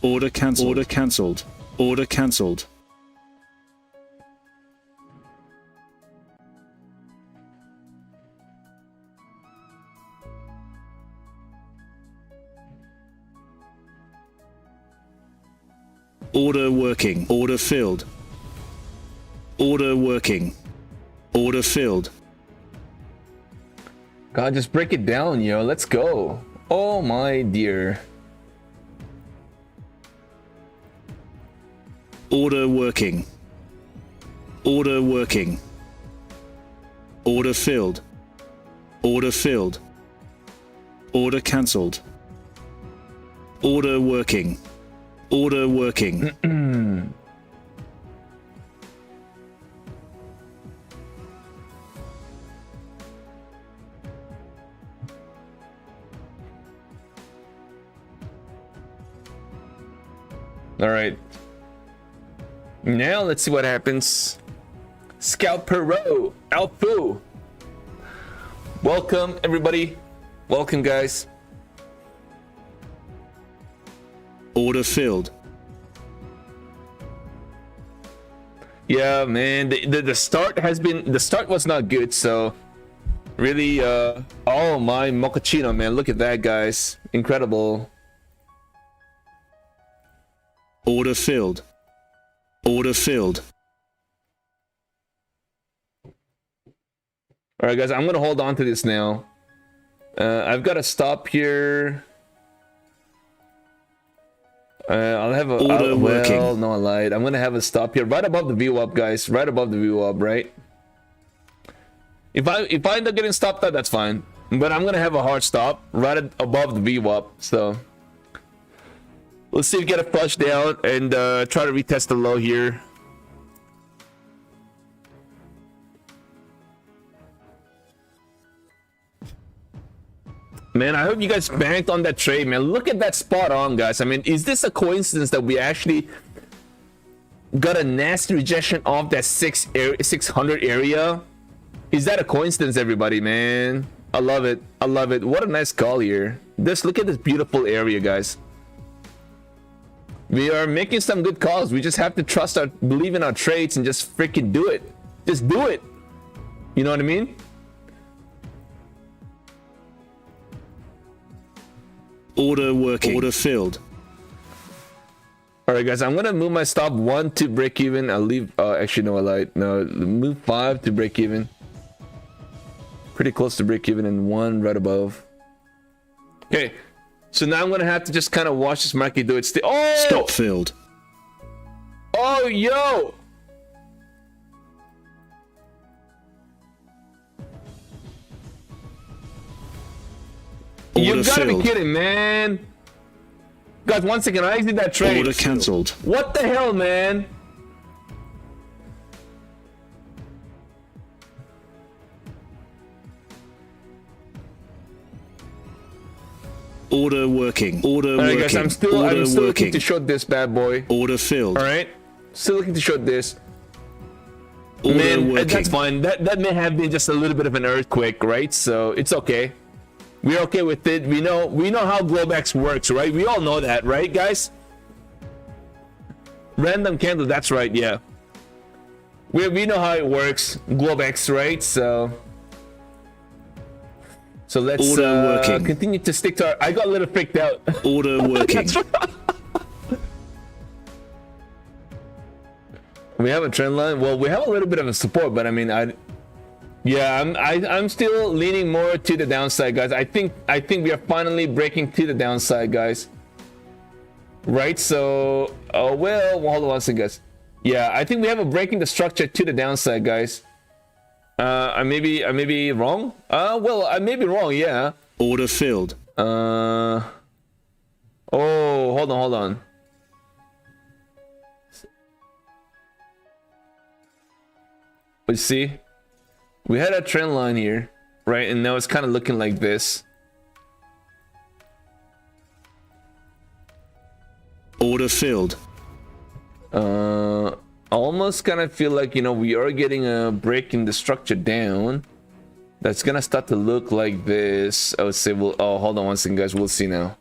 Order cancelled. Order cancelled. Order cancelled. Order working. Order filled. Order working. Order filled. God, just break it down, yo. Let's go. Oh my dear. Order working. Order working. Order filled. Order filled. Order cancelled. Order working. Order working. All right. Now let's see what happens. Scalper Alfu. Welcome everybody. Welcome guys. Order filled. Yeah, man. The start was not good, so really oh my mochaccino, man. Look at that, guys. Incredible. Order filled. Order filled. All right, guys. I'm gonna hold on to this now. I've got to stop here. I'll have a Order working. well, no, I lied. I'm gonna have a stop here, right above the VWAP, guys. Right above the VWAP, right? If I end up getting stopped out, that's fine. But I'm gonna have a hard stop right above the VWAP. So let's see if we get a flush down and try to retest the low here. Man, I hope you guys banked on that trade, man. Look at that spot on, guys. I mean, is this a coincidence that we actually got a nasty rejection off that 600 area? Is that a coincidence, everybody, man? I love it. I love it. What a nice call here. Just look at this beautiful area, guys. We are making some good calls. We just have to believe in our trades and just freaking do it. Just do it. You know what I mean? Order working. Order filled. All right, guys. I'm gonna move my stop 1 to break even. I'll leave. Actually, no, I lied. No, move 5 to break even. Pretty close to break even, and 1 right above. Okay. So now I'm gonna have to just kind of watch this market do its thing. Oh! Stop filled. Oh, yo! You Order gotta filled. be kidding, man. Guys, 1 second. I exited that trade. Order cancelled. What the hell, man? Order working. Order All right, working. guys, I'm still Order looking working. to short this bad boy. Order filled. All right, still looking to short this. Order Man, working. that's fine. That may have been just a little bit of an earthquake, right? So it's okay. We're okay with it. We know how Globex works, right? We all know that, right, guys? Random candle, that's right, yeah. We know how it works, Globex, right? So let's Order working. continue to stick to our... I got a little freaked out. Order working. That's right. We have a trend line. Well, we have a little bit of a support, but I mean, I'm still leaning more to the downside, guys. I think we are finally breaking to the downside, guys. Right? So, well, hold on one second, guys. Yeah, I think we have a breaking the structure to the downside, guys. I may be wrong. Well, I may be wrong. Yeah. Order filled. Oh, hold on. But see, we had a trend line here, right? And now it's kind of looking like this. Order filled. I almost kind of feel like, you know, we are getting a break in the structure down. That's gonna start to look like this. I would say, well, oh, hold on one second, guys. We'll see now.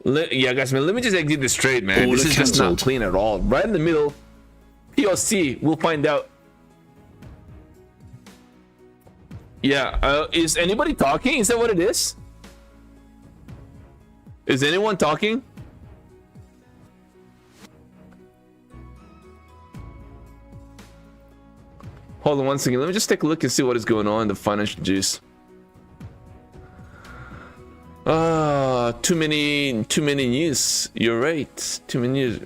Yeah, guys, man, let me just exit this trade, man. Order This is just not cancelled. clean at all. Right in the middle. POC, we'll find out. Yeah, is anybody talking? Is that what it is? Is anyone talking? Hold on one second. Let me just take a look and see what is going on in the financial juice. Too many news. You're right. Too many news.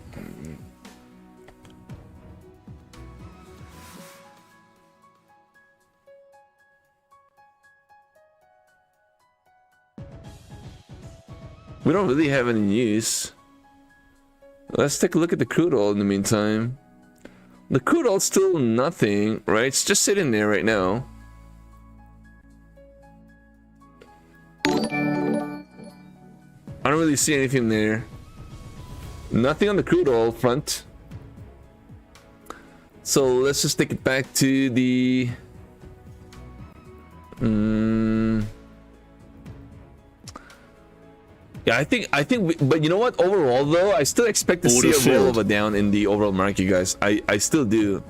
We don't really have any news. Let's take a look at the crude oil in the meantime. The crude oil's still nothing, right? It's just sitting there right now. I don't really see anything there. Nothing on the crude oil front. So let's just take it back to the... Yeah, I think, but you know what? Overall, though, I still expect to see a rollover down in the overall market, guys. I still do.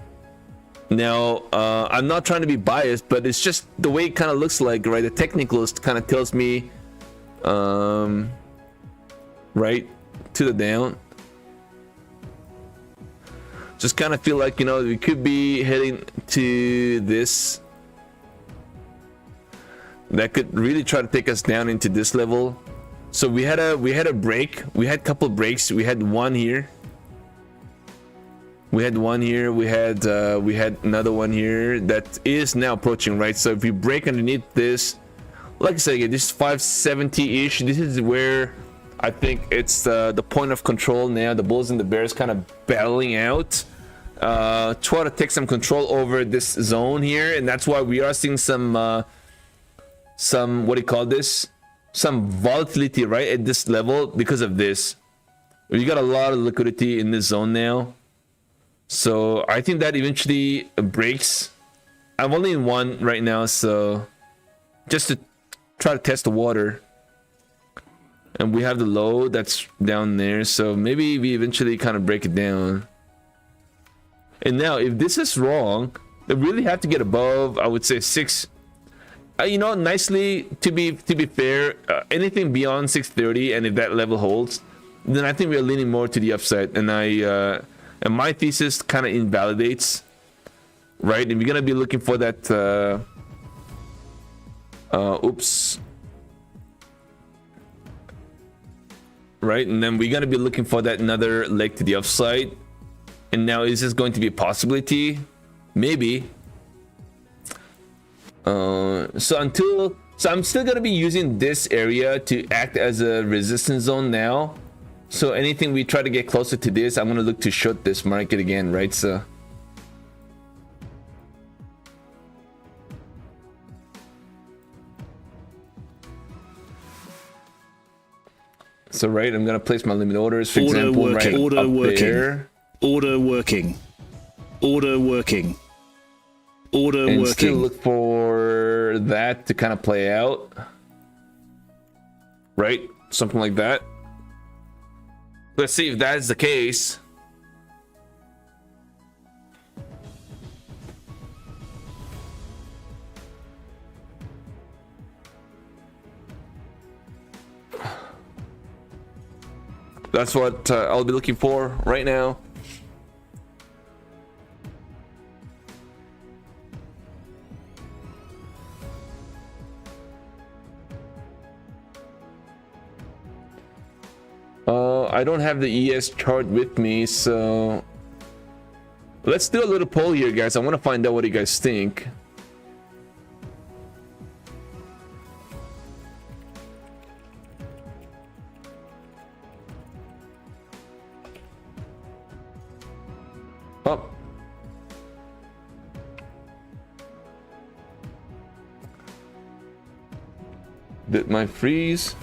Now, I'm not trying to be biased, but it's just the way it kind of looks like, right? The technicals kind of tells me, right, to the down. Just kind of feel like, you know, we could be heading to this. That could really try to take us down into this level. So we had a break. We had a couple breaks. We had one here. We had another one here that is now approaching, right? So if we break underneath this, like I said again, this is 570-ish. This is where I think it's the point of control now. The bulls and the bears kind of battling out. Try to take some control over this zone here, and that's why we are seeing some what do you call this? Some volatility, right, at this level because of this. We got a lot of liquidity in this zone now. So I think that eventually breaks. I'm only in one right now, so just to try to test the water. And we have the low that's down there, so maybe we eventually kind of break it down. And now if this is wrong, they really have to get above, I would say 6. You know, nicely, to be fair, anything beyond 630, and if that level holds, then I think we are leaning more to the upside. And and my thesis kind of invalidates, right? And we're gonna be looking for that. Oops. Right, and then we're gonna be looking for that another leg to the upside. And now, is this going to be a possibility? Maybe. So I'm still gonna be using this area to act as a resistance zone now. So anything we try to get closer to this, I'm gonna look to short this market again, right? So So right, I'm gonna place my limit orders, for Order example, working. right Order up working. there, Order working. Order working. Order and still working. look for that to kind of play out, right? Something like that. Let's see if that is the case. That's what I'll be looking for right now. I don't have the ES chart with me, so let's do a little poll here, guys. I want to find out what you guys think. Oh. Did my freeze?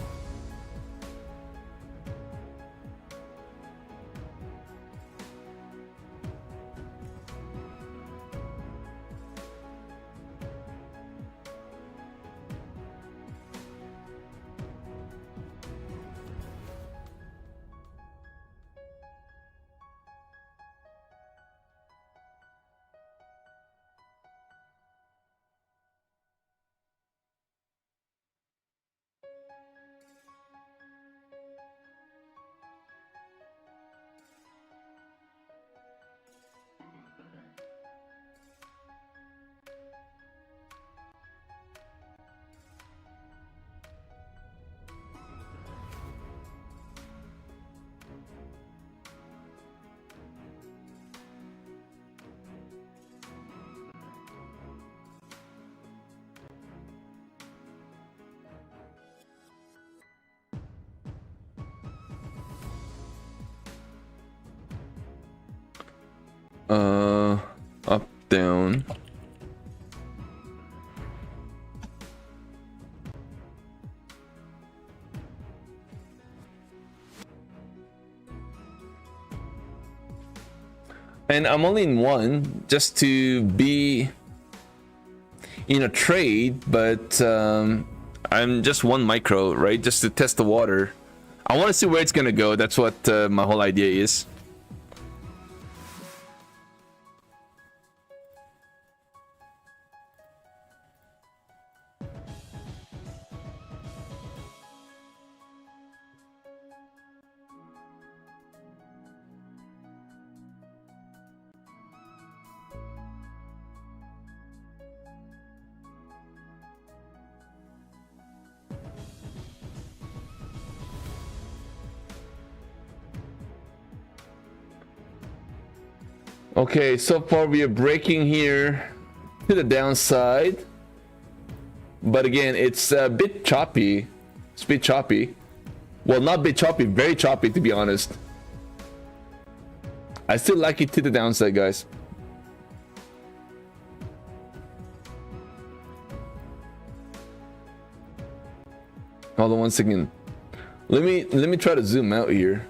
Up, down. And I'm only in one just to be in a trade, but I'm just one micro, right? Just to test the water. I want to see where it's gonna go. That's what my whole idea is. Okay, so far we are breaking here to the downside, but again, it's a bit choppy. It's a bit choppy. Well, not a bit choppy, very choppy, to be honest. I still like it to the downside, guys. Hold on one second. Let me try to zoom out here.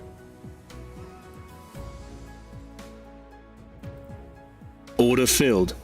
Order filled.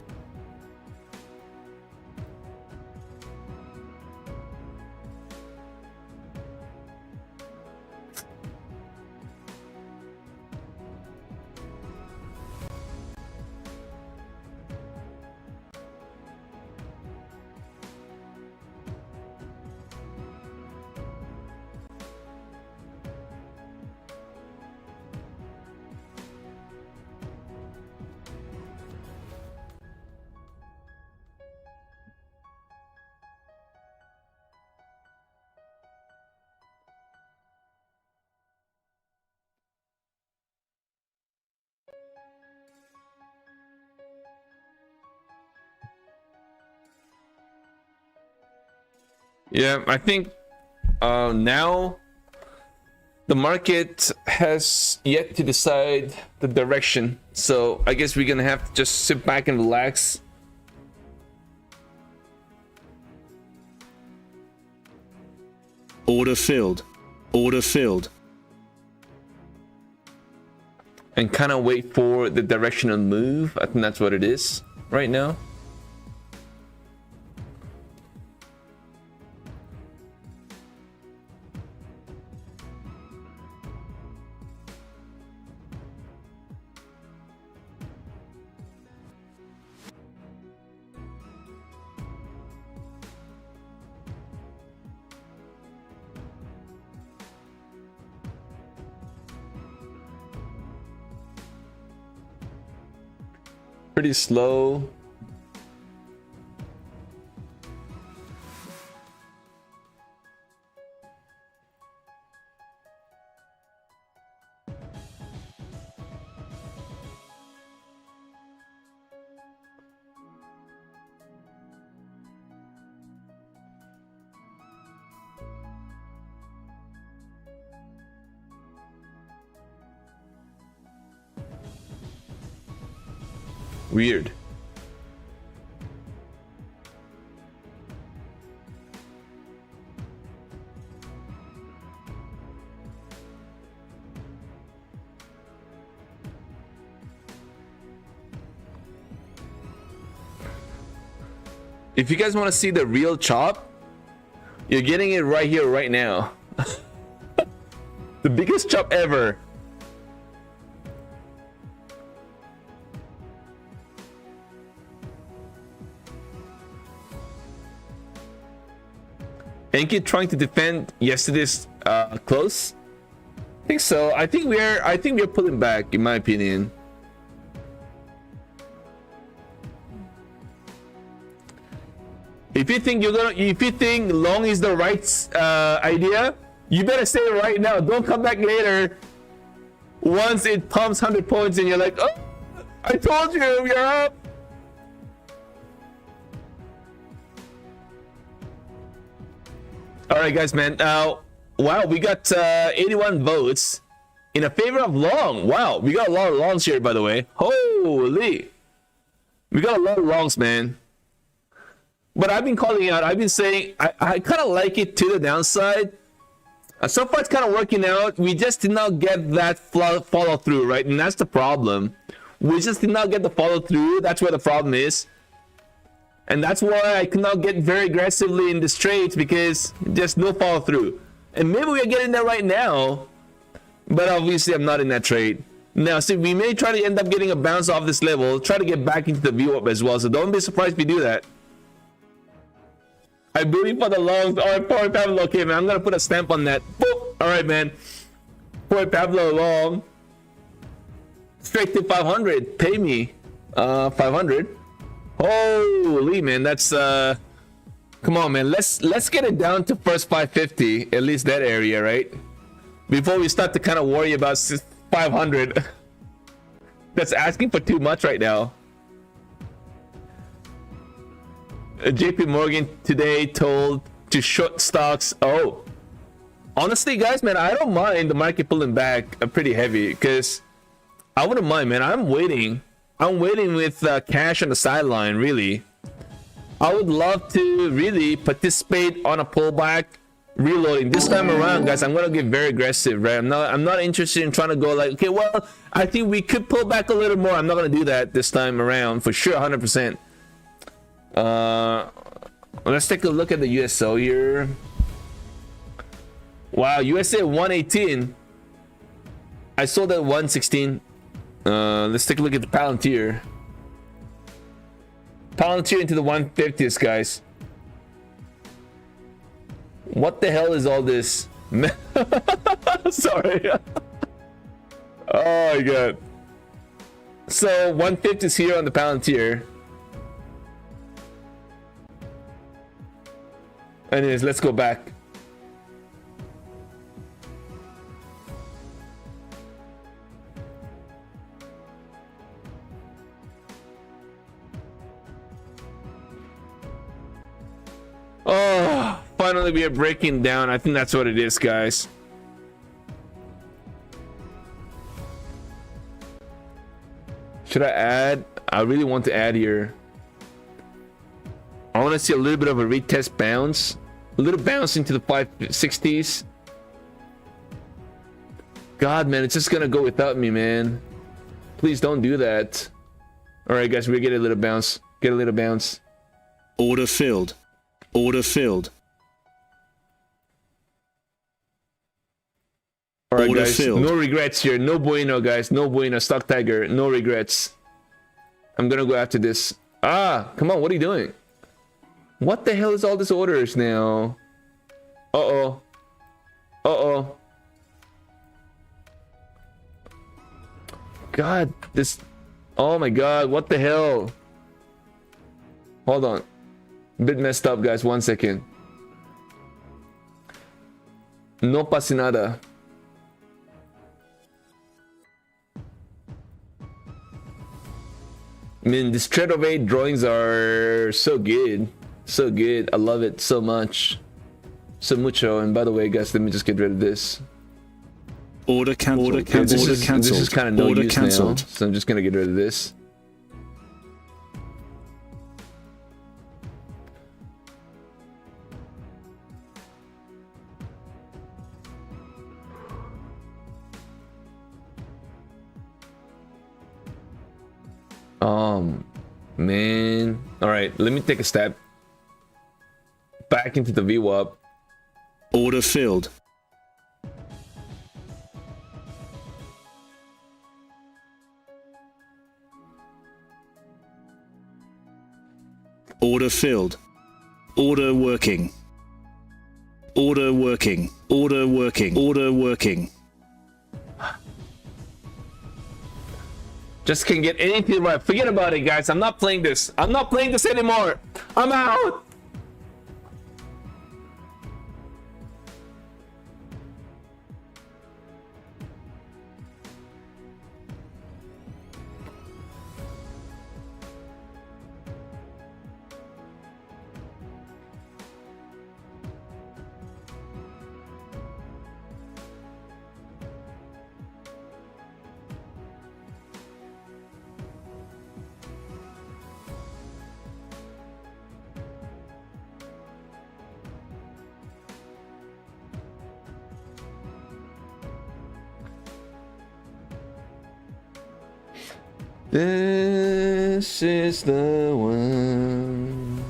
Yeah, I think now the market has yet to decide the direction. So I guess we're gonna have to just sit back and relax. Order filled. Order filled. And kind of wait for the directional move. I think that's what it is right now. Pretty slow. Weird. If you guys want to see the real chop, you're getting it right here, right now. The biggest chop ever. Enki trying to defend yesterday's close. I think so. I think we're pulling back, in my opinion. If you think long is the right idea, you better say it right now. Don't come back later once it pumps 100 points and you're like, oh, I told you we're up. All right, guys, man. Wow, we got 81 votes in a favor of long. Wow, we got a lot of longs here, by the way. Holy, we got a lot of longs, man. But I've been calling out. I've been saying I kind of like it to the downside. So far, it's kind of working out. We just did not get that follow through, right? And that's the problem. We just did not get the follow through. That's where the problem is. And that's why I cannot get very aggressively in this trades, because there's no follow through. And maybe we are getting there right now, but obviously I'm not in that trade. Now, see, we may try to end up getting a bounce off this level, try to get back into the view up as well. So don't be surprised if we do that. I believe for the longs. All right, Poor Pablo. Okay, man, I'm gonna put a stamp on that. Boop. All right, man. Poor Pablo long. Straight to 500. Pay me 500. Holy, man, that's come on, man, let's get it down to first 550, at least that area, right, before we start to kind of worry about 500. That's asking for too much right now. JP Morgan today told to short stocks. Oh, honestly, guys, man, I don't mind the market pulling back pretty heavy, because I wouldn't mind, man. I'm waiting with cash on the sideline, really. I would love to really participate on a pullback, reloading. This time around, guys, I'm gonna get very aggressive, right? I'm not interested in trying to go like, okay, well, I think we could pull back a little more. I'm not gonna do that this time around for sure, 100%. Let's take a look at the USO here. Wow, USA 118. I sold at 116. Let's take a look at the Palantir. Palantir into the 150s, guys. What the hell is all this? Sorry. Oh my god. So 150s here on the Palantir. Anyways, let's go back. Oh, finally we are breaking down. I think that's what it is, guys. Should I add? I really want to add here. I want to see a little bit of a retest bounce. A little bounce into the 560s. God, man, it's just gonna go without me, man. Please don't do that. All right, guys, we get a little bounce. Get a little bounce. Order filled. Order filled. All right, Order guys, filled. no regrets here. No bueno, guys. No bueno. StockTiger, no regrets. I'm gonna go after this. Ah, come on. What are you doing? What the hell is all these orders now? Uh-oh. Uh-oh. God, this... Oh my God, what the hell? Hold on. A bit messed up, guys. 1 second. No pasa nada. I mean, these trade of 8 drawings are so good. So good. I love it so much. So mucho. And by the way, guys, let me just get rid of this. Order cancelled. Order cancelled. This is kind of no Order use cancelled. now. So I'm just going to get rid of this. Man. All right, let me take a step back into the VWAP. Order filled. Order filled. Order working. Order working. Order working. Order working. Just can't get anything right. Forget about it, guys. I'm not playing this. I'm not playing this anymore. I'm out. This is the one.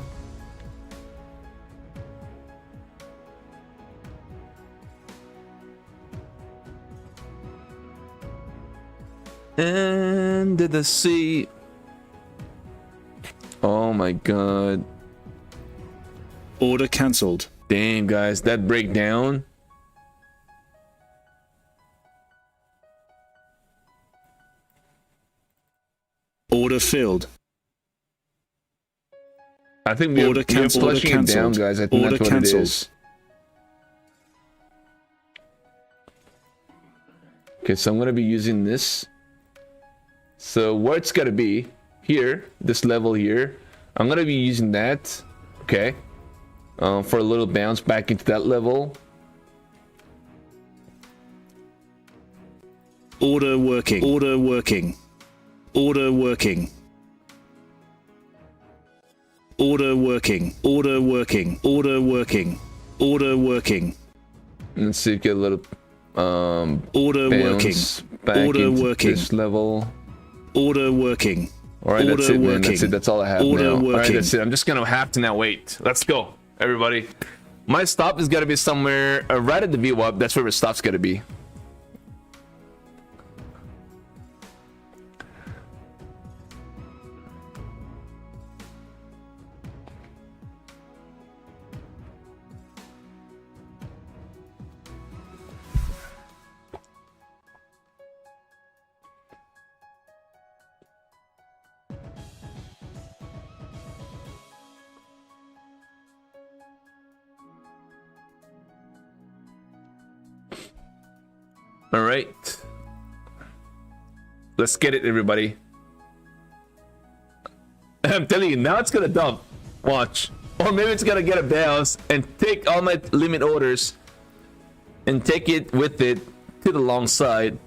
And the sea. Oh my God. Order cancelled. Damn, guys, that breakdown. Order filled. I think we're flushing it down, guys. I think that's what it is. Okay, so I'm going to be using this. So where it's going to be, here, this level here, I'm going to be using that, okay, for a little bounce back into that level. Order working. Order working. Order working. Order working. Order working. Order working. Order working. Let's see if we get a little order working. Back Order into working. this level. Order working. All right, that's Order it, man. working. That's it. That's all I have Order now. working. All right, that's it. I'm just gonna have to now wait. Let's go, everybody. My stop is gonna be somewhere right at the VWAP. That's where the stop's gonna be. All right, let's get it, everybody. I'm telling you, now it's gonna dump. Watch, or maybe it's gonna get a bounce and take all my limit orders and take it with it to the long side.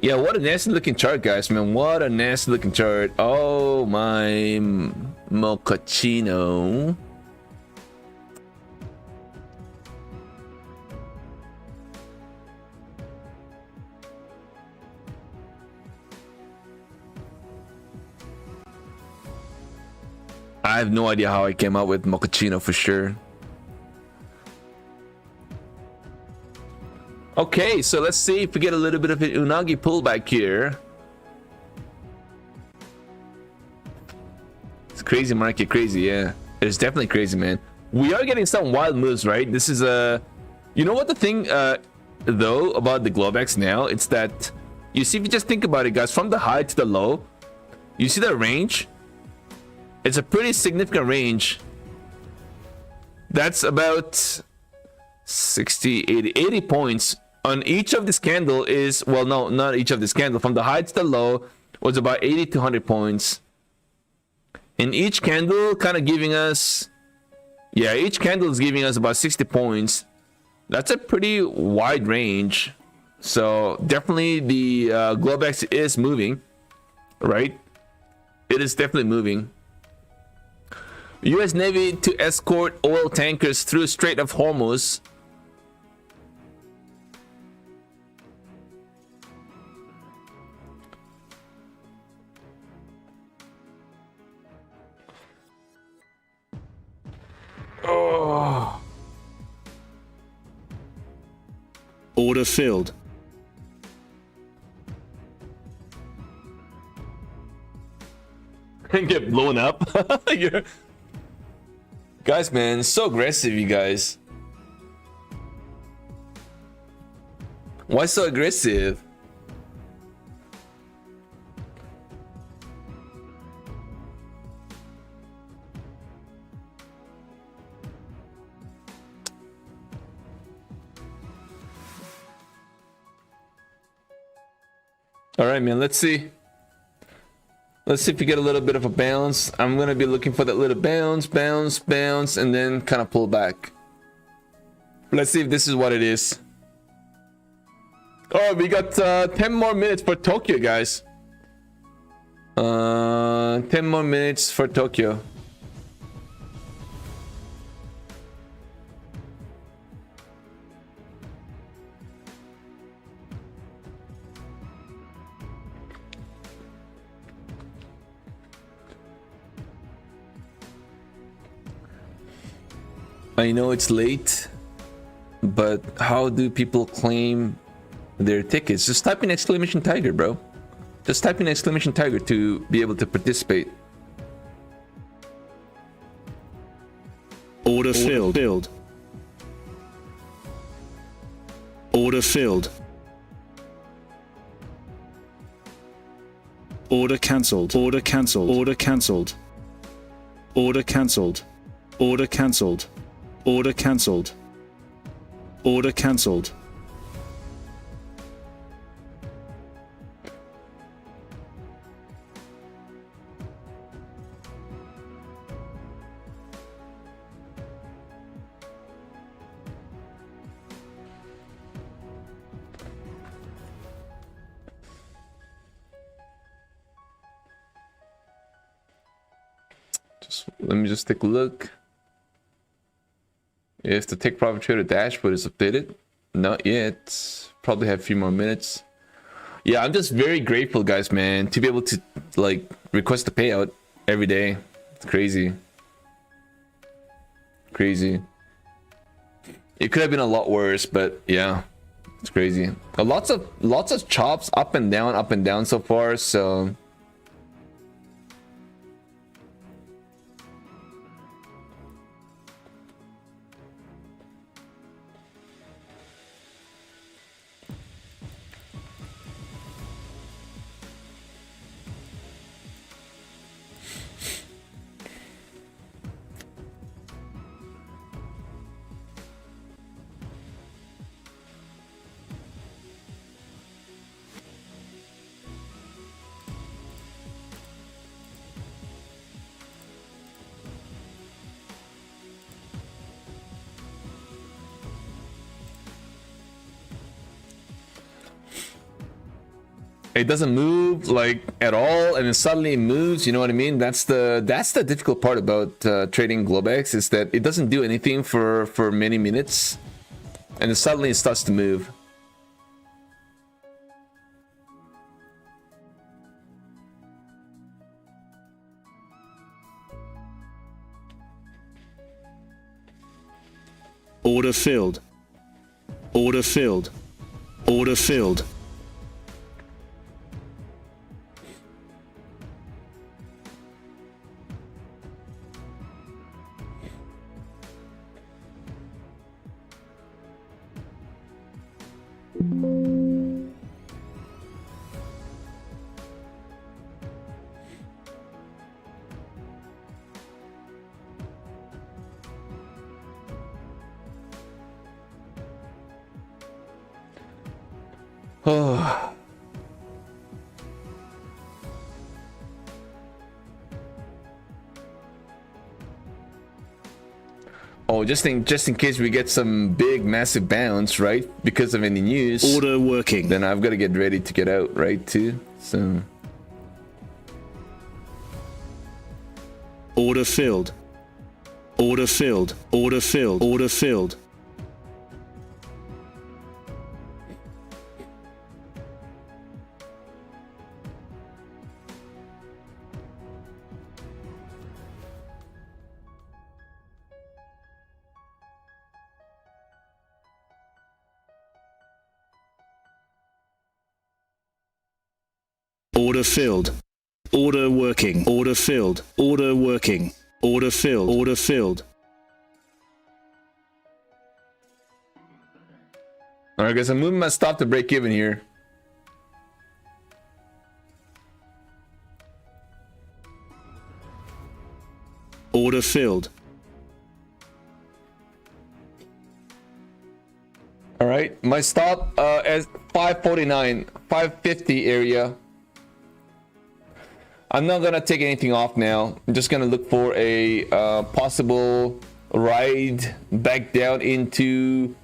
Yeah, what a nasty looking chart, guys, man. What a nasty looking chart. Oh my mochaccino. I have no idea how I came up with mochaccino for sure. Okay, so let's see if we get a little bit of an unagi pullback here. It's crazy market, crazy, yeah. It's definitely crazy, man. We are getting some wild moves, right? This is a... You know what the thing, though, about the Globex now? It's that... You see, if you just think about it, guys, from the high to the low, you see the range? It's a pretty significant range. That's about 60, 80 points. On each of this candle is... Well, no, not each of this candle. From the high to the low was about 80 to 100 points. And each candle kind of giving us... Yeah, each candle is giving us about 60 points. That's a pretty wide range. So definitely the Globex is moving, right? It is definitely moving. U.S. Navy to escort oil tankers through Strait of Hormuz. Oh. Order filled. And get blown up. Guys, man, so aggressive, you guys. Why so aggressive? All right, man, let's see. Let's see if we get a little bit of a bounce. I'm going to be looking for that little bounce, bounce, bounce, and then kind of pull back. Let's see if this is what it is. Oh, we got 10 more minutes for Tokyo, guys. 10 more minutes for Tokyo. I know it's late, but how do people claim their tickets? Just type in exclamation tiger, bro. Just type in exclamation tiger to be able to participate. Order filled. Order filled. Order cancelled. Order cancelled. Order cancelled. Order cancelled. Order cancelled. Order cancelled. Order cancelled. Let me just take a look. If the Take Profit Trader dashboard is updated, not yet. Probably have a few more minutes. Yeah, I'm just very grateful, guys, man, to be able to like request a payout every day. It's crazy. Crazy. It could have been a lot worse, but yeah, it's crazy. Lots of chops up and down so far. So. It doesn't move like at all, and then suddenly it moves. You know what I mean? That's the difficult part about trading Globex, is that it doesn't do anything for many minutes, and then suddenly it starts to move. Order filled. Order filled. Order filled. Oh. Oh, just in case we get some big massive bounce, right? Because of any news. Order working. Then I've got to get ready to get out, right? Too. So. Order filled. Order filled. Order filled. Order filled. Order filled. Order working. Order filled. Order working. Order filled. Order filled. All right, guys, I'm moving my stop to break even here. Order filled. All right, my stop at 549, 550 area. I'm not gonna take anything off now. I'm just gonna look for a possible ride back down into,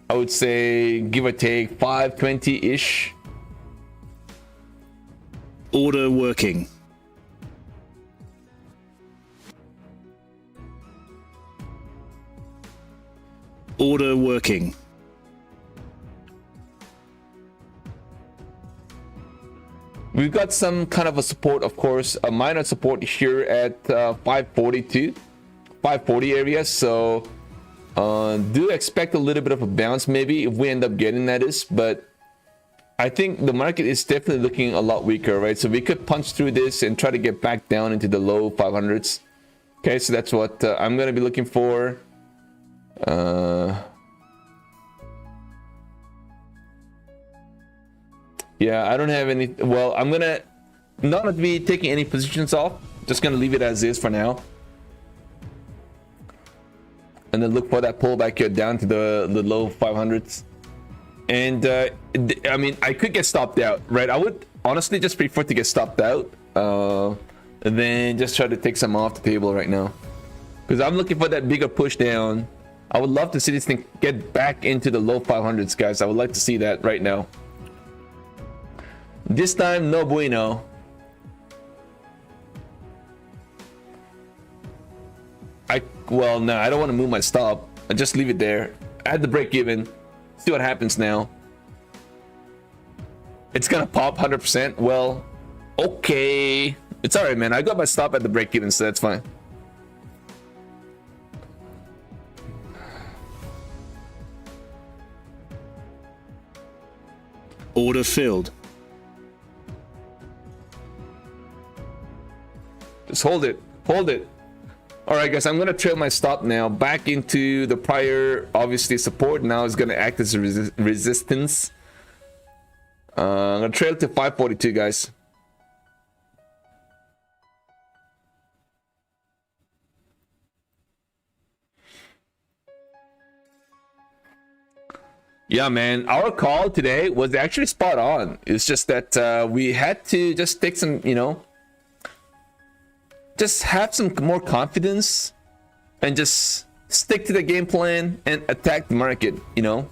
I would say, give or take 520-ish. Order working. Order working. We've got some kind of a support, of course, a minor support here at 542, 540 area. So do expect a little bit of a bounce maybe if we end up getting that is, but I think the market is definitely looking a lot weaker, right? So we could punch through this and try to get back down into the low 500s. Okay, so that's what I'm going to be looking for. Yeah, I don't have any. Well, I'm gonna not be taking any positions off. Just gonna leave it as is for now, and then look for that pullback here down to the low 500s. And I mean, I could get stopped out, right? I would honestly just prefer to get stopped out, and then just try to take some off the table right now, because I'm looking for that bigger push down. I would love to see this thing get back into the low 500s, guys. I would like to see that right now. This time, no bueno. Well, no, I don't want to move my stop. I just leave it there. Add the break even. See what happens now. It's gonna pop 100%. Well, okay. It's alright, man. I got my stop at the break even, so that's fine. Order filled. Just hold it. Hold it. All right, guys, I'm going to trail my stop now back into the prior, obviously, support. Now it's going to act as a resistance. I'm going to trail to 542, guys. Yeah, man, our call today was actually spot on. It's just that we had to just take some, you know, just have some more confidence and just stick to the game plan and attack the market, you know.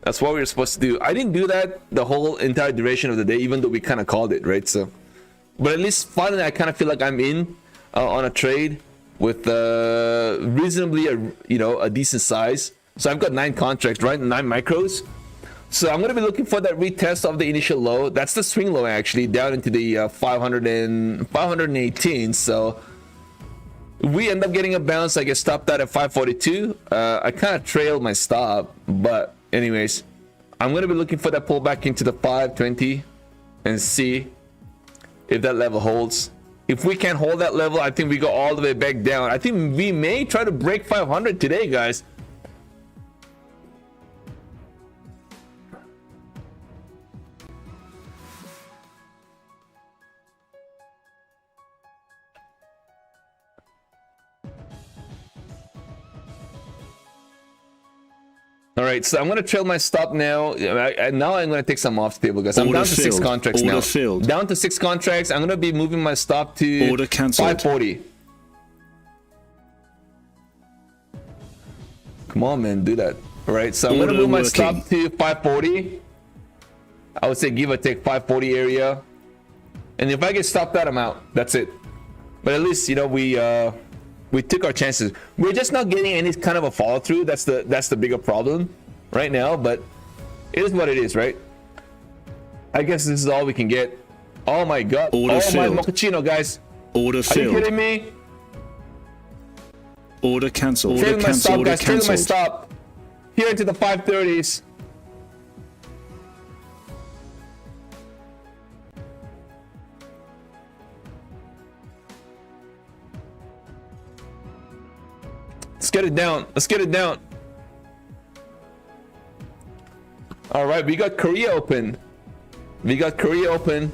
That's what we were supposed to do. I didn't do that the whole entire duration of the day, even though we kind of called it, right? So, but at least finally I kind of feel like I'm in on a trade with reasonably a decent size. So I've got 9 contracts, right? 9 micros. So I'm going to be looking for that retest of the initial low. That's the swing low, actually, down into the 518. So we end up getting a bounce. I get stopped out at 542. I kind of trailed my stop, but anyways, I'm gonna be looking for that pullback into the 520 and see if that level holds. If we can't hold that level, I think we go all the way back down. I think we may try to break 500 today, guys. All right, so I'm gonna trail my stop now. Now I'm gonna take some off the table, guys. I'm down to 6 contracts now. Down to 6 contracts. I'm gonna be moving my stop to Order canceled. 540. Come on, man, do that. All right, so I'm gonna move my stop to 540. I would say give or take 540 area. And if I get stopped out, I'm out. That's it. But at least, you know, we took our chances. We're just not getting any kind of a follow through. That's the bigger problem right now, but it is what it is, right? I guess this is all we can get. Oh my god. Order filled. My mochaccino, guys. Order filled. Are you kidding me? Order cancelled. Order Trailing my cancelled. stop, Order guys. Trailing my cancelled. stop. Here into the 530s. Let's get it down. Let's get it down. All right, we got Korea open. We got Korea open.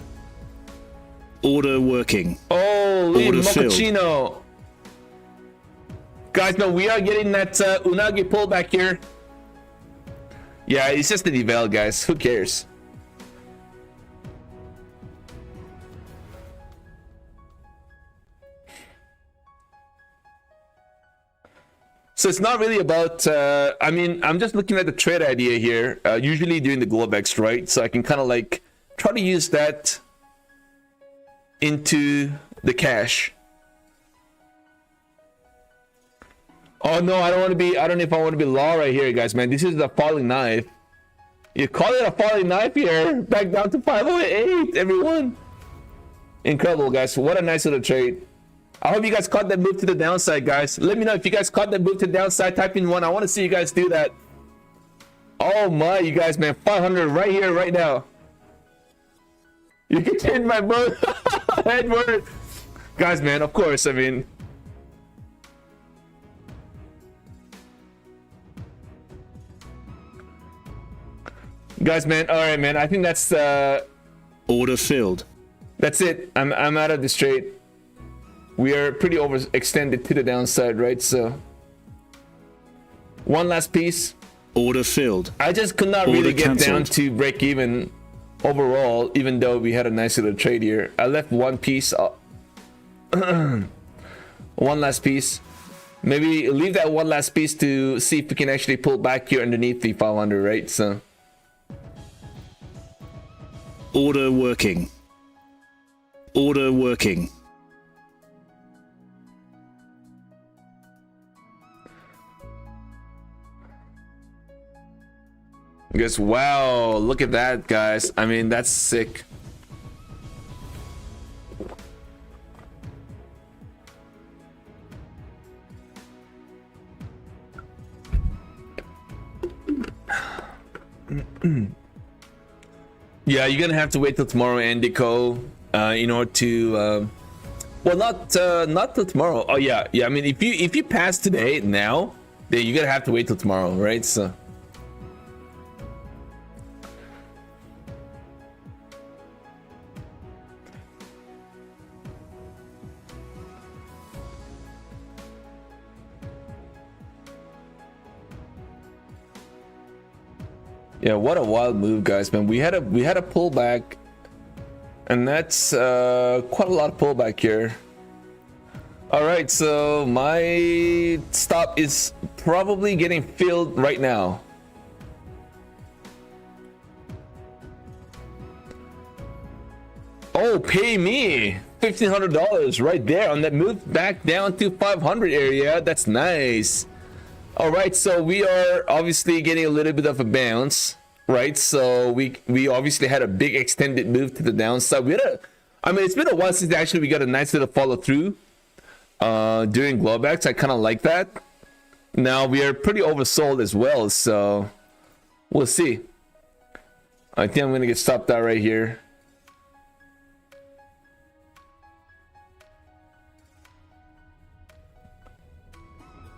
Order working. Holy Order filled. mochaccino. Guys, no, we are getting that unagi pullback here. Yeah, it's just the deval, guys. Who cares? So it's not really about, I mean, I'm just looking at the trade idea here, usually doing the Globex, right? So I can kind of like try to use that into the cash. Oh no, I don't want to be, I don't know if I want to be law right here, guys, man. This is the falling knife. You call it a falling knife here, back down to 508, everyone. Incredible, guys. What a nice little trade. I hope you guys caught that move to the downside, guys. Let me know if you guys caught that move to the downside. Type in 1. I want to see you guys do that. Oh my, you guys, man. 500 right here, right now. You can change my move. Edward. Guys, man, of course, I mean. Guys, man, all right, man. I think that's Order filled. That's it. I'm out of this trade. We are pretty overextended to the downside, right? So one last piece. Order filled. I just could not really get down to break even overall, even though we had a nice little trade here. I left one piece. One last piece. Maybe leave that one last piece to see if we can actually pull back here underneath the 500, right? So Order working. Order working. Guys, wow, look at that, guys. I mean, that's sick. Yeah, you're gonna have to wait till tomorrow, Andico, in order to well, not till tomorrow. Oh yeah, I mean, if you pass today now, then you're gonna have to wait till tomorrow, right? So yeah, what a wild move, guys, man. We had a pullback, and that's quite a lot of pullback here. All right, so my stop is probably getting filled right now. Oh, pay me $1,500 right there on that move back down to 500 area. That's nice. All right, so we are obviously getting a little bit of a bounce, right? So we obviously had a big extended move to the downside. I mean, it's been a while since actually we got a nice little follow through. during Globex. I kind of like that. Now we are pretty oversold as well, so we'll see. I think I'm gonna get stopped out right here.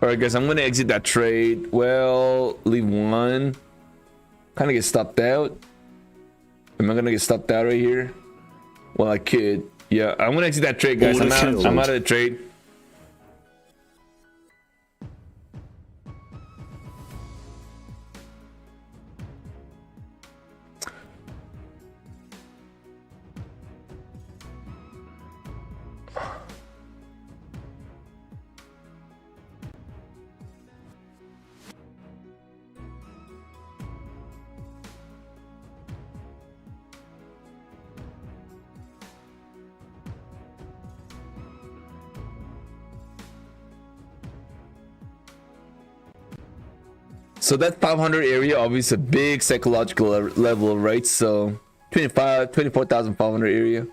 All right, guys, I'm gonna exit that trade. Well, leave one. Kind of get stopped out. Am I gonna get stopped out right here? Well, I could. Yeah, I'm gonna exit that trade, guys. I'm out of the trade. So that 500 area, obviously a big psychological level, right? So 24,500 area.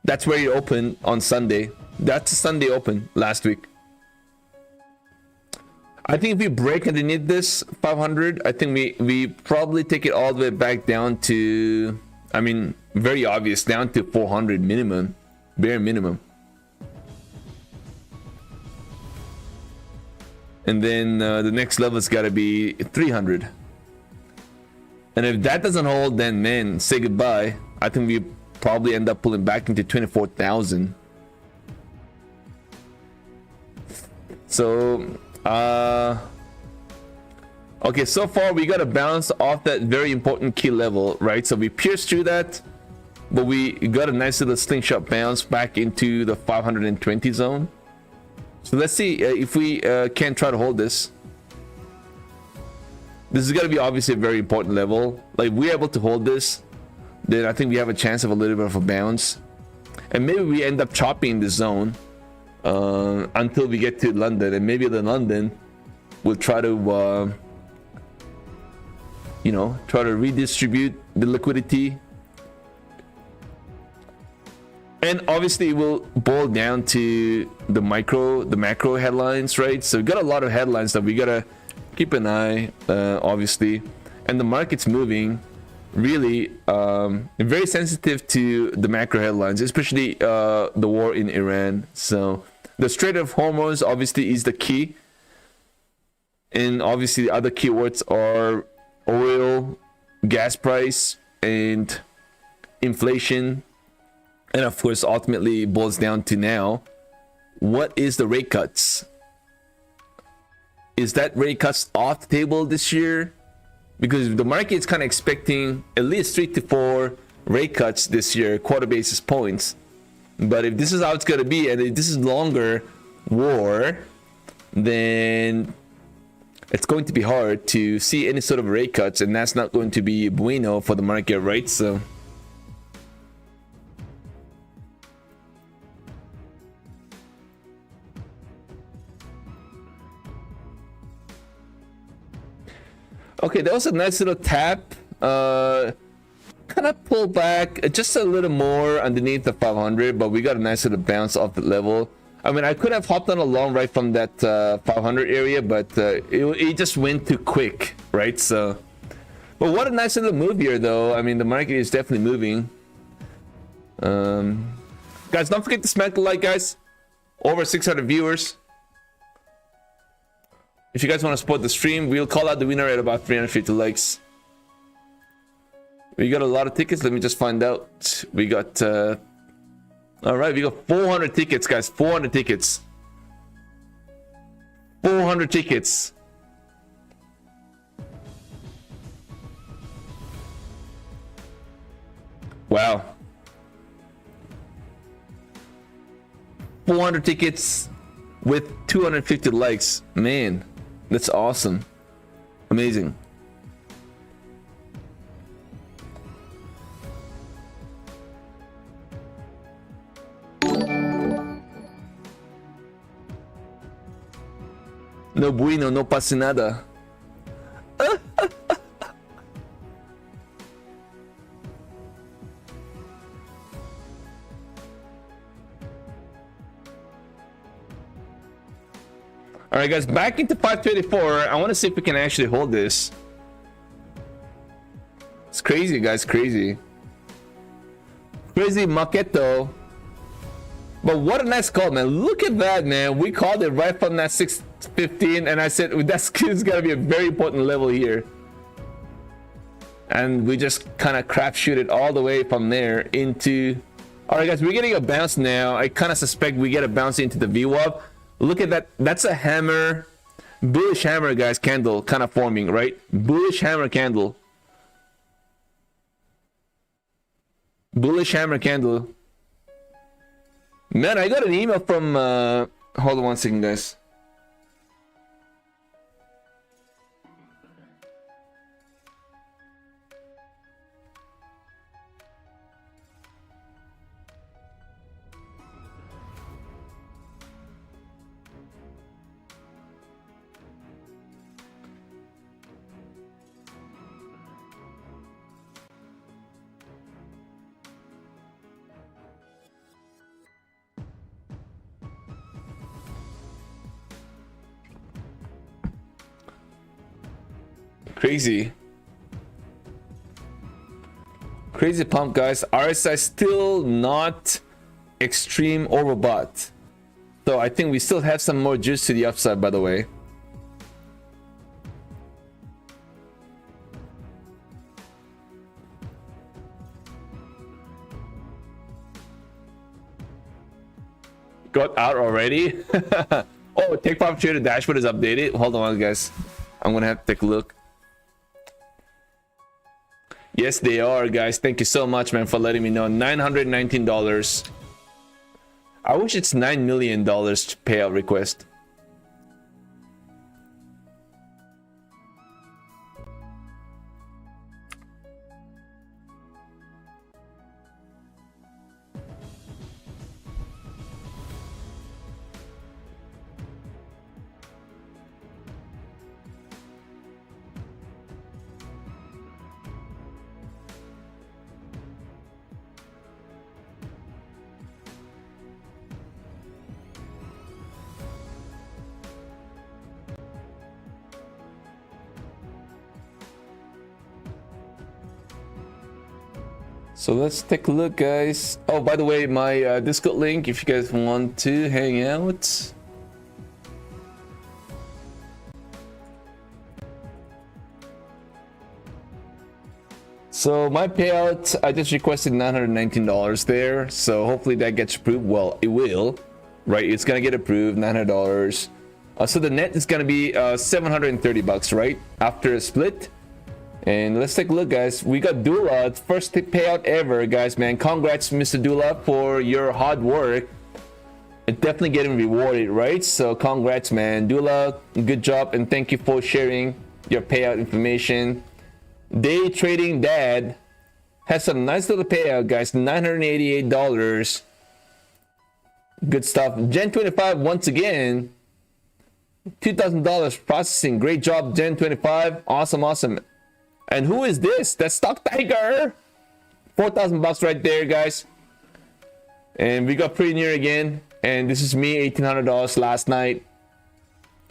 That's where you open on Sunday. That's a Sunday open last week. I think if we break underneath this 500, I think we probably take it all the way back down to, I mean, very obvious, down to 400 minimum, bare minimum. And then the next level's got to be 300. And if that doesn't hold, then man, say goodbye. I think we probably end up pulling back into 24,000. So okay, so far we got to bounce off that very important key level, right? So we pierced through that, but we got a nice little slingshot bounce back into the 520 zone. So let's see if we can try to hold this. This is going to be obviously a very important level. Like, if we're able to hold this, then I think we have a chance of a little bit of a bounce. And maybe we end up chopping the zone until we get to London. And maybe in London, we'll try to, you know, try to redistribute the liquidity. And obviously it will boil down to the macro headlines, right? So we got a lot of headlines that we gotta keep an eye, obviously. And the market's moving really very sensitive to the macro headlines, especially the war in Iran. So the Strait of Hormuz obviously is the key. And obviously the other keywords are oil, gas price, and inflation. And of course, ultimately it boils down to now, what is the rate cuts? Is that rate cuts off the table this year? Because the market is kind of expecting at least 3 to 4 rate cuts this year, quarter basis points. But if this is how it's going to be, and if this is longer war, then it's going to be hard to see any sort of rate cuts, and that's not going to be bueno for the market, right? So okay, that was a nice little tap. Kind of pull back just a little more underneath the 500, but we got a nice little bounce off the level. I mean, I could have hopped on a long right from that 500 area, but it just went too quick, right? So, but what a nice little move here, though. I mean, the market is definitely moving. Guys, don't forget to smack the like, guys. Over 600 viewers. If you guys want to support the stream, we'll call out the winner at about 350 likes. We got a lot of tickets. Let me just find out. We got all right, we got 400 tickets, guys. 400 tickets. 400 tickets. Wow. 400 tickets with 250 likes. Man, that's awesome. Amazing. No bueno, no pasa nada. All right, guys, back into 524. I want to see if we can actually hold this. It's crazy, guys, crazy. Crazy Maketo. But what a nice call, man. Look at that, man. We called it right from that 615, and I said that's gonna be a very important level here. And we just kind of crapshoot it all the way from there into... All right, guys, we're getting a bounce now. I kind of suspect we get a bounce into the VWAP. Look at that. That's a hammer. Bullish hammer, guys, candle kind of forming, right? Bullish hammer candle. Bullish hammer candle. Man, I got an email from hold on one second, guys. Crazy pump, guys. RSI still not extreme overbought, so I think we still have some more juice to the upside, by the way. Got out already. Oh, take profit trader dashboard is updated. Hold on, guys, I'm gonna have to take a look. Yes, they are, guys. Thank you so much, man, for letting me know. $919. I wish it's $9 million payout request. So let's take a look, guys. Oh, by the way, my Discord link, if you guys want to hang out. So my payout, I just requested $919 there. So hopefully that gets approved. Well, it will, right? It's gonna get approved, $900. So the net is gonna be $730, right? After a split. And let's take a look, guys. We got Dula, first payout ever, guys, man. Congrats, Mr. Dula, for your hard work. It's definitely getting rewarded, right? So congrats, man. Dula, good job, and thank you for sharing your payout information. Day Trading Dad has some nice little payout, guys. $988. Good stuff. Gen 25 once again. $2,000 processing. Great job, Gen 25. Awesome, awesome. And who is this? That's StockTiger. $4,000 right there, guys. And we got pretty near again. And this is me, $1,800 last night.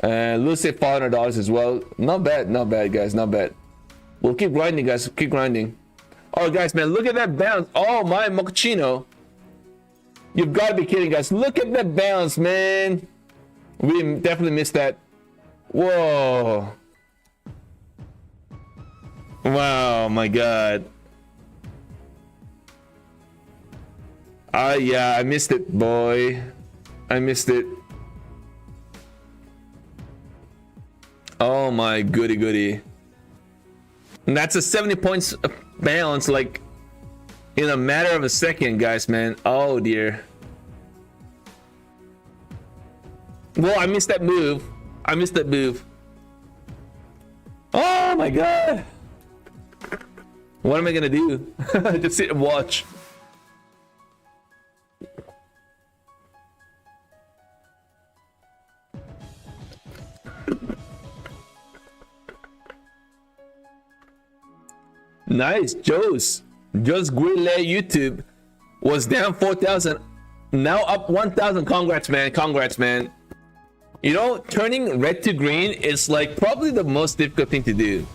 Lucy, $500 as well. Not bad, guys. Not bad. We'll keep grinding, guys. Keep grinding. Oh, guys, man, look at that bounce. Oh, my mochaccino. You've got to be kidding, guys. Look at that bounce, man. We definitely missed that. Whoa. Wow, my God. Yeah, I missed it, boy. I missed it. Oh my goody. And that's a 70 points bounce, like in a matter of a second, guys, man. Oh dear. Well, I missed that move. Oh my God. What am I gonna do? Just sit and watch. Nice, Joe's Grille YouTube was down 4,000, now up 1,000. Congrats, man. You know, turning red to green is like probably the most difficult thing to do.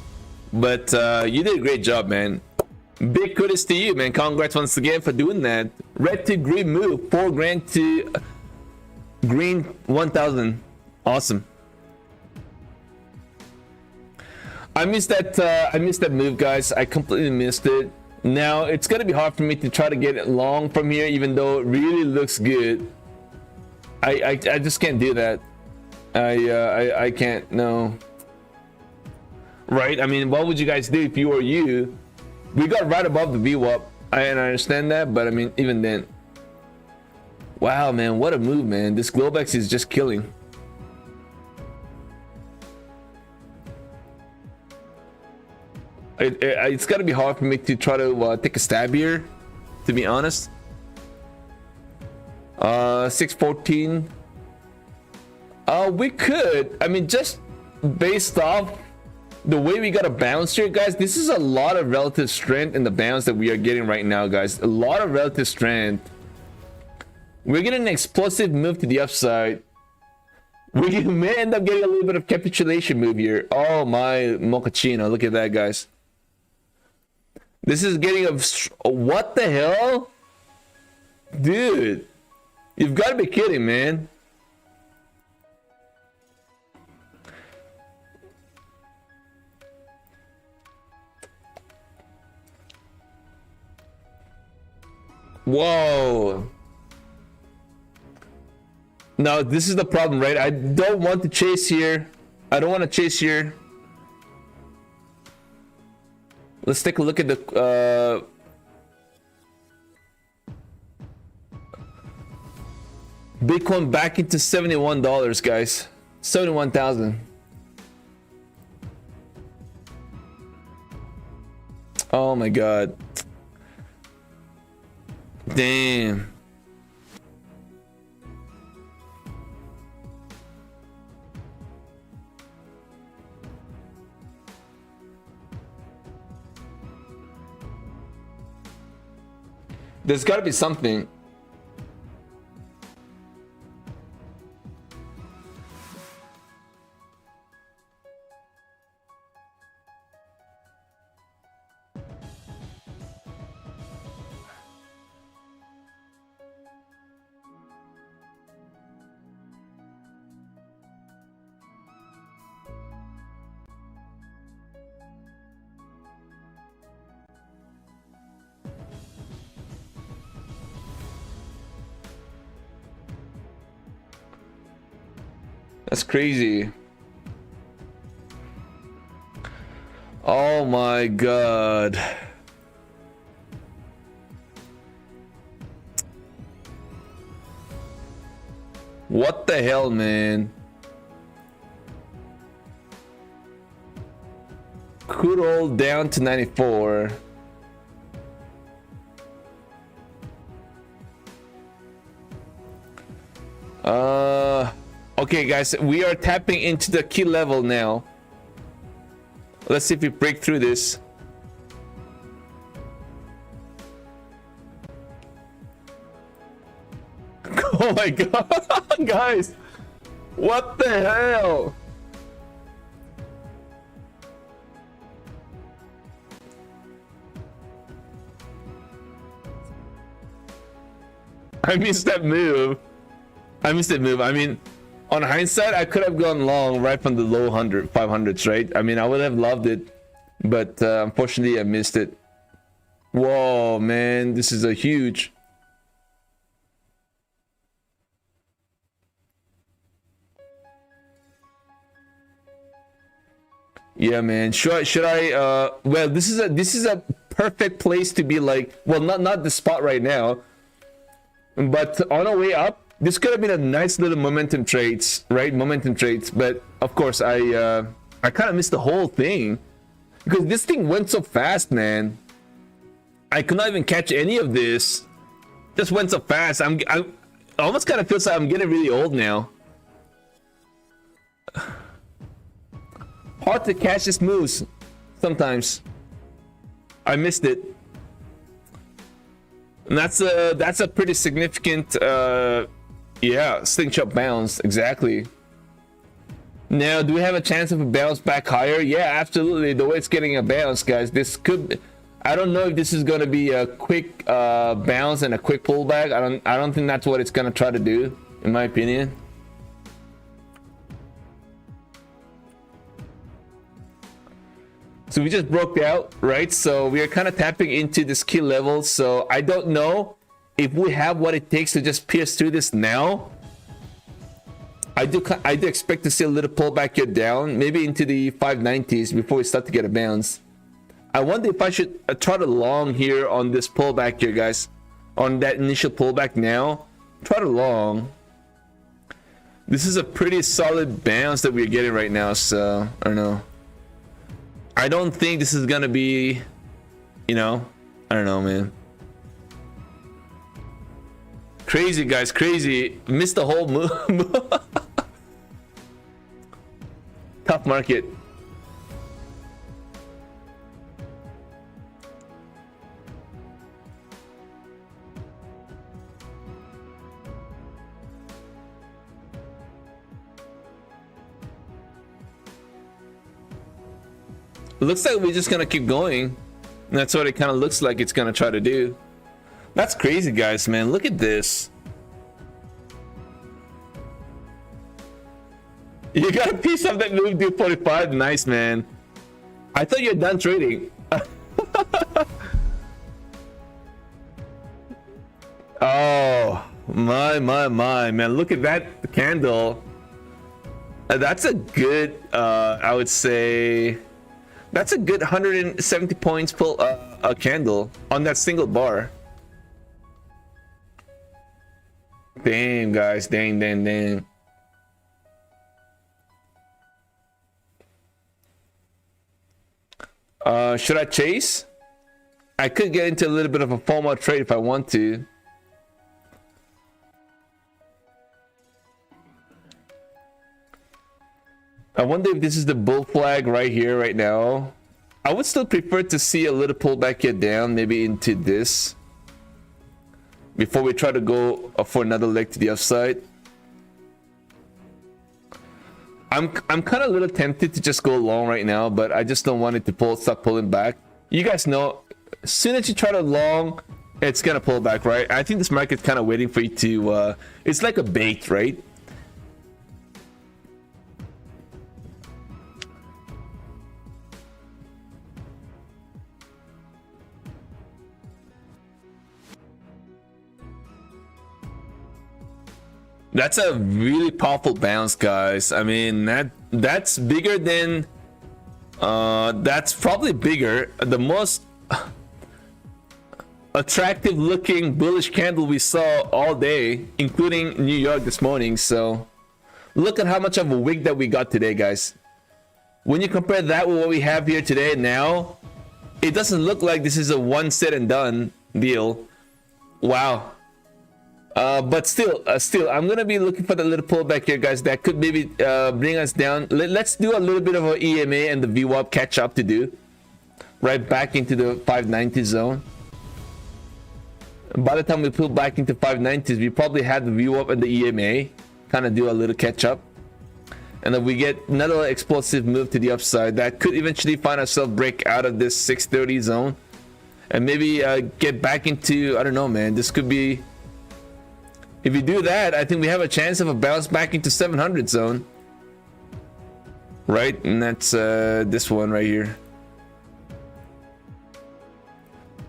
But you did a great job, man. Big kudos to you, man. Congrats once again for doing that. Red to green move, 4 grand to green 1,000. Awesome. I missed that move, guys. I completely missed it. Now it's gonna be hard for me to try to get it long from here, even though it really looks good. I just can't do that. I can't. No. Right? I mean, what would you guys do if you were you? We got right above the VWAP. I understand that, but I mean, even then. Wow, man, what a move, man. This Globex is just killing. It's got to be hard for me to try to take a stab here, to be honest. 614. We could. I mean, just based off the way we got a bounce here, guys, this is a lot of relative strength in the bounce that we are getting right now, guys. A lot of relative strength. We're getting an explosive move to the upside. We may end up getting a little bit of capitulation move here. Oh my mochaccino, look at that, guys. This is getting a... What the hell? Dude, you've got to be kidding, man. Whoa. Now, this is the problem, right? I don't want to chase here. I don't want to chase here. Let's take a look at the... Bitcoin back into $71, guys. 71,000. Oh my god. Damn. There's got to be something. That's crazy. Oh my god. What the hell, man? Crude oil down to 94. Okay, guys, we are tapping into the key level now. Let's see if we break through this. Oh my god, guys, what the hell? I missed that move. I missed that move. I mean, on hindsight, I could have gone long right from the low 500s, right? I mean, I would have loved it, but unfortunately, I missed it. Whoa, man, this is a huge. Yeah, man. Should I? Well, this is a perfect place to be like. Well, not the spot right now, but on our way up. This could have been a nice little momentum trades, right? Momentum trades, but of course I kind of missed the whole thing because this thing went so fast, man. I could not even catch any of this. Just went so fast. I almost kind of feels like I'm getting really old now. Hard to catch these moves sometimes. I missed it. And that's a pretty significant yeah, slingshot bounce, exactly. Now, do we have a chance of a bounce back higher? Yeah, absolutely. The way it's getting a bounce, guys, this could. I don't know if this is going to be a quick bounce and a quick pullback. I don't think that's what it's going to try to do, in my opinion. So we just broke out, right? So we are kind of tapping into this key level. So I don't know if we have what it takes to just pierce through this now. I do expect to see a little pullback here down, maybe into the 590s before we start to get a bounce. I wonder if I should try to long here on this pullback here, guys. On that initial pullback now. Try to long. This is a pretty solid bounce that we're getting right now, so I don't know. I don't think this is gonna be, you know, I don't know, man. Crazy, guys, crazy. Missed the whole move. Tough market. Looks like we're just gonna keep going. That's what it kind of looks like it's gonna try to do. That's crazy, guys, man. Look at this. You got a piece of that move, dude. 45. Nice, man. I thought you were done trading. Oh, my, man. Look at that candle. That's a good, I would say, that's a good 170 points pull a candle on that single bar. Damn, guys. Dang. Should I chase? I could get into a little bit of a FOMO trade if I want to. I wonder if this is the bull flag right here, right now. I would still prefer to see a little pullback here down, maybe into this, before we try to go for another leg to the upside. I'm kind of a little tempted to just go long right now, but I just don't want it to start pulling back. You guys know, as soon as you try to long, it's gonna pull back, right? I think this market's kind of waiting for you to. It's like a bait, right? That's a really powerful bounce, guys. I mean, that's bigger than that's probably bigger. The most attractive looking bullish candle we saw all day, including New York this morning. So look at how much of a wick that we got today, guys. When you compare that with what we have here today now, it doesn't look like this is a one set and done deal. Wow. But still, I'm gonna be looking for the little pullback here, guys. That could maybe bring us down. Let's do a little bit of an EMA and the VWAP catch up to do, right back into the 590 zone. By the time we pull back into 590s, we probably had the VWAP and the EMA kind of do a little catch up, and then we get another explosive move to the upside that could eventually find ourselves break out of this 630 zone, and maybe get back into, I don't know, man. This could be. If you do that, I think we have a chance of a bounce back into 700 zone. Right? And that's this one right here.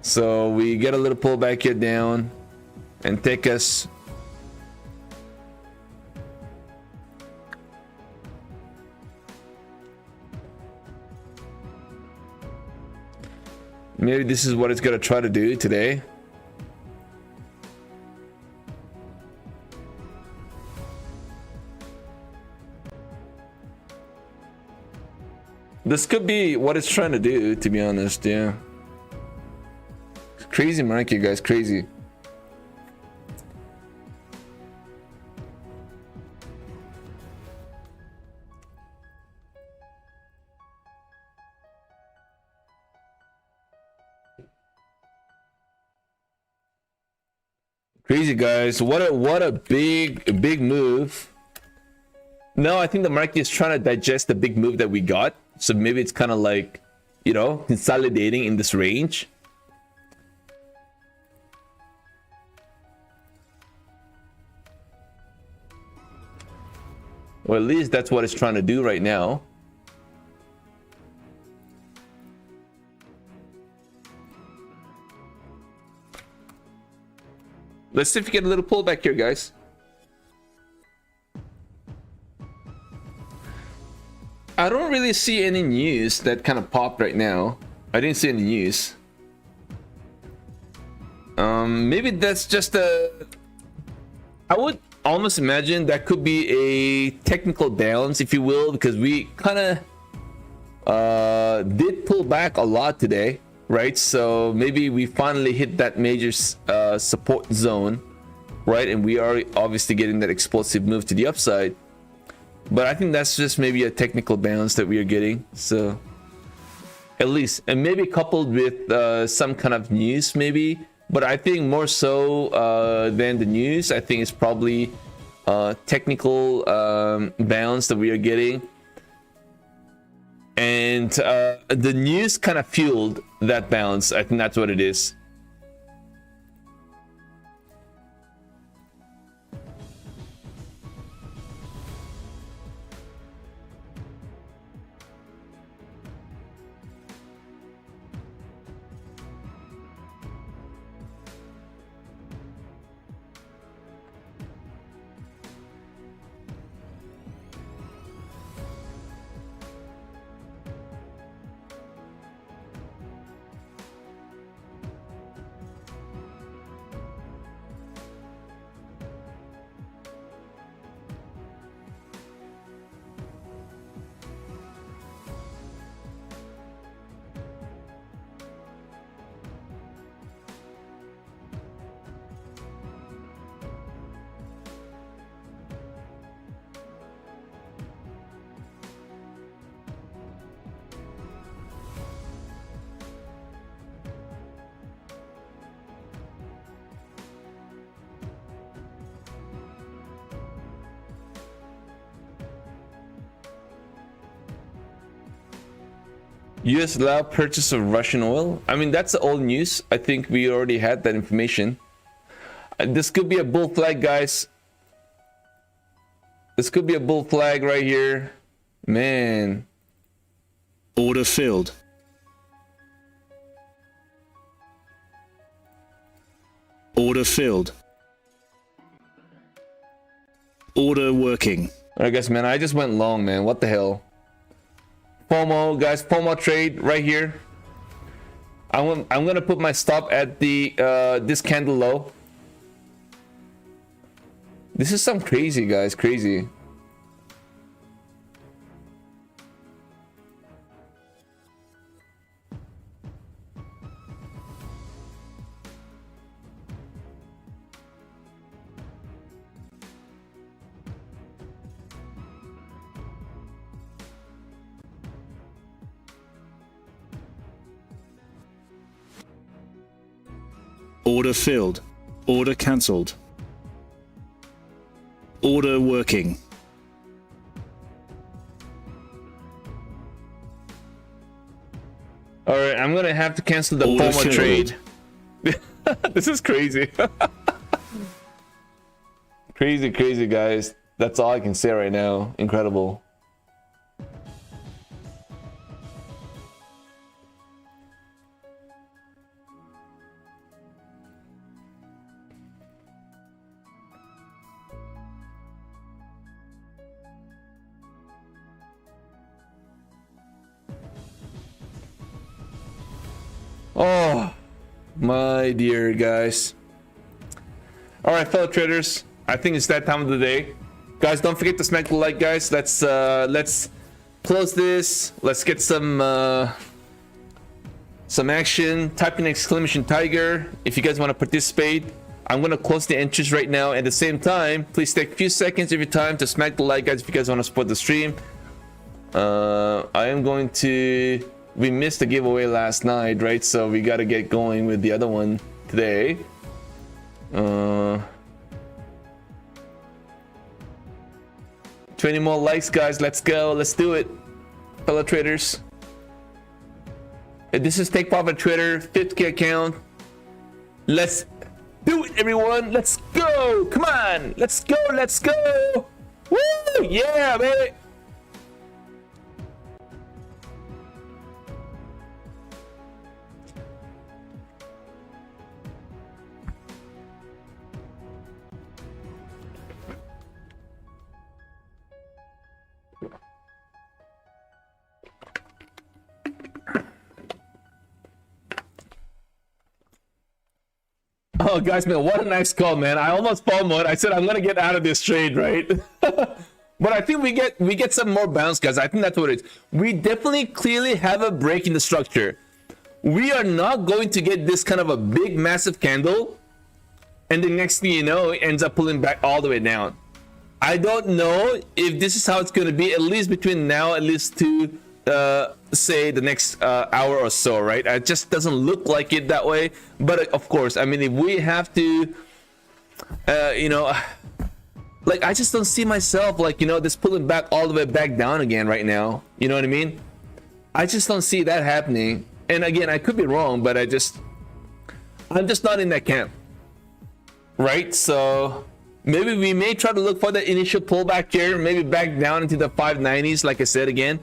So we get a little pullback here down and take us. Maybe this is what it's going to try to do today. This could be what it's trying to do, to be honest. Yeah. Crazy market, guys. Crazy. Crazy, guys. What a big move No, I think the market is trying to digest the big move that we got. So maybe it's kind of like, you know, consolidating in this range. Or at least that's what it's trying to do right now. Let's see if we get a little pullback here, guys. I don't really see any news that kind of popped right now. I didn't see any news. Maybe that's just a... I would almost imagine that could be a technical bounce, if you will, because we kind of did pull back a lot today, right? So maybe we finally hit that major support zone, right? And we are obviously getting that explosive move to the upside. But I think that's just maybe a technical bounce that we are getting. So at least, and maybe coupled with some kind of news maybe. But I think more so than the news, I think it's probably technical bounce that we are getting. And the news kind of fueled that bounce. I think that's what it is. US allow purchase of Russian oil. I mean, that's old news. I think we already had that information. This could be a bull flag, guys. This could be a bull flag right here. Man. Order filled. Order filled. Order working. Alright guys, man, I just went long, man. What the hell? FOMO, guys, FOMO trade right here. I'm gonna put my stop at the this candle low. This is some crazy, guys, crazy. Order filled. Order cancelled. Order working. All right, I'm gonna have to cancel the Order FOMO filled. trade. This is crazy. Crazy, guys. That's all I can say right now. Incredible. Oh, my dear guys. All right, fellow traders, I think it's that time of the day. Guys, don't forget to smack the like, guys. Let's close this. Let's get some action. Type in exclamation tiger if you guys want to participate. I'm gonna close the entries right now. At the same time, please take a few seconds of your time to smack the like, guys, if you guys want to support the stream. I am going to... We missed the giveaway last night, right? So we got to get going with the other one today. 20 more likes, guys. Let's go. Let's do it, fellow traders. This is Take Profit Trader 50K account. Let's do it, everyone. Let's go. Come on. Let's go. Let's go. Woo! Yeah, baby. Oh, guys, man, what a nice call, man. I almost FOMO'd. I said I'm gonna get out of this trade, right? But I think we get some more bounce, guys. I think that's what it is. We definitely clearly have a break in the structure. We are not going to get this kind of a big, massive candle, and the next thing you know, it ends up pulling back all the way down. I don't know if this is how it's going to be, at least between now, at least to say the next hour or so, right? It just doesn't look like it that way. But of course, I mean, if we have to, you know, like, I just don't see myself, like, you know, this pulling back all the way back down again right now. You know what I mean? I just don't see that happening. And again, I could be wrong, but I'm just not in that camp, right? So maybe we may try to look for the initial pullback here, maybe back down into the 590s, like I said again,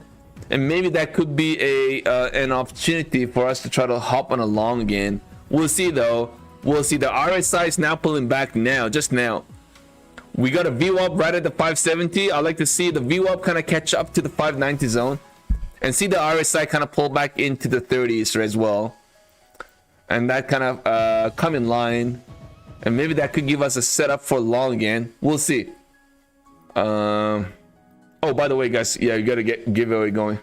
and maybe that could be an opportunity for us to try to hop on a long again. We'll see though. We'll see. The RSI is now pulling back now, just now. We got a VWAP right at the 570. I like to see the VWAP kind of catch up to the 590 zone, and see the RSI kind of pull back into the 30s as well, and that kind of come in line, and maybe that could give us a setup for long again. We'll see. Oh, by the way, guys, yeah, you gotta get giveaway going.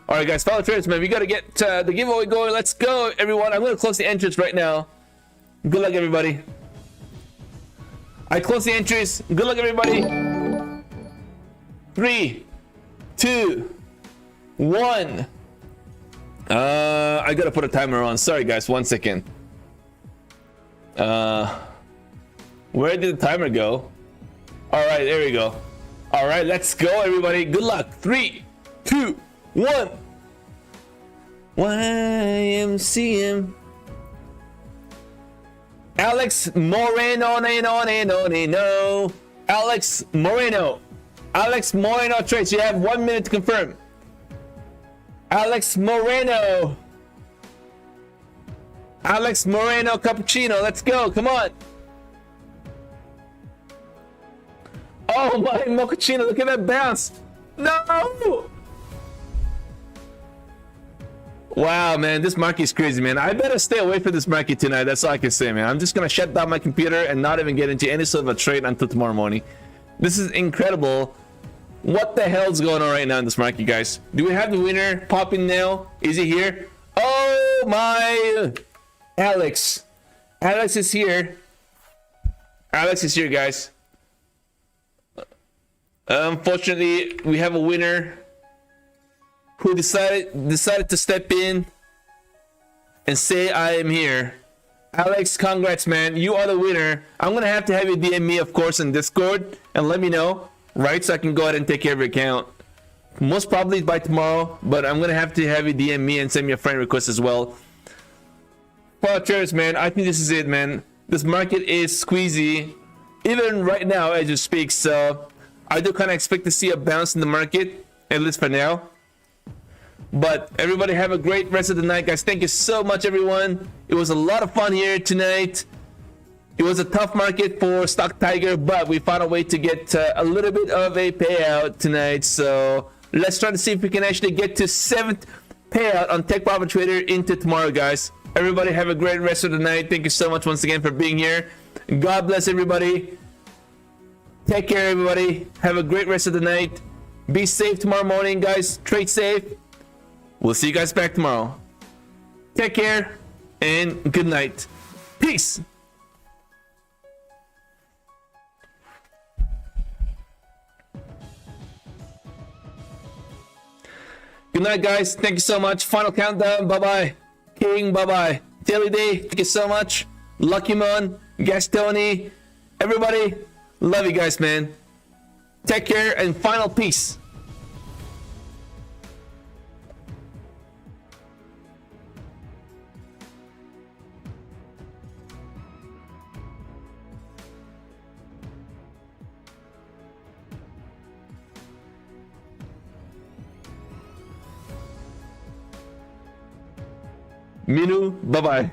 All right, guys, fellow traders, man, we gotta get the giveaway going. Let's go, everyone. I'm gonna close the entrance right now. Good luck, everybody. I close the entries. Good luck, everybody. 3, 2, 1. I gotta put a timer on. Sorry, guys. 1 second. Where did the timer go? All right, there we go. All right, let's go, everybody. Good luck. 3, 2, 1. YMCM. Alex Moreno, no. Alex Moreno. Alex Moreno trades. You have 1 minute to confirm. Alex Moreno. Alex Moreno cappuccino. Let's go. Come on. Oh my mochaccino. Look at that bounce. No. Wow, man, this market is crazy, man. I better stay away from this market tonight. That's all I can say, man. I'm just gonna shut down my computer and not even get into any sort of a trade until tomorrow morning. This is incredible. What the hell's going on right now in this market, guys? Do we have the winner popping now? Is he here? Oh my, Alex. Alex is here. Alex is here, guys. Unfortunately, we have a winner who decided to step in and say I am here. Alex, congrats, man. You are the winner. I'm gonna have to have you DM me, of course, in Discord and let me know, right? So I can go ahead and take care of your account. Most probably by tomorrow, but I'm gonna have to have you DM me and send me a friend request as well. Well, cheers, man. I think this is it, man. This market is squeezy, even right now as you speak. So I do kind of expect to see a bounce in the market, at least for now. But everybody have a great rest of the night, guys. Thank you so much, everyone. It was a lot of fun here tonight. It was a tough market for StockTiger, but we found a way to get a little bit of a payout tonight. So let's try to see if we can actually get to 7th payout on Take Profit Trader into tomorrow, guys. Everybody have a great rest of the night. Thank you so much once again for being here. God bless everybody. Take care, everybody. Have a great rest of the night. Be safe tomorrow morning, guys. Trade safe. We'll see you guys back tomorrow. Take care and good night. Peace. Good night, guys. Thank you so much. Final countdown. Bye-bye. King, bye-bye. Daily Day, thank you so much. Lucky Mon, Gastoni, everybody. Love you guys, man. Take care and final peace. Minu, bye-bye.